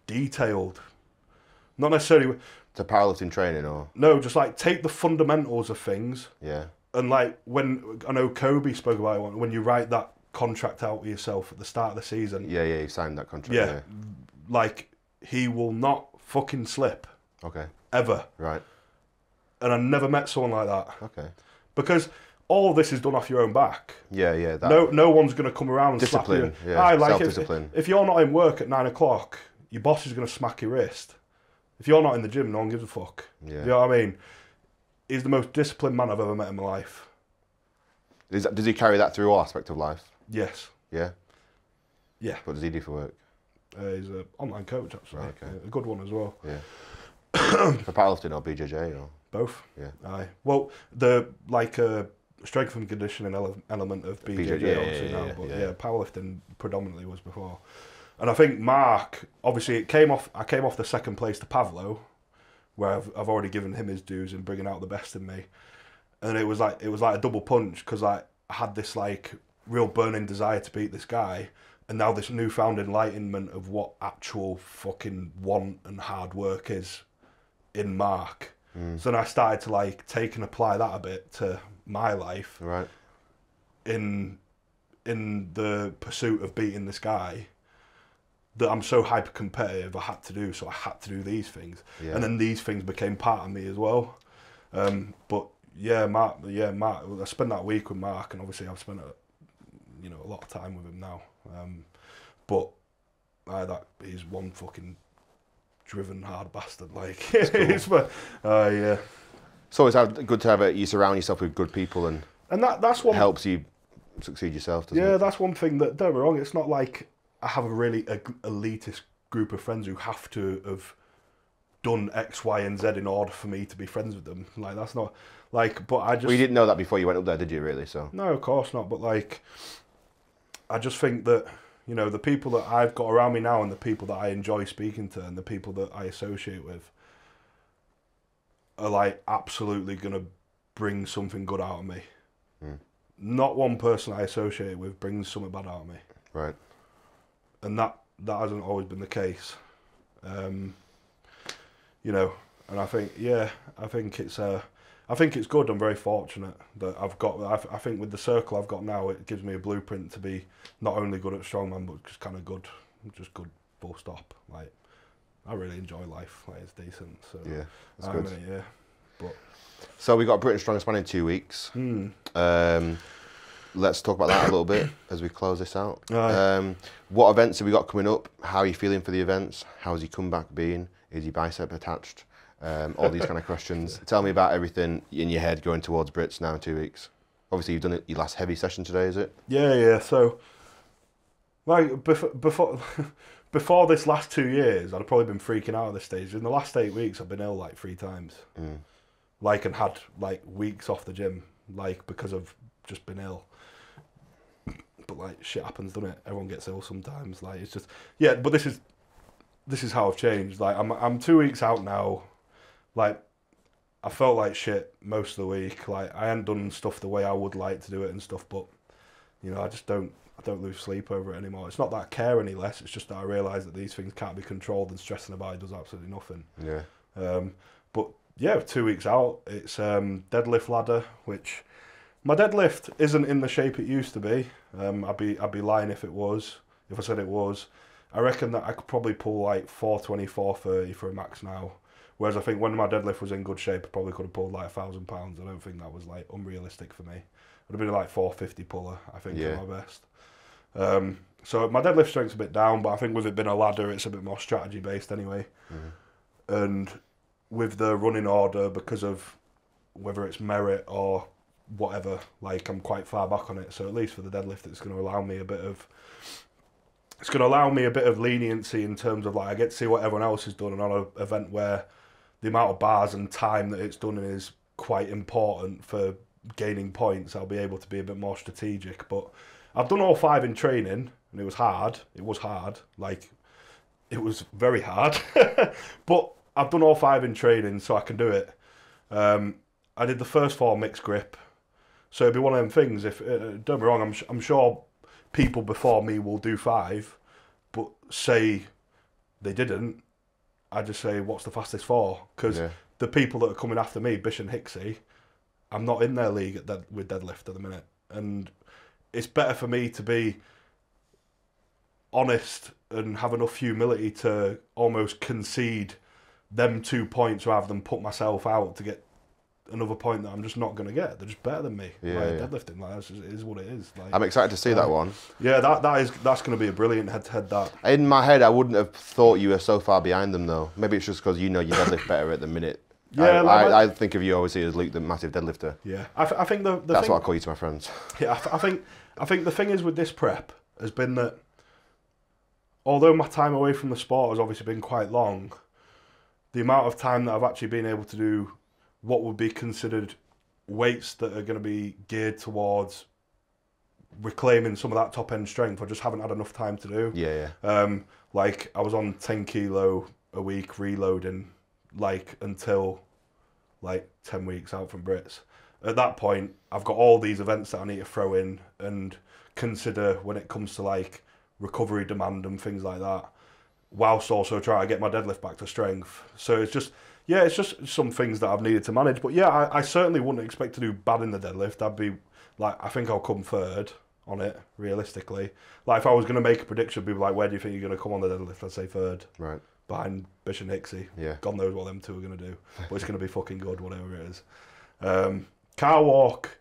S1: detailed. Not necessarily
S2: to powerlifting training, or
S1: no, just take the fundamentals of things.
S2: Yeah.
S1: And when I know Kobe spoke about it, when you write that contract out with yourself at the start of the season.
S2: Yeah, he signed that contract.
S1: Yeah. He will not fucking slip.
S2: Okay.
S1: Ever.
S2: Right.
S1: And I never met someone like that.
S2: Okay.
S1: Because all this is done off your own back.
S2: Yeah.
S1: No one's going to come around and
S2: discipline,
S1: slap you.
S2: Yeah. Self-discipline.
S1: If you're not in work at 9 o'clock, your boss is going to smack your wrist. If you're not in the gym, no one gives a fuck.
S2: Yeah.
S1: You know what I mean? He's the most disciplined man I've ever met in my life.
S2: Does he carry that through all aspects of life?
S1: Yes.
S2: Yeah?
S1: Yeah.
S2: What does he do for work?
S1: He's an online coach, actually.
S2: Right, okay.
S1: A good one as well.
S2: Yeah. For powerlifting or BJJ? Or?
S1: Both.
S2: Yeah.
S1: Aye. Well, the strength and conditioning element of BJJ obviously now, but powerlifting predominantly was before. And I think Mark, obviously I came off the second place to Pavlo, where I've already given him his dues in bringing out the best in me. And it was like a double punch, because I had this real burning desire to beat this guy, and now this newfound enlightenment of what actual fucking want and hard work is in Mark. So then I started to take and apply that a bit to my life.
S2: Right.
S1: In the pursuit of beating this guy, that I'm so hyper competitive, I had to do these things. Yeah. And then these things became part of me as well. But Mark, I spent that week with Mark, and obviously I've spent a lot of time with him now. But he's one fucking driven hard bastard.
S2: Cool.
S1: Yeah.
S2: So it's good to have you surround yourself with good people, and
S1: that's what
S2: helps you succeed yourself. Doesn't it?
S1: That's one thing that, don't get me wrong, it's not like I have a really elitist group of friends who have to have done X, Y, and Z in order for me to be friends with them. That's not but I just.
S2: Well, you didn't know that before you went up there, did you? Really? So.
S1: No, of course not. But I just think that the people that I've got around me now, and the people that I enjoy speaking to, and the people that I associate with, are absolutely gonna bring something good out of me. Not one person I associate with brings something bad out of me.
S2: Right.
S1: And that hasn't always been the case. And I think it's good. I'm very fortunate that I've got. I think with the circle I've got now, it gives me a blueprint to be not only good at strongman, but just kind of good, just good. Full stop. I really enjoy life. It's decent. So
S2: yeah, it's good.
S1: But
S2: so we got British Strongest Man in 2 weeks. Let's talk about that a little bit as we close this out. What events have we got coming up? How are you feeling for the events? How's your comeback been? Is your bicep attached? all these kind of questions. Tell me about everything in your head going towards Brits now in 2 weeks. Obviously, you've done it, your last heavy session today, is it?
S1: Yeah. So, like, before this last 2 years, I'd probably been freaking out at this stage. In the last 8 weeks, I've been ill like 3 times. Like, and had like weeks off the gym, like, because I've just been ill. But like, shit happens, doesn't it? Everyone gets ill sometimes. Like, it's just, yeah. But this is how I've changed. Like, I'm 2 weeks out now. Like, I felt like shit most of the week. Like, I hadn't done stuff the way I would like to do it and stuff. But you know, I don't lose sleep over it anymore. It's not that I care any less. It's just that I realise that these things can't be controlled, and stressing about it does absolutely nothing.
S2: Yeah.
S1: But yeah, 2 weeks out, it's deadlift ladder, which my deadlift isn't in the shape it used to be. I'd be lying if it was. If I said it was, I reckon that I could probably pull like 420, 430 for a max now. Whereas I think when my deadlift was in good shape, I probably could have pulled like 1,000 pounds. I don't think that was like unrealistic for me. I'd have been like 450 puller, I think, at my best. So my deadlift strength's a bit down, but I think with it being a ladder, it's a bit more strategy based anyway. And with the running order, because of whether it's merit or whatever, like, I'm quite far back on it. So at least for the deadlift, it's going to allow me a bit of leniency in terms of, like, I get to see what everyone else has done, and on an event where the amount of bars and time that it's done is quite important for gaining points, I'll be able to be a bit more strategic. But I've done all 5 in training, and it was hard. Like, it was very hard. But I've done all 5 in training, so I can do it. I did the first 4 mixed grip. So it'd be one of them things, if, don't be wrong, I'm sure people before me will do 5, but say they didn't, I just say, what's the fastest 4? Because the people that are coming after me, Bish and Hicksy, I'm not in their league with deadlift at the minute. And it's better for me to be honest and have enough humility to almost concede them 2 points rather than put myself out to get another point that I'm just not going to get. They're just better than me. Deadlifting, like, it is what it is. Like, I'm
S2: excited to see that one.
S1: Yeah, that's going to be a brilliant head-to-head. That
S2: in my head, I wouldn't have thought you were so far behind them though. Maybe it's just because you know you deadlift better at the minute. Yeah, I think of you obviously as Luke, the massive deadlifter.
S1: Yeah, I think that's
S2: what I call you to my friends.
S1: Yeah, I think the thing is with this prep has been that although my time away from the sport has obviously been quite long, the amount of time that I've actually been able to do what would be considered weights that are going to be geared towards reclaiming some of that top end strength, I just haven't had enough time to do. Like, I was on 10 kilo a week reloading, like, until like 10 weeks out from Brits. At that point, I've got all these events that I need to throw in and consider when it comes to like recovery demand and things like that, whilst also trying to get my deadlift back to strength. So it's just some things that I've needed to manage. But yeah, I certainly wouldn't expect to do bad in the deadlift. I'd be like, I think I'll come third on it, realistically. Like, if I was going to make a prediction, people like, where do you think you're going to come on the deadlift? I'd say third.
S2: Right.
S1: Behind Bish and Hicksy.
S2: Yeah.
S1: God knows what them 2 are going to do. But it's going to be fucking good, whatever it is. Car walk,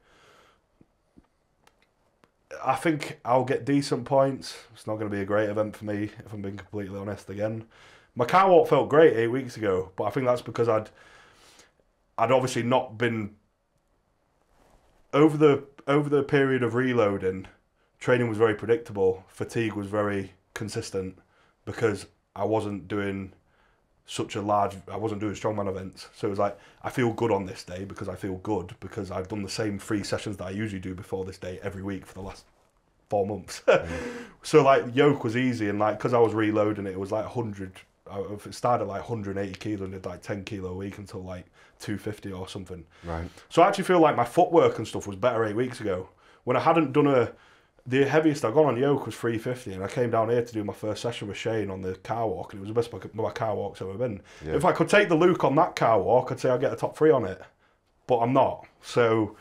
S1: I think I'll get decent points. It's not going to be a great event for me, if I'm being completely honest again. My car walk felt great 8 weeks ago, but I think that's because I'd obviously not been over the period of reloading. Training was very predictable. Fatigue was very consistent because I wasn't doing strongman events. So it was like, I feel good on this day because I feel good because I've done the same 3 sessions that I usually do before this day every week for the last 4 months. So like, yoke was easy, and like, because I was reloading it was like 100. It started at like 180 kilo and did like 10 kilo a week until like 250 or something.
S2: Right.
S1: So I actually feel like my footwork and stuff was better 8 weeks ago. When I hadn't done the heaviest I got on yoke was 350, and I came down here to do my first session with Shane on the car walk, and it was the best my car walk's ever been. Yeah. If I could take the Luke on that car walk, I'd say I'd get a top 3 on it, but I'm not. So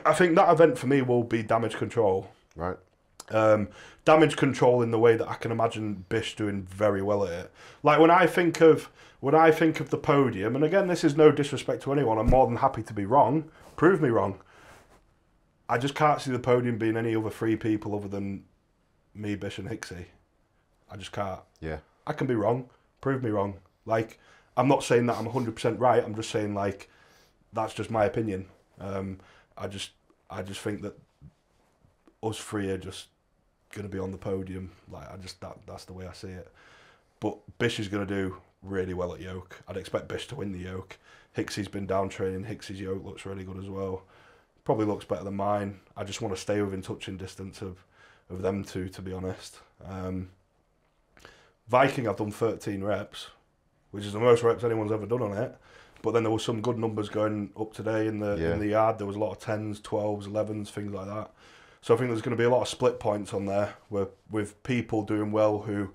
S1: I think that event for me will be damage control.
S2: Right.
S1: Damage control in the way that I can imagine Bish doing very well at it. Like, when I think of the podium, and again, this is no disrespect to anyone, I'm more than happy to be wrong. Prove me wrong. I just can't see the podium being any other 3 people other than me, Bish and Hicksy. I just can't.
S2: Yeah.
S1: I can be wrong. Prove me wrong. Like, I'm not saying that I'm 100% right. I'm just saying like that's just my opinion. I just think that us three are just going to be on the podium. Like that's the way I see it. But Bish is going to do really well at yoke. I'd expect Bish to win the yoke. Hicksy's been down training. Hicksy's yoke looks really good as well. Probably looks better than mine. I just want to stay within touching distance of them two, to be honest. Viking, I've done 13 reps, which is the most reps anyone's ever done on it. But then there was some good numbers going up today in the yard. There was a lot of 10s, 12s, 11s, things like that. So I think there's going to be a lot of split points on there with people doing well who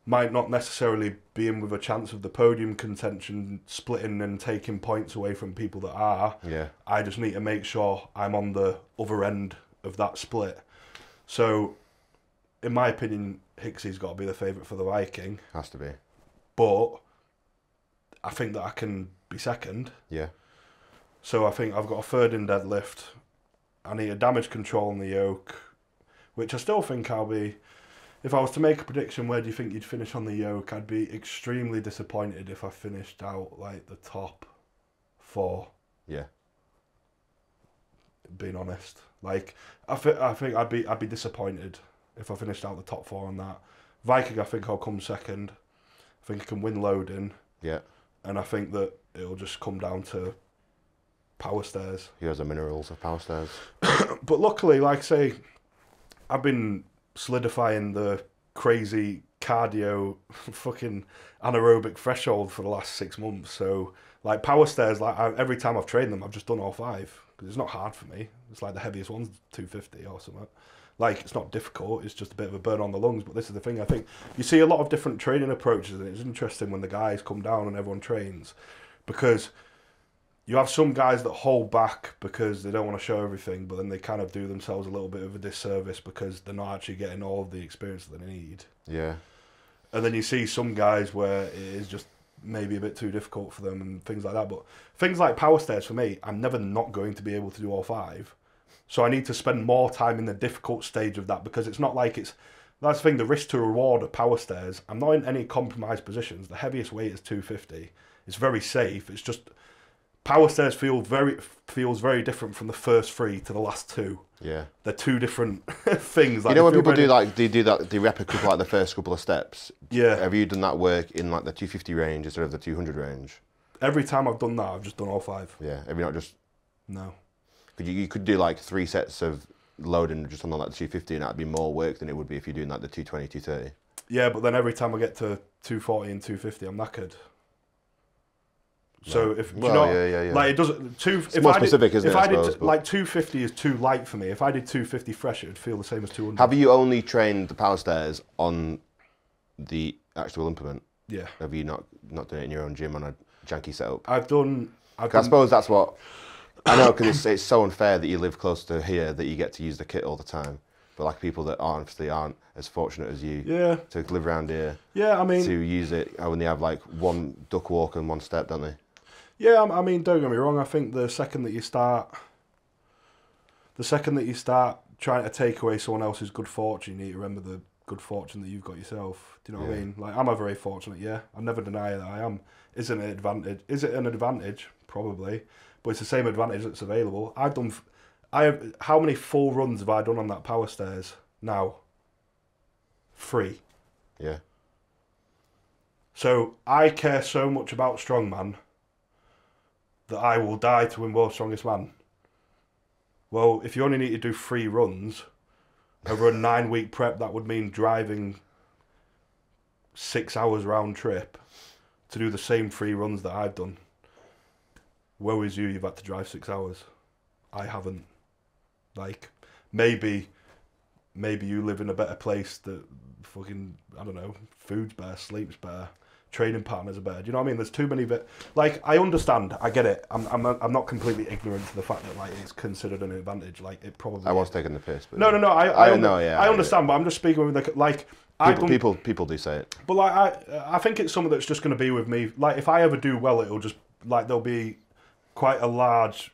S1: might not necessarily be in with a chance of the podium contention, splitting and taking points away from people that are.
S2: Yeah.
S1: I just need to make sure I'm on the other end of that split. So, in my opinion, Hicksy's got to be the favourite for the Viking.
S2: Has to be.
S1: But I think that I can be second.
S2: Yeah.
S1: So I think I've got a third in deadlift. I need a damage control in the yoke, which I still think I'll be... If I was to make a prediction, where do you think you'd finish on the yoke? I'd be extremely disappointed if I finished out like the top 4.
S2: Yeah.
S1: Being honest, like I think I'd be disappointed if I finished out the top 4 on that. Viking, I think I'll come second. I think I can win loading.
S2: Yeah.
S1: And I think that it'll just come down to power stairs.
S2: He has the minerals of power stairs.
S1: But luckily, like I say, I've been solidifying the crazy cardio fucking anaerobic threshold for the last 6 months. So like power stairs, like every time I've trained them, I've just done all 5 because it's not hard for me. It's like the heaviest one's 250 or something. Like it's not difficult. It's just a bit of a burn on the lungs. But this is the thing. I think you see a lot of different training approaches, and it's interesting when the guys come down and everyone trains, because you have some guys that hold back because they don't want to show everything, but then they kind of do themselves a little bit of a disservice because they're not actually getting all of the experience that they need.
S2: Yeah.
S1: And then you see some guys where it is just maybe a bit too difficult for them and things like that. But things like power stairs, for me, I'm never not going to be able to do all 5. So I need to spend more time in the difficult stage of that, because it's not like it's... That's the thing, the risk to reward of power stairs, I'm not in any compromised positions. The heaviest weight is 250. It's very safe. It's just... Power stairs feels very different from the first 3 to the last 2.
S2: Yeah.
S1: They're 2 different things. Like,
S2: you know when people do like they rep a couple like the first couple of steps.
S1: Yeah.
S2: Have you done that work in like the 250 range instead of the 200 range?
S1: Every time I've done that, I've just done all 5.
S2: Yeah. Have you not just?
S1: No.
S2: You could do like 3 sets of loading just on like the 250, and that'd be more work than it would be if you're doing like the 220, 230.
S1: Yeah, but then every time I get to 240 and 250, I'm knackered. So if
S2: Well,
S1: you know,
S2: yeah.
S1: like it doesn't
S2: It's more specific, isn't it, I suppose, but-
S1: like 250 is too light for me. If I did 250 fresh, it would feel the same as 200.
S2: Have you only trained the power stairs on the actual implement?
S1: Yeah.
S2: Have you not done it in your own gym on a janky setup?
S1: I
S2: suppose that's what I know, because it's so unfair that you live close to here that you get to use the kit all the time. But like people that obviously aren't as fortunate as you to live around here,
S1: I mean,
S2: to use it when they have like 1 duck walk and 1 step, don't they?
S1: Yeah, I mean, don't get me wrong. I think the second that you start trying to take away someone else's good fortune, you need to remember the good fortune that you've got yourself. Do you know what I mean? Like, am I very fortunate? Yeah, I never deny that I am. Is it an advantage? Is it an advantage? Probably, but it's the same advantage that's available. How many full runs have I done on that power stairs now? 3.
S2: Yeah.
S1: So I care so much about Strongman that I will die to win World's Strongest Man. Well, if you only need to do 3 runs over a 9-week prep, that would mean driving 6 hours round trip to do the same 3 runs that I've done. Woe is you, you've had to drive 6 hours. I haven't. Like, maybe you live in a better place that fucking, I don't know, food's better, sleep's better, training partners are better. Do you know what I mean? There's too many like, I understand, I get it. I'm not completely ignorant to the fact that like it's considered an advantage. Like, it probably.
S2: I was taking the piss, but
S1: no. I understand, but I'm just speaking with
S2: people do say it.
S1: But like, I think it's something that's just going to be with me. Like, if I ever do well, it'll just like there'll be quite a large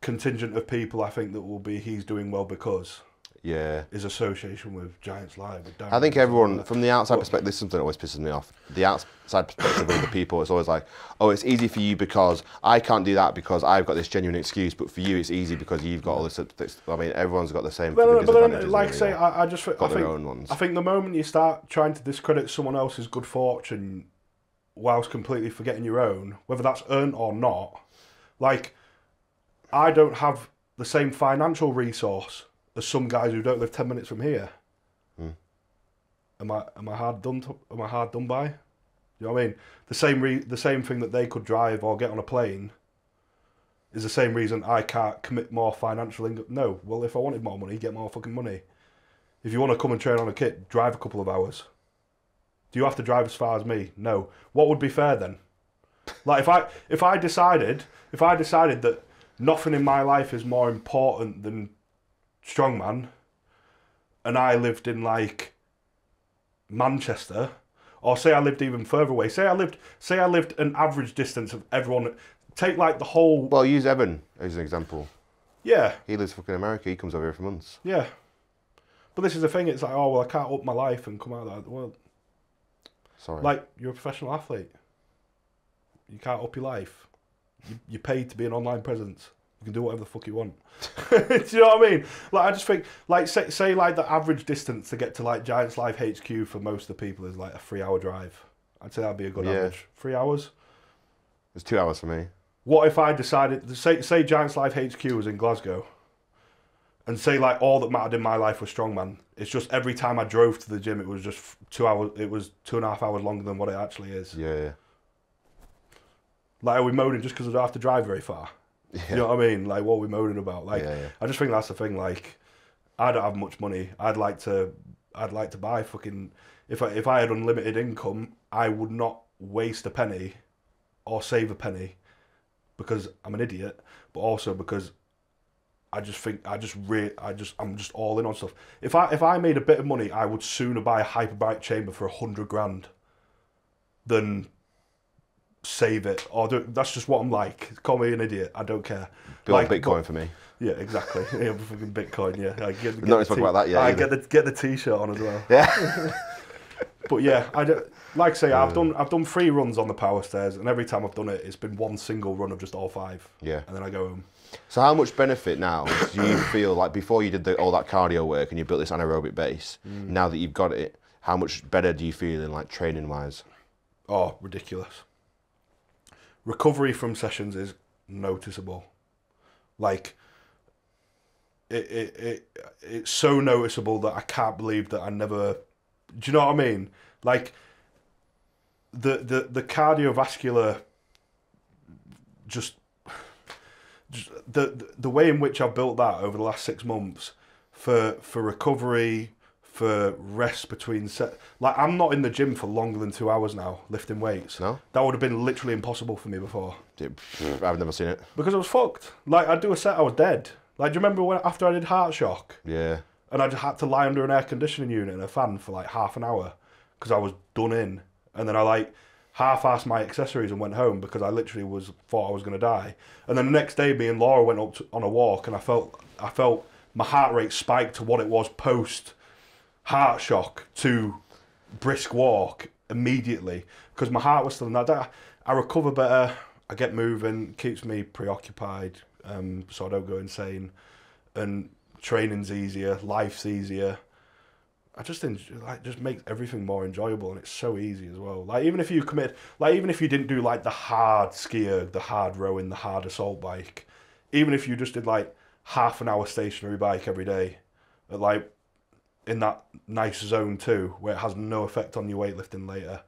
S1: contingent of people I think that will be he's doing well because.
S2: Yeah.
S1: His association with Giants Live. With
S2: I think everyone, from the outside perspective, this is something that always pisses me off. The outside perspective of the people, it's always like, oh, it's easy for you because I can't do that because I've got this genuine excuse, but for you it's easy because you've got all this. I mean, everyone's got the same disadvantages.
S1: But like
S2: really,
S1: say, I just
S2: got their own ones.
S1: I think the moment you start trying to discredit someone else's good fortune whilst completely forgetting your own, whether that's earned or not, like, I don't have the same financial resource as some guys who don't live 10 minutes from here. Am I hard done by? You know what I mean? The same thing that they could drive or get on a plane is the same reason I can't commit more financial income. No, well, if I wanted more money, get more fucking money. If you want to come and train on a kit, drive a couple of hours. Do you have to drive as far as me? No. What would be fair then? Like if I decided that nothing in my life is more important than Strongman, and I lived in like Manchester, or say I lived even further away. Say I lived an average distance of everyone. Take like the whole.
S2: Well, use Evan as an example.
S1: Yeah.
S2: He lives fucking America. He comes over here for months.
S1: Yeah. But this is the thing. It's like, oh well, I can't up my life and come out of that. Well,
S2: sorry.
S1: Like, you're a professional athlete. You can't up your life. You're paid to be an online presence. You can do whatever the fuck you want. Do you know what I mean? Like, I just think, like, say like the average distance to get to like Giants Live HQ for most of the people is like a 3-hour drive. I'd say that'd be a good average. 3 hours?
S2: It's 2 hours for me.
S1: What if I decided, say Giants Live HQ was in Glasgow, and say like all that mattered in my life was Strongman. It's just every time I drove to the gym, it was just 2 hours. It was 2.5 hours longer than what it actually is.
S2: Yeah.
S1: Like, are we moaning just because I don't have to drive very far? Yeah. You know what I mean? Like, what are we moaning about? Like, I just think that's the thing. Like, I don't have much money. I'd like to buy fucking. If I had unlimited income, I would not waste a penny, or save a penny, because I'm an idiot, but also because I just think I'm just all in on stuff. If I made a bit of money, I would sooner buy a hyperbaric chamber for 100 grand than save it or do. That's just what I'm like. Call me an idiot. I don't care.
S2: Like Bitcoin for me.
S1: Yeah, exactly. Yeah, fucking Bitcoin. Yeah, I get
S2: not talking about that yet.
S1: I get the t-shirt on as well.
S2: Yeah.
S1: But yeah, like I say, I've done 3 runs on the power stairs, and every time I've done it, it's been one single run of just all 5.
S2: Yeah.
S1: And then I go home.
S2: So how much benefit now do you feel like before you did all that cardio work and you built this anaerobic base? Now that you've got it, how much better do you feel in like training wise?
S1: Oh, ridiculous. Recovery from sessions is noticeable. Like, it's so noticeable that I can't believe that I never. Do you know what I mean? Like, the cardiovascular, just the way in which I've built that over the last 6 months for recovery, for rest between set. Like, I'm not in the gym for longer than 2 hours now lifting weights.
S2: No?
S1: That would have been literally impossible for me before.
S2: I've never seen it.
S1: Because I was fucked. Like, I'd do a set, I was dead. Like, do you remember when after I did Heart Shock?
S2: Yeah.
S1: And I just had to lie under an air conditioning unit and a fan for like half an hour because I was done in. And then I like half-assed my accessories and went home because I literally thought I was going to die. And then the next day, me and Laura went up on a walk, and I felt my heart rate spiked to what it was post Heart Shock to brisk walk immediately because my heart was still in that. I recover better. I get moving, keeps me preoccupied, so I don't go insane, and training's easier, life's easier. I just just makes everything more enjoyable, and it's so easy as well. Like, even if you even if you didn't do like the hard skier, the hard rowing, the hard assault bike, even if you just did like half an hour stationary bike every day, at like in that nice zone 2 where it has no effect on your weightlifting later,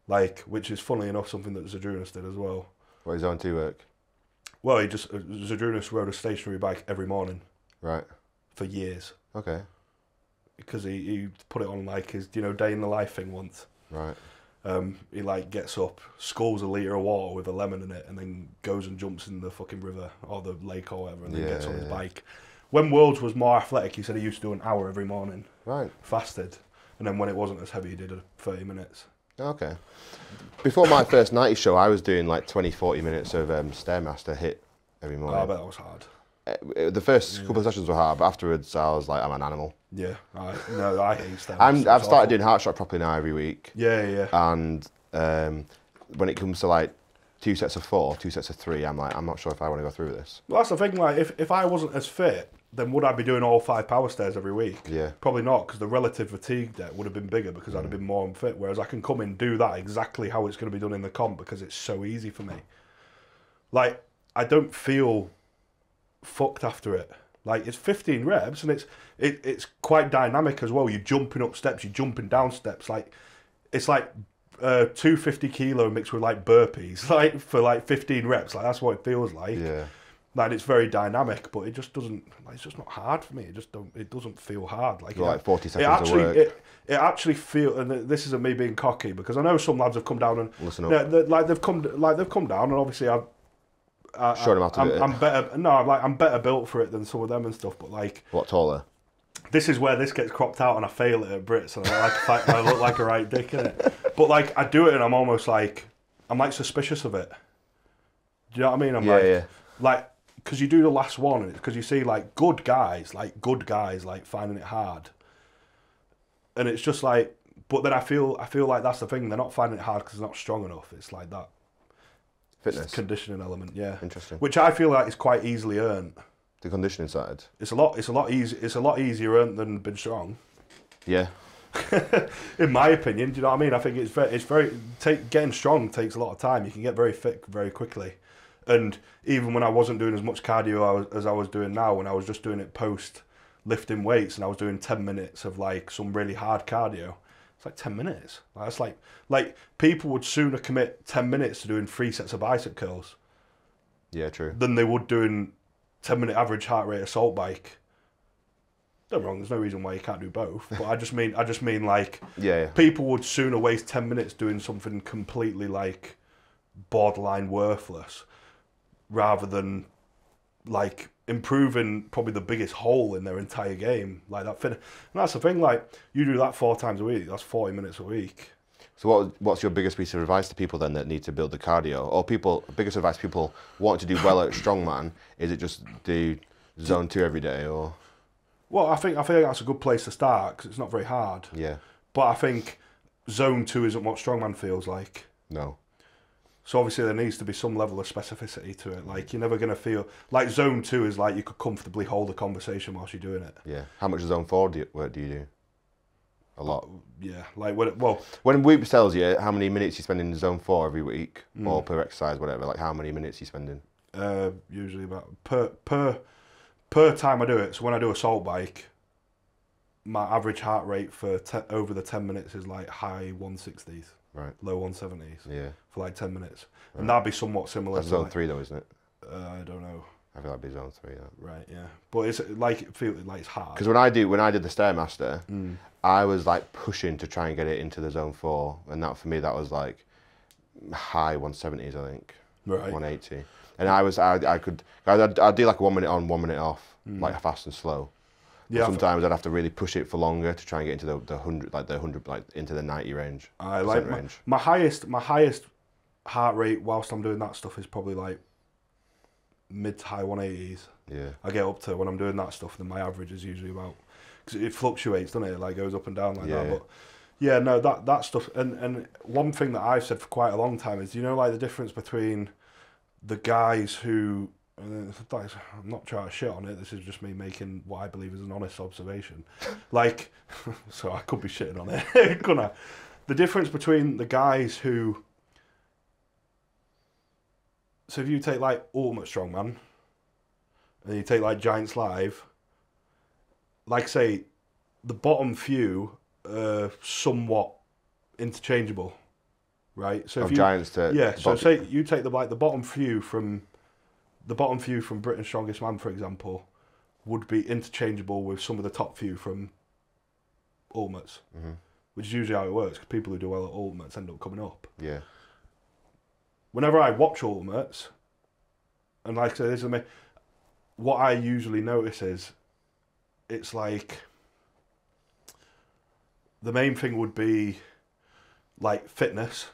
S1: like, which is funnily enough something that Zadrunas did as well.
S2: What is zone 2 work?
S1: Well, Zadrunas rode a stationary bike every morning.
S2: Right.
S1: For years.
S2: Okay.
S1: Because he put it on like his day in the life thing once.
S2: Right.
S1: He like gets up, sculls a litre of water with a lemon in it, and then goes and jumps in the fucking river or the lake or whatever, and then gets on his bike. When Worlds was more athletic, he said he used to do an hour every morning.
S2: Right.
S1: Fasted. And then when it wasn't as heavy, he did 30 minutes.
S2: Okay. Before my first 90 show, I was doing like 20, 40 minutes of Stairmaster hit every morning.
S1: Oh, I bet that was hard.
S2: The first couple of sessions were hard, but afterwards I was like, I'm an animal.
S1: Yeah, I hate steps.
S2: I've started doing heart shock properly now every week.
S1: Yeah.
S2: And when it comes to like 2 sets of 4, 2 sets of 3, I'm like, I'm not sure if I want to go through this.
S1: Well, that's the thing. Like, if I wasn't as fit, then would I be doing all 5 power stairs every week?
S2: Yeah.
S1: Probably not, because the relative fatigue there would have been bigger because I'd have been more unfit. Whereas I can come in and do that exactly how it's going to be done in the comp because it's so easy for me. Like, I don't feel fucked after it. Like, it's 15 reps and it's quite dynamic as well. You're jumping up steps, you're jumping down steps. Like, it's like 250 kilo mixed with like burpees, like for like 15 reps. Like, that's what it feels like.
S2: Yeah.
S1: Like, it's very dynamic, but it just doesn't. Like, it's just not hard for me. It doesn't feel hard. Like,
S2: like 40 seconds of work.
S1: It actually feels, and this isn't me being cocky because I know some lads have come down and
S2: listen up.
S1: they've come down and obviously
S2: Showed them how to do it.
S1: I'm better. No, I'm better built for it than some of them and stuff. But like,
S2: What, taller?
S1: this is where this gets cropped out and I fail it at Brits and I look like a right dick in it. But like, I do it and I'm almost like, I'm like suspicious of it. Do you know what I mean? I'm like, because you do the last one and it's because you see like good guys like finding it hard, and it's just like, but then I feel like that's the thing, they're not finding it hard because they're not strong enough. It's like that
S2: Fitness.
S1: conditioning element, yeah.
S2: Interesting.
S1: Which I feel like is quite easily earned.
S2: The conditioning side.
S1: It's a lot easier earned than being strong.
S2: Yeah.
S1: In my opinion, do you know what I mean? I think getting strong takes a lot of time. You can get very fit very quickly. And even when I wasn't doing as much cardio as I was doing now, when I was just doing it post lifting weights and I was doing 10 minutes of like some really hard cardio, it's like 10 minutes. That's like people would sooner commit 10 minutes to doing 3 sets of bicep curls.
S2: Yeah, true.
S1: Than they would doing 10-minute average heart rate assault bike. Don't wrong, there's no reason why you can't do both. But I just mean like, people would sooner waste 10 minutes doing something completely like borderline worthless rather than like improving probably the biggest hole in their entire game, like that fit. And that's the thing, like, you do that 4 times a week, that's 40 minutes a week.
S2: So what's your biggest piece of advice to people then that need to build the cardio? Or biggest advice people want to do well at Strongman, is it just do zone 2 every day or?
S1: Well, I think that's a good place to start because it's not very hard.
S2: Yeah.
S1: But I think zone 2 isn't what Strongman feels like.
S2: No.
S1: So obviously there needs to be some level of specificity to it. Like, you're never going to feel... Like, zone 2 is like you could comfortably hold a conversation whilst you're doing it.
S2: Yeah. How much zone 4 work do you do? A lot.
S1: Yeah. Like,
S2: when Whoop tells you how many minutes you spend in zone 4 every week, or per exercise, whatever, like how many minutes you spending?
S1: Usually about... Per time I do it, so when I do assault bike, my average heart rate for over the 10 minutes is like high 160s.
S2: Right.
S1: Low 170s.
S2: Yeah.
S1: For like 10 minutes.
S2: Right.
S1: And that'd be somewhat similar
S2: That's
S1: to
S2: zone
S1: like,
S2: 3 though, isn't it?
S1: I don't know.
S2: I feel like it'd be zone 3, yeah.
S1: Right, yeah. But it's like, it feels like it's hard.
S2: Because when I did the Stairmaster, I was like pushing to try and get it into the zone 4, and that for me that was like high 170s, I think.
S1: Right.
S2: 180. And I'd do like a 1 minute on, 1 minute off, like fast and slow. Yeah. Sometimes I'd have to really push it for longer to try and get into the 100, like into the 90 range.
S1: I like my highest heart rate whilst I'm doing that stuff is probably like mid to high 180s.
S2: Yeah.
S1: I get up to when I'm doing that stuff, then my average is usually about, because it fluctuates, doesn't it? It like goes up and down like that. But yeah, no, that stuff. And one thing that I've said for quite a long time is, you know, like the difference between the guys who, I'm not trying to shit on it, this is just me making what I believe is an honest observation. Like, so I could be shitting on it, couldn't I? The difference between the guys who, so if you take like Ultimate Strongman, and you take like Giants Live, like say, the bottom few are somewhat interchangeable, right? So if
S2: Giants to
S1: so say you take the bottom few from Britain's Strongest Man, for example, would be interchangeable with some of the top few from Ultimates, which is usually how it works, because people who do well at Ultimates end up coming up.
S2: Yeah.
S1: Whenever I watch Ultimates, and like I say, this is me, what I usually notice is, it's like, the main thing would be like fitness,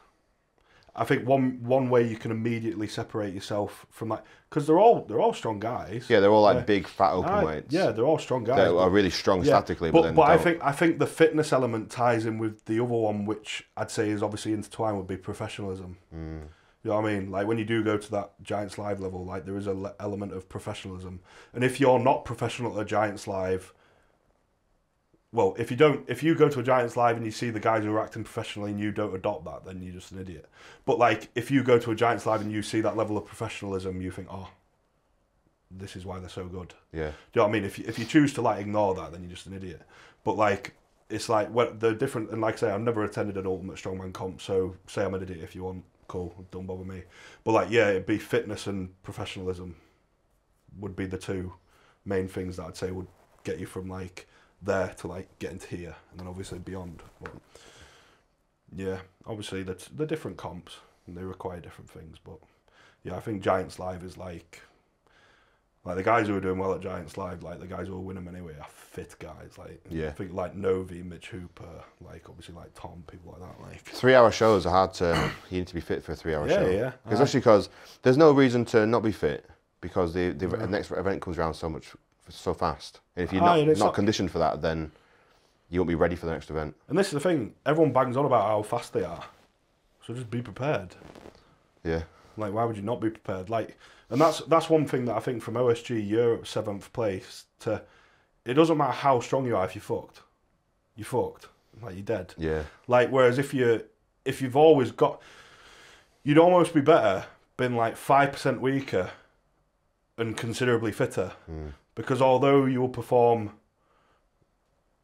S1: I think one way you can immediately separate yourself from that, because they're all strong guys.
S2: Yeah, they're all like big fat open weights.
S1: Yeah, they're all strong guys.
S2: They are really strong statically,
S1: but I think the fitness element ties in with the other one, which I'd say is obviously intertwined, would be professionalism. You know what I mean? Like when you do go to that Giants Live level, like there is an element of professionalism, and if you're not professional at a Giants Live, well, if you go to a Giants Live and you see the guys who are acting professionally and you don't adopt that, then you're just an idiot. But like, if you go to a Giants Live and you see that level of professionalism, you think, oh, this is why they're so good.
S2: Yeah.
S1: Do you know what I mean? If you choose to like ignore that, then you're just an idiot. But like, it's like they're different. And like I say, I've never attended an Ultimate Strongman comp, so say I'm an idiot if you want. Cool, don't bother me. But like, yeah, it'd be fitness and professionalism would be the two main things that I'd say would get you from like there to like getting to here, and then obviously beyond. But yeah, obviously they're different comps and they require different things. But yeah, I think Giants Live is like the guys who are doing well at Giants Live, like the guys who will win them anyway, are fit guys. Like I think like Novi, Mitch Hooper, like obviously like Tom, people like that. Like
S2: 3-hour shows are hard to. You need to be fit for a 3-hour show.
S1: Yeah.
S2: Especially because there's no reason to not be fit, because the next event comes around so fast. And if you're not conditioned for that, then you won't be ready for the next event.
S1: And this is the thing, everyone bangs on about how fast they are, so just be prepared.
S2: Yeah.
S1: Like, why would you not be prepared? Like, and that's one thing that I think from OSG Europe 7th place to, it doesn't matter how strong you are if you're fucked. You're fucked. Like, you're dead.
S2: Yeah.
S1: Like, whereas if you've always got, you'd almost be better being like 5% weaker and considerably fitter. Because although you will perform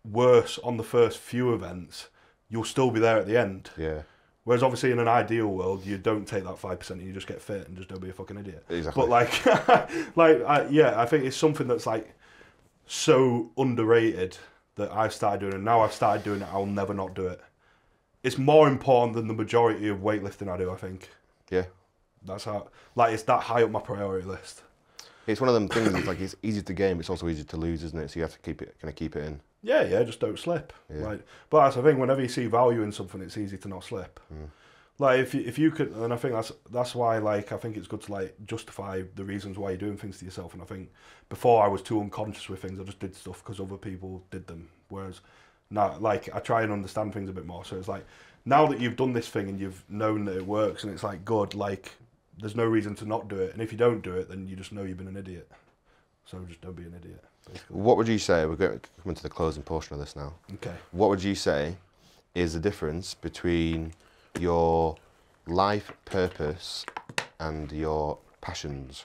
S1: worse on the first few events, you'll still be there at the end.
S2: Yeah.
S1: Whereas obviously in an ideal world, you don't take that 5% and you just get fit and just don't be a fucking idiot.
S2: Exactly.
S1: But like, I think it's something that's like so underrated that I've started doing, and now I've started doing it, I'll never not do it. It's more important than the majority of weightlifting I do, I think.
S2: Yeah.
S1: That's how, like, it's that high up my priority list.
S2: It's one of them things. It's like it's easy to gain, but it's also easy to lose, isn't it? So you have to keep it in.
S1: Yeah, just don't slip.
S2: Yeah.
S1: Like, but that's the thing. Whenever you see value in something, it's easy to not slip. Like if you could, and I think that's why like I think it's good to like justify the reasons why you're doing things to yourself. And I think before I was too unconscious with things, I just did stuff because other people did them. Whereas now, like I try and understand things a bit more. So it's like now that you've done this thing and you've known that it works and it's like good, like there's no reason to not do it. And if you don't do it, then you just know you've been an idiot. So just don't be an idiot. Basically.
S2: What would you say, we're coming to the closing portion of this now.
S1: Okay.
S2: What would you say is the difference between your life purpose and your passions?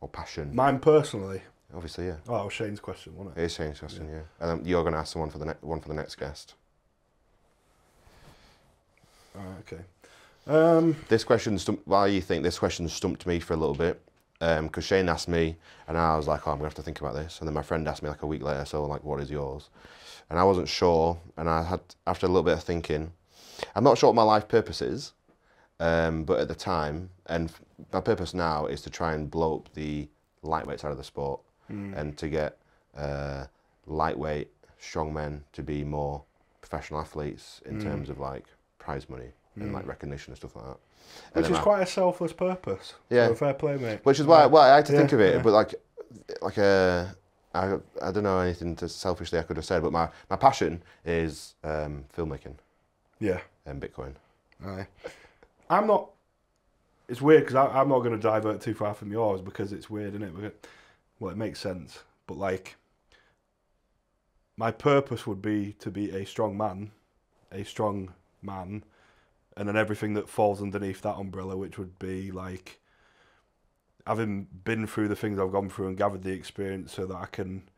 S2: Or passion?
S1: Mine personally.
S2: Obviously, yeah.
S1: Oh, that was Shane's question, wasn't it?
S2: It is Shane's question, yeah. And then you're going to ask someone for the next guest.
S1: Okay.
S2: This question, why you think this question stumped me for a little bit? Because Shane asked me, and I was like, oh, I'm going to have to think about this. And then my friend asked me like a week later, so like, what is yours? And I wasn't sure, and I had, after a little bit of thinking, I'm not sure what my life purpose is, but at the time, and my purpose now is to try and blow up the lightweight side of the sport, and to get lightweight strongmen to be more professional athletes in terms of like prize money and like recognition and stuff like that.
S1: Which is quite a selfless purpose.
S2: Yeah.
S1: So fair play, mate.
S2: Which is why I had to think of it, but I don't know anything selfishly I could have said, but my passion is filmmaking.
S1: Yeah.
S2: And Bitcoin.
S1: Aye. I'm not. It's weird because I'm not going to divert too far from yours because it's weird, isn't it? Well, it makes sense, but like, my purpose would be to be a strong man, and then everything that falls underneath that umbrella, which would be like having been through the things I've gone through and gathered the experience so that I can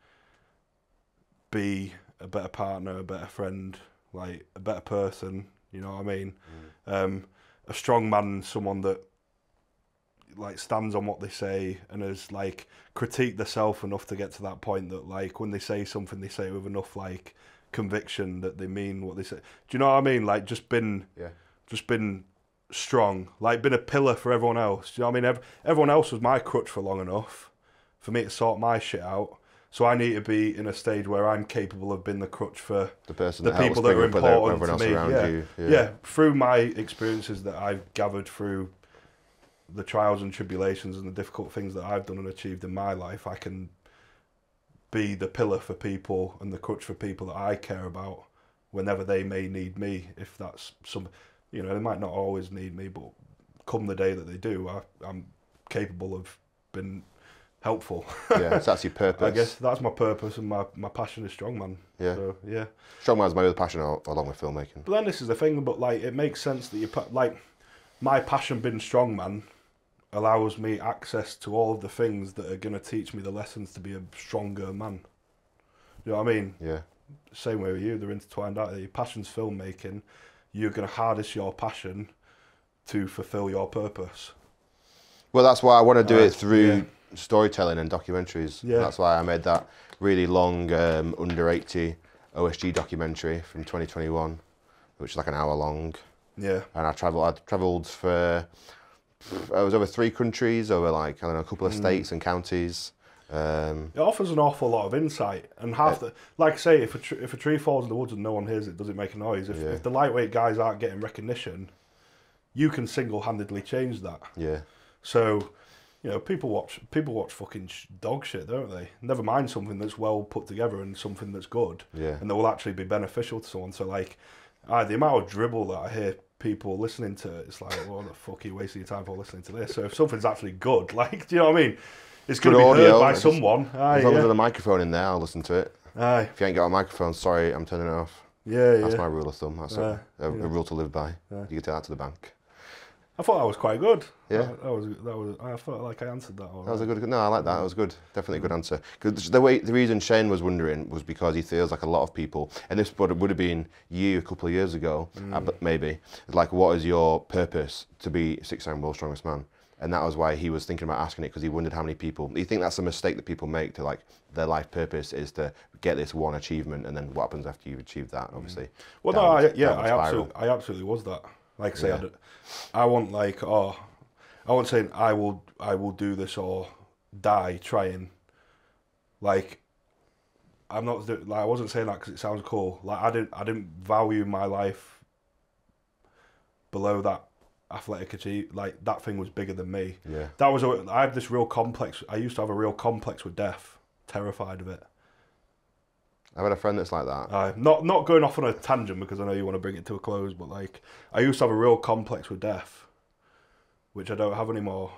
S1: be a better partner, a better friend, like a better person, you know what I mean? A strong man, someone that like stands on what they say and has like critiqued themselves enough to get to that point that like when they say something, they say it with enough like conviction that they mean what they say. Do you know what I mean? Like just been strong, like been a pillar for everyone else. Do you know what I mean? Everyone else was my crutch for long enough for me to sort my shit out. So I need to be in a stage where I'm capable of being the crutch for
S2: The person
S1: the
S2: that helps
S1: people that are
S2: bring up
S1: important
S2: everyone
S1: to
S2: else
S1: me.
S2: around
S1: Yeah.
S2: you.
S1: Yeah, through my experiences that I've gathered through the trials and tribulations and the difficult things that I've done and achieved in my life, I can be the pillar for people and the crutch for people that I care about whenever they may need me. If that's some, you know, they might not always need me, but come the day that they do, I'm capable of being helpful.
S2: Yeah, so that's your purpose.
S1: I guess that's my purpose, and my passion is strongman.
S2: Yeah.
S1: So, yeah.
S2: Strongman's my other passion along with filmmaking.
S1: But then this is the thing, but like it makes sense that like my passion being strongman allows me access to all of the things that are going to teach me the lessons to be a stronger man. You know what I mean?
S2: Yeah.
S1: Same way with you, they're intertwined out there. Your passion's filmmaking, you're going to harness your passion to fulfill your purpose.
S2: Well, that's why I want to do it through
S1: yeah.
S2: storytelling and documentaries.
S1: Yeah.
S2: That's why I made that really long under 80 OSG documentary from 2021, which is like an hour long.
S1: Yeah.
S2: And I travelled for, I was over 3 countries, over like, I don't know, a couple of states and counties.
S1: It offers an awful lot of insight, and half the, like I say, if a tree falls in the woods and no one hears it, does it make a noise? If the lightweight guys aren't getting recognition, you can single-handedly change that.
S2: Yeah.
S1: So, you know, people watch fucking dog shit, don't they? Never mind something that's well put together and something that's good, and that will actually be beneficial to someone. So, like, the amount of dribble that I hear people listening to, it's like, what the fuck are you wasting your time for listening to this? So if something's actually good, like, do you know what I mean? It's going to be heard by someone.
S2: As long as there's a microphone in there, I'll listen to it.
S1: Aye.
S2: If you ain't got a microphone, sorry, I'm turning it off.
S1: Yeah,
S2: That's my rule of thumb. That's a rule to live by. You can take that to the bank.
S1: I thought that was quite good.
S2: Yeah.
S1: That was. I felt like I answered that.
S2: That was a good. No, I like that. That was good. Definitely a good answer. Because the reason Shane was wondering was because he feels like a lot of people, and this would have been you a couple of years ago, but maybe like, what is your purpose to be 6'9" world's strongest man? And that was why he was thinking about asking it, because he wondered how many people. You think that's a mistake that people make, to like their life purpose is to get this one achievement, and then what happens after you've achieved that? Obviously.
S1: Well, no, I absolutely was that. Like I say, I want like, I wasn't saying I will do this or die trying. Like, I wasn't saying that because it sounds cool. Like I didn't value my life below that athletic achievement. Like that thing was bigger than me.
S2: Yeah.
S1: I had this real complex. I used to have a real complex with death. Terrified of it.
S2: I've had a friend that's like that.
S1: Not going off on a tangent because I know you want to bring it to a close, but like I used to have a real complex with death, which I don't have anymore.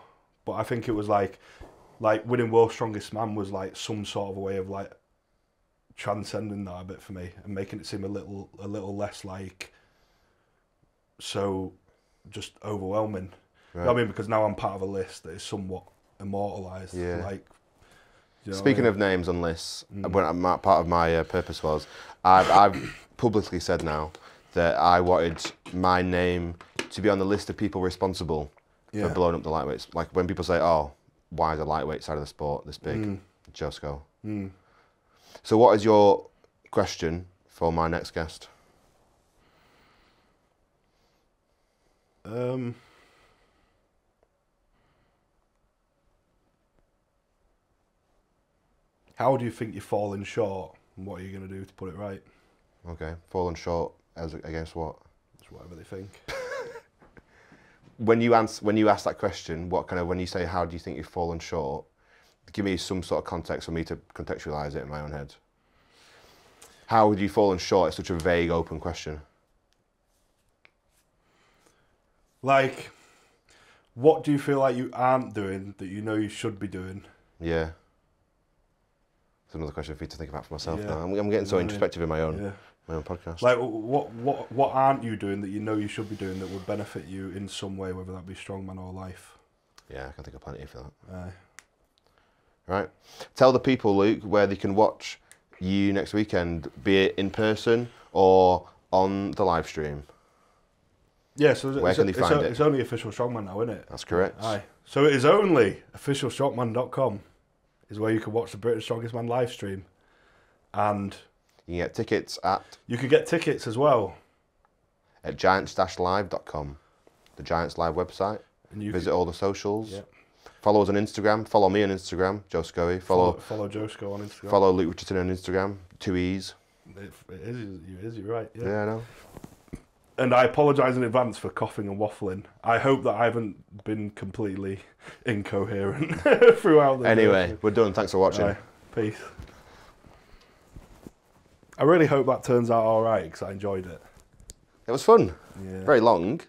S1: But I think it was like winning World's Strongest Man was like some sort of a way of like transcending that a bit for me and making it seem a little less like so just overwhelming. Right. You know what I mean? Because now I'm part of a list that is somewhat immortalised.
S2: Yeah.
S1: Like, you know
S2: speaking of names on lists, part of my purpose was, I've publicly said now that I wanted my name to be on the list of people responsible for blowing up the lightweights. Like when people say, oh, why is the lightweight side of the sport this big? Just go. So what is your question for my next guest?
S1: How do you think you're falling short, and what are you going to do to put it right?
S2: Okay, falling short as against what?
S1: It's whatever they think.
S2: When you ask that question, what kind of, when you say how do you think you've fallen short, give me some sort of context for me to contextualise it in my own head. How would you fallen short? It's such a vague, open question.
S1: Like, what do you feel like you aren't doing that you know you should be doing?
S2: Yeah. It's another question for me to think about for myself now. I'm getting so introspective in my own podcast.
S1: Like, what aren't you doing that you know you should be doing that would benefit you in some way, whether that be strongman or life?
S2: Yeah, I can think of plenty for that.
S1: Aye.
S2: Right. Tell the people, Luke, where they can watch you next weekend, be it in person or on the live stream.
S1: Yeah, so
S2: where can they find it?
S1: It's only Official Strongman now, isn't it?
S2: That's correct.
S1: Aye. So it is only officialstrongman.com is where you can watch the Britain's Strongest Man live stream. And
S2: you can get tickets at...
S1: You can get tickets as well.
S2: At giants-live.com, the Giants Live website. And you visit all the socials.
S1: Yeah.
S2: Follow us on Instagram. Follow me on Instagram, Joe Scoey.
S1: Follow Joe Sco on Instagram.
S2: Follow Luke Richardson on Instagram. 2 E's.
S1: It is, you're right.
S2: Yeah, I know.
S1: And I apologise in advance for coughing and waffling. I hope that I haven't been completely incoherent throughout the
S2: Anyway, we're done. Thanks for watching.
S1: Right. Peace. I really hope that turns out all right because I enjoyed it.
S2: It was fun.
S1: Yeah.
S2: Very long.